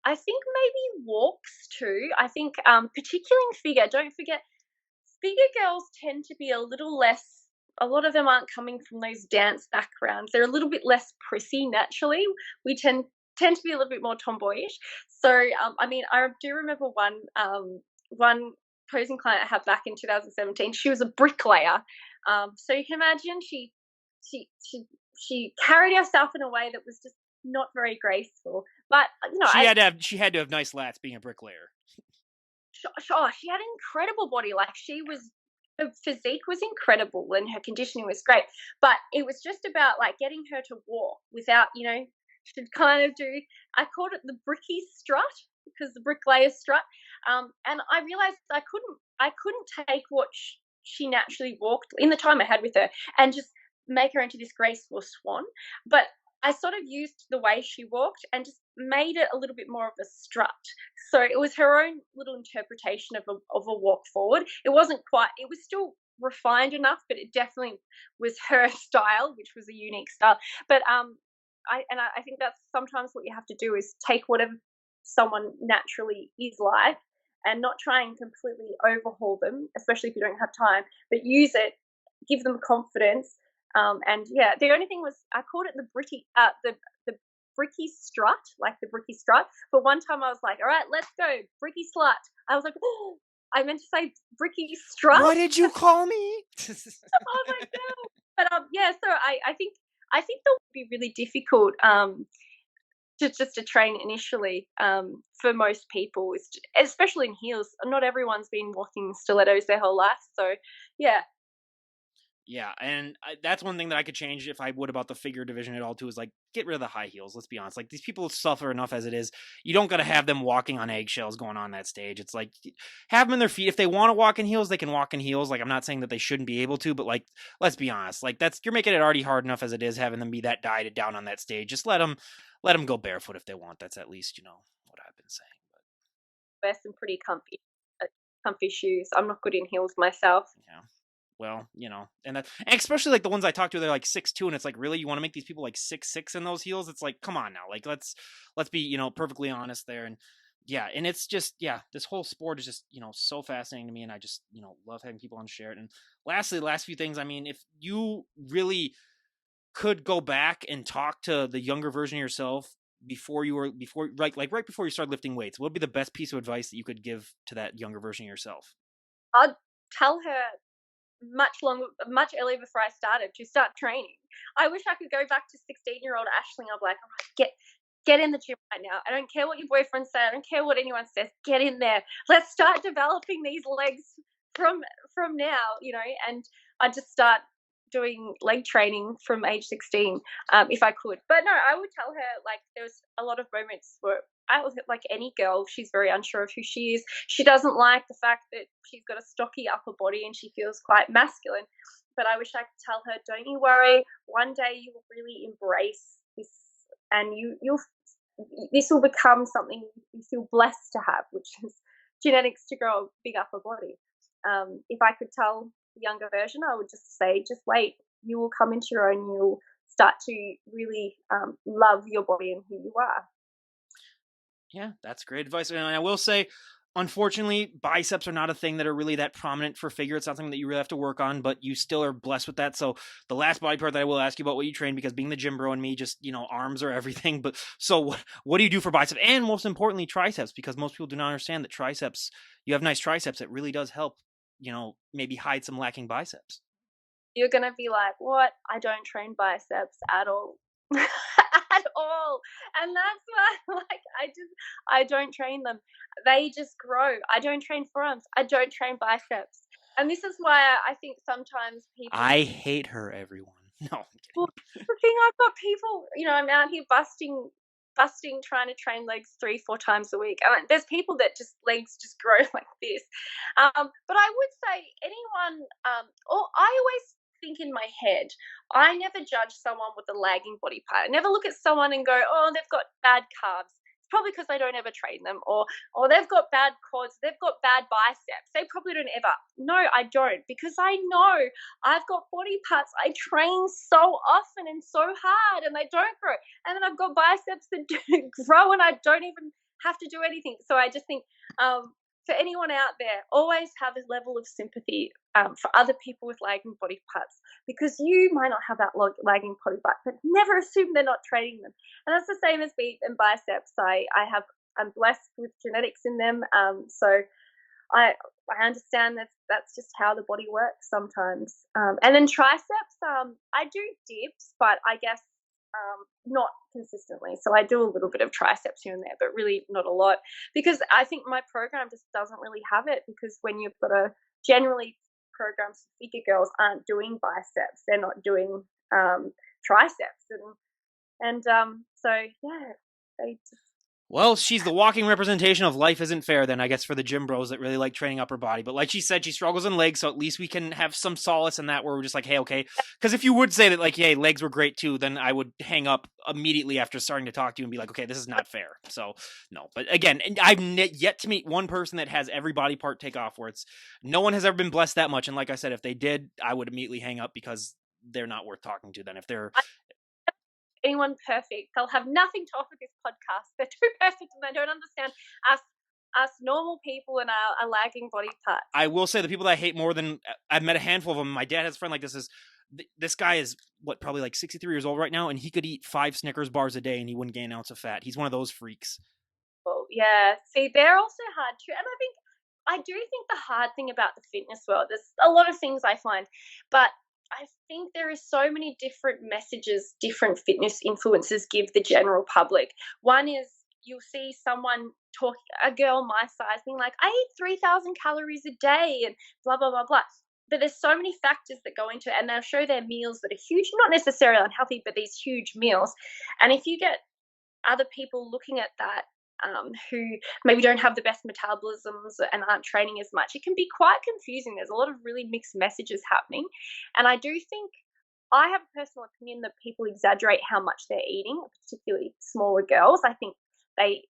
maybe walks too. I think particularly in figure, don't forget, figure girls tend to be a little less. A lot of them aren't coming from those dance backgrounds. They're a little bit less prissy naturally. We tend to be a little bit more tomboyish. So I mean, I do remember one posing client I had back in 2017. She was a bricklayer. So you can imagine she she carried herself in a way that was just not very graceful. But you know, she had to have nice lats being a bricklayer. She had an incredible body. Like her physique was incredible and her conditioning was great. But it was just about like getting her to walk without, you know, she'd kind of do. I called it the bricky strut, because the bricklayer strut. And I realized I couldn't take what she naturally walked in the time I had with her and just make her into this graceful swan. But I sort of used the way she walked and just made it a little bit more of a strut. So it was her own little interpretation of a walk forward. It was still refined enough, but it definitely was her style, which was a unique style. But I think that's sometimes what you have to do is take whatever someone naturally is like and not try and completely overhaul them, especially if you don't have time, but use it, give them confidence. And yeah, the only thing was I called it the bricky strut, like the bricky strut. But one time I was like, all right, let's go, bricky slut. I was like, oh, I meant to say bricky strut. What did you call me? I was like, no. But yeah, so I think that would be really difficult to train initially for most people, especially in heels. Not everyone's been walking stilettos their whole life, so yeah. Yeah, and that's one thing that I could change if I would about the figure division at all too, is like get rid of the high heels. Let's be honest. Like these people suffer enough as it is. You don't got to have them walking on eggshells going on that stage. It's like have them in their feet. If they want to walk in heels, they can walk in heels. Like I'm not saying that they shouldn't be able to, but like let's be honest. Like you're making it already hard enough as it is having them be that dieted down on that stage. Just let them go barefoot if they want. That's at least, you know, what I've been saying. Wear some pretty comfy shoes. I'm not good in heels myself. Yeah. Well, you know, and especially like the ones I talk to, they're like 6'2", and it's like, really, you want to make these people like 6'6" in those heels? It's like, come on now, like let's be, you know, perfectly honest there. And yeah, and it's just, yeah, this whole sport is just, you know, so fascinating to me, and I just, you know, love having people on share it. And lastly, the last few things, I mean, if you really could go back and talk to the younger version of yourself before right before you started lifting weights, what would be the best piece of advice that you could give to that younger version of yourself? I'd tell her much earlier before I started to start training. I wish I could go back to 16-year-old Aisling. I'm like, all right, get in the gym right now. I don't care what your boyfriend says. I don't care what anyone says. Get in there. Let's start developing these legs from now, you know. And I just start doing leg training from age 16 if I could. But no, I would tell her, like, there was a lot of moments where I was like any girl, she's very unsure of who she is. She doesn't like the fact that she's got a stocky upper body and she feels quite masculine. But I wish I could tell her, don't you worry, one day you will really embrace this, and this will become something you feel blessed to have, which is genetics to grow a big upper body. If I could tell the younger version, I would just say, just wait, you will come into your own, you'll start to really love your body and who you are. Yeah, that's great advice. And I will say, Unfortunately, biceps are not a thing that are really that prominent for figure. It's not something that you really have to work on, but you still are blessed with that. So the last body part that I will ask you about what you train, because being the gym bro and me, just, arms are everything. But so what do you do for biceps? And most importantly, triceps, because most people do not understand that triceps, you have nice triceps. It really does help, maybe hide some lacking biceps. You're gonna be like, "What? I don't train biceps at all." At all. And that's why, like, I don't train them. They just grow. I don't train forearms. I don't train biceps. And this is why I think sometimes people I hate her, everyone. No, I'm well, kidding. the thing I've got people, I'm out here busting, trying to train legs 3-4 times a week. I mean, there's people that just legs just grow like this. But I would say anyone, or I always think in my head, I never judge someone with a lagging body part. I never look at someone and go, oh, they've got bad calves. It's probably because I don't ever train them, or they've got bad quads, they've got bad biceps. They probably don't ever. No, I don't, because I know I've got body parts I train so often and so hard, and they don't grow. And then I've got biceps that do grow, and I don't even have to do anything. So I just think, for anyone out there, always have a level of sympathy for other people with lagging body parts, because you might not have that lagging body part, but never assume they're not training them. And that's the same as beef and biceps. I'm blessed with genetics in them, so I understand that's just how the body works sometimes. And then triceps, I do dips, but I guess not consistently. So I do a little bit of triceps here and there, but really not a lot, because I think my program just doesn't really have it, because when you've got a generally programs for figure girls aren't doing biceps, they're not doing triceps, and so yeah, they just Well, she's the walking representation of life isn't fair, then, I guess, for the gym bros that really like training upper body. But like she said, she struggles in legs, so at least we can have some solace in that, where we're just like, hey, okay. Because if you would say that, like, hey, legs were great too, then I would hang up immediately after starting to talk to you and be like, okay, this is not fair. So, no. But again, and I've yet to meet one person that has every body part take off, where it's no one has ever been blessed that much. And like I said, if they did, I would immediately hang up, because they're not worth talking to then. If they're anyone perfect. They'll have nothing to offer this podcast. They're too perfect, and they don't understand us normal people and our lagging body parts. I will say the people that I hate more than I've met a handful of them. My dad has a friend like this guy is probably like 63 years old right now, and he could eat 5 Snickers bars a day and he wouldn't gain an ounce of fat. He's one of those freaks. Well, yeah. See, they're also hard too. And I do think the hard thing about the fitness world, there's a lot of things I find, but I think there is so many different messages different fitness influencers give the general public. One is you'll see someone a girl my size, being like, I eat 3,000 calories a day and blah, blah, blah, blah. But there's so many factors that go into it, and they'll show their meals that are huge, not necessarily unhealthy, but these huge meals. And if you get other people looking at that, who maybe don't have the best metabolisms and aren't training as much, it can be quite confusing. There's a lot of really mixed messages happening. And I do think, I have a personal opinion that people exaggerate how much they're eating, particularly smaller girls. I think they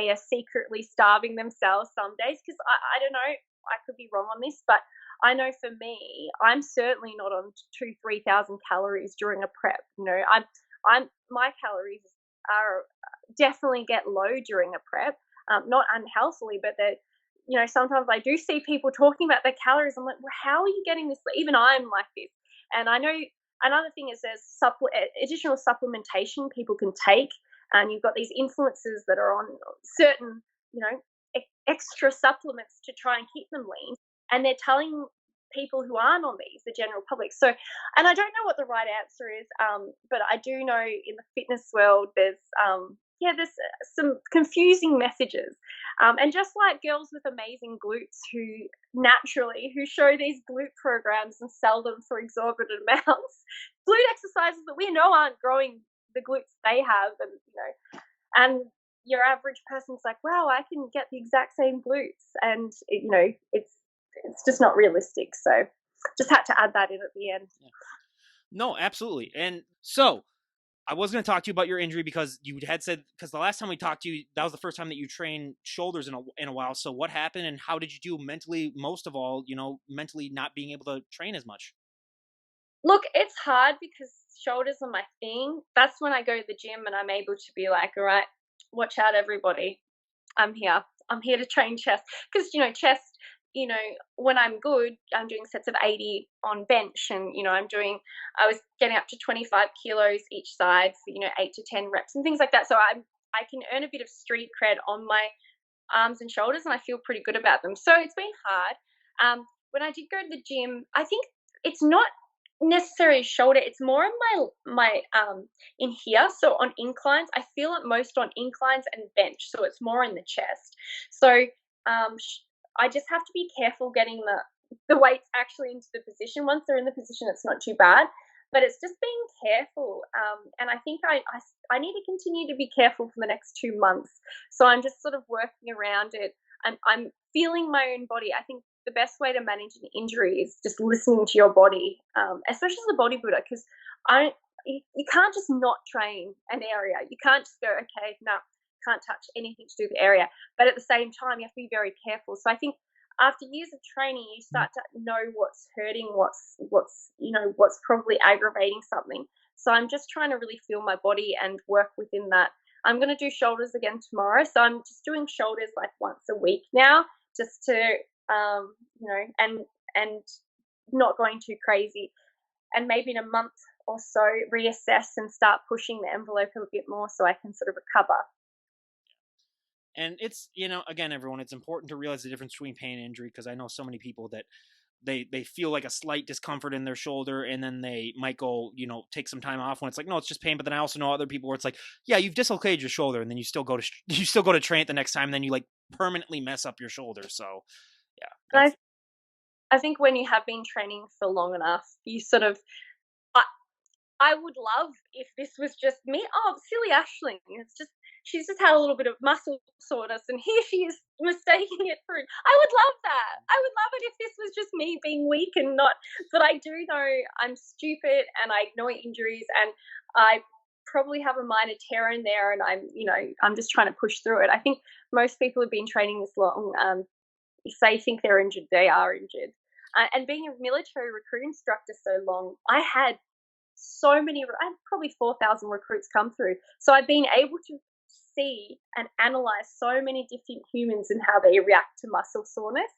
are secretly starving themselves some days, because I don't know, I could be wrong on this, but I know for me, I'm certainly not on 2,000-3,000 calories during a prep. My calories are definitely get low during a prep, not unhealthily, but that sometimes I do see people talking about their calories. I'm like, well, how are you getting this? Even I'm like this. And I know another thing is there's additional supplementation people can take, and you've got these influencers that are on certain extra supplements to try and keep them lean, and they're telling people who aren't on these, the general public. So, and I don't know what the right answer is, but I do know in the fitness world there's some confusing messages, and just like girls with amazing glutes who show these glute programs and sell them for exorbitant amounts, glute exercises that we know aren't growing the glutes they have, and your average person's like, wow, I can get the exact same glutes, and it's just not realistic. So just had to add that in at the end. Yeah. No, absolutely. And so I was going to talk to you about your injury, because you had said, because the last time we talked to you, that was the first time that you trained shoulders in a while. So what happened, and how did you do mentally, most of all, mentally not being able to train as much? Look, it's hard because shoulders are my thing. That's when I go to the gym and I'm able to be like, all right, watch out, everybody. I'm here. I'm here to train chest because chest. When I'm good, I'm doing sets of 80 on bench, and I was getting up to 25 kilos each side for 8 to 10 reps and things like that. So I can earn a bit of street cred on my arms and shoulders, and I feel pretty good about them. So it's been hard. When I did go to the gym, I think it's not necessarily shoulder, it's more in my in here. So on inclines, I feel it most on inclines and bench, so it's more in the chest. So I just have to be careful getting the weights actually into the position. Once they're in the position, it's not too bad, but it's just being careful. And I think I need to continue to be careful for the next 2 months. So I'm just sort of working around it. I'm feeling my own body. I think the best way to manage an injury is just listening to your body, especially as a bodybuilder, because you can't just not train an area. You can't just go, okay, no, can't touch anything to do with the area. But at the same time, you have to be very careful. So I think after years of training, you start to know what's hurting, what's probably aggravating something. So I'm just trying to really feel my body and work within that. I'm going to do shoulders again tomorrow. So I'm just doing shoulders like once a week now, just to, and not going too crazy. And maybe in a month or so, reassess and start pushing the envelope a bit more so I can sort of recover. And it's, again, everyone, it's important to realize the difference between pain and injury, because I know so many people that they feel like a slight discomfort in their shoulder, and then they might go, take some time off when it's like, no, it's just pain. But then I also know other people where it's like, yeah, you've dislocated your shoulder, and then you still go to train it the next time, and then you like permanently mess up your shoulder. So yeah. I think when you have been training for long enough, you sort of, I would love if this was just me. Oh, silly Aisling. She's just had a little bit of muscle soreness, and here she is mistaking it for. I would love that. I would love it if this was just me being weak and not. But I do know I'm stupid, and I ignore injuries, and I probably have a minor tear in there, and I'm just trying to push through it. I think most people have been training this long. If they think they're injured, they are injured. And being a military recruit instructor so long, I had probably 4,000 recruits come through. So I've been able to see and analyze so many different humans and how they react to muscle soreness.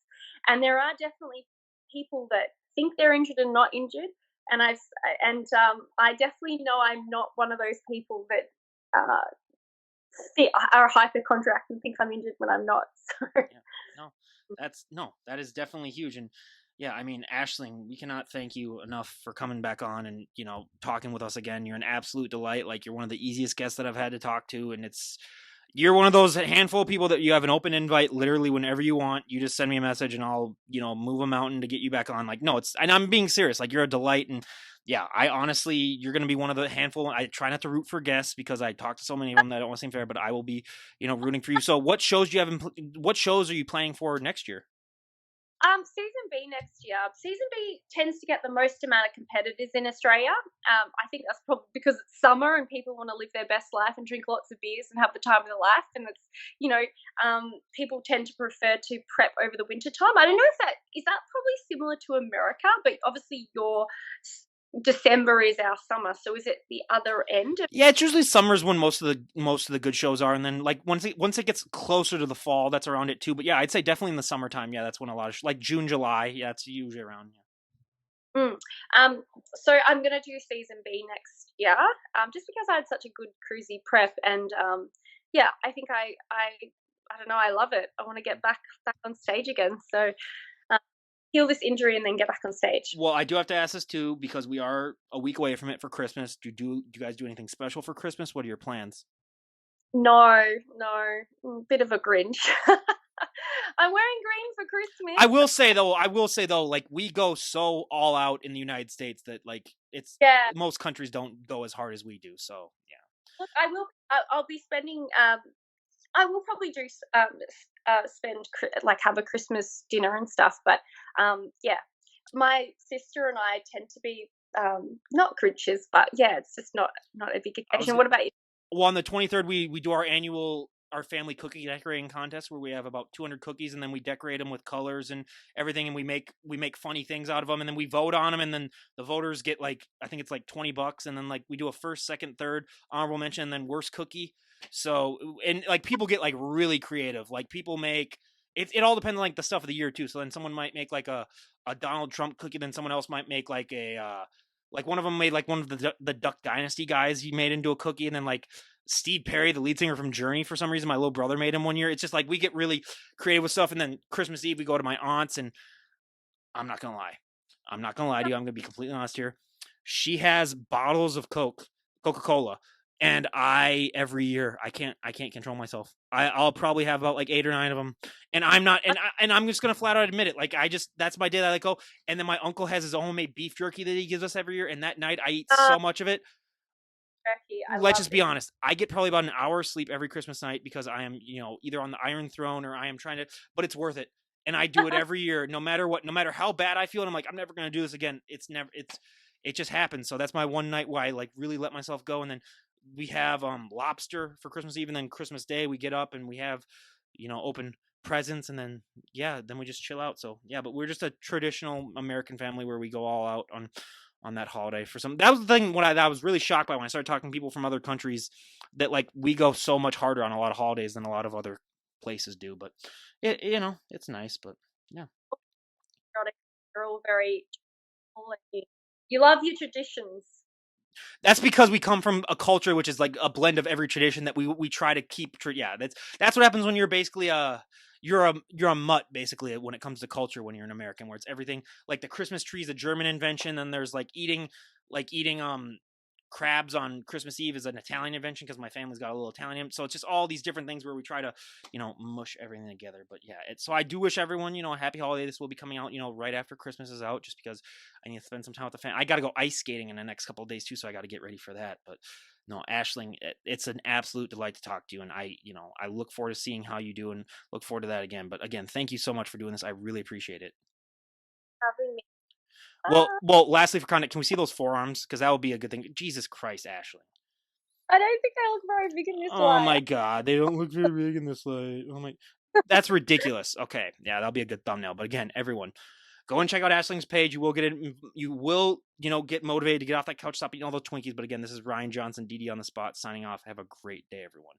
And there are definitely people that think they're injured and not injured. And I definitely know I'm not one of those people that are hypochondriac and think I'm injured when I'm not. So. That is definitely huge. And yeah, I mean, Aisling, we cannot thank you enough for coming back on and, talking with us again. You're an absolute delight. Like, you're one of the easiest guests that I've had to talk to. And you're one of those handful of people that you have an open invite literally whenever you want. You just send me a message and I'll, move a mountain to get you back on. Like, no, and I'm being serious. Like, you're a delight. And yeah, I honestly, you're going to be one of the handful. I try not to root for guests because I talk to so many of them that I don't want to seem fair, but I will be, rooting for you. So what shows are you planning for next year? Season B next year. Season B tends to get the most amount of competitors in Australia. I think that's probably because it's summer and people want to live their best life and drink lots of beers and have the time of their life. And it's, people tend to prefer to prep over the winter time. I don't know if that probably similar to America, but obviously your December is our summer. So is it the other end? Yeah, it's usually summers when most of the good shows are, and then like once it gets closer to the fall, that's around it too. But yeah, I'd say definitely in the summertime. Yeah, that's when a lot of like June, July. Yeah, it's usually around. Yeah. So I'm gonna do season B next year. Just because I had such a good cruisy prep, and yeah, I think I don't know, I love it. I want to get back on stage again. So. Heal this injury and then get back on stage. Well, I do have to ask this too because we are a week away from it for Christmas. Do you guys do anything special for Christmas? What are your plans? No, bit of a Grinch. I'm wearing green for Christmas. I will say though, like we go so all out in the United States that like most countries don't go as hard as we do. So yeah. Look, I'll be spending. I will probably do have a Christmas dinner and stuff, but yeah, my sister and I tend to be not Grinches, but yeah, it's just not a big occasion. What about you? Well, on the 23rd, we do our annual our family cookie decorating contest where we have about 200 cookies, and then we decorate them with colors and everything, and we make funny things out of them, and then we vote on them, and then the voters get like, I think it's like $20, and then like we do a first, second, third, honorable mention, and then worst cookie. So, and like people get like really creative. Like people make it all depends on like the stuff of the year too. So then someone might make like a Donald Trump cookie, then someone else might make like a like one of them made like one of the Duck Dynasty guys, he made into a cookie, and then like Steve Perry, the lead singer from Journey, for some reason my little brother made him one year. It's just like we get really creative with stuff, and then Christmas Eve we go to my aunt's, and I'm not gonna lie, to you. I'm gonna be completely honest here. She has bottles of Coca-Cola, and every year I can't control myself. I'll probably have about like 8 or 9 of them, and I'm just gonna flat out admit it. Like that's my day that I let go. And then my uncle has his own homemade beef jerky that he gives us every year, and that night I eat so much of it. Turkey, I Let's love just be honest. I get probably about an hour of sleep every Christmas night because I am, either on the Iron Throne or I am trying to, but it's worth it. And I do it every year, no matter what, no matter how bad I feel. And I'm like, I'm never going to do this again. It just happens. So that's my one night where I like really let myself go. And then we have lobster for Christmas Eve, and then Christmas Day we get up and we have, open presents, and then then we just chill out. So yeah, but we're just a traditional American family where we go all out on that holiday for some. That was the thing that I was really shocked by when I started talking to people from other countries, that like we go so much harder on a lot of holidays than a lot of other places do. But it's nice. But yeah, You're all very, you love your traditions. that's because we come from a culture which is like a blend of every tradition that we try to keep. Yeah, that's what happens when you're basically you're a mutt basically when it comes to culture when you're an American, where it's everything like the Christmas tree is a German invention, then there's like eating crabs on Christmas Eve is an Italian invention because my family's got a little Italian. So it's just all these different things where we try to, mush everything together. But yeah, so I do wish everyone, a happy holiday. This will be coming out, right after Christmas is out, just because I need to spend some time with the family. I got to go ice skating in the next couple of days too, so I got to get ready for that. But no, Aisling, it's an absolute delight to talk to you, and I look forward to seeing how you do and look forward to that again. But again, thank you so much for doing this. I really appreciate it. Having me. Well, lastly for content, can we see those forearms? Because that would be a good thing. Jesus Christ, Aisling. I don't think I look very big in this light. Oh my God, they don't look very big in this light. Oh my, that's ridiculous. Okay, yeah, that'll be a good thumbnail. But again, everyone, go and check out Aisling's page. You will get it. You will, get motivated to get off that couch, stop eating all those Twinkies. But again, this is Ryan Johnson, DD on the spot, signing off. Have a great day, everyone.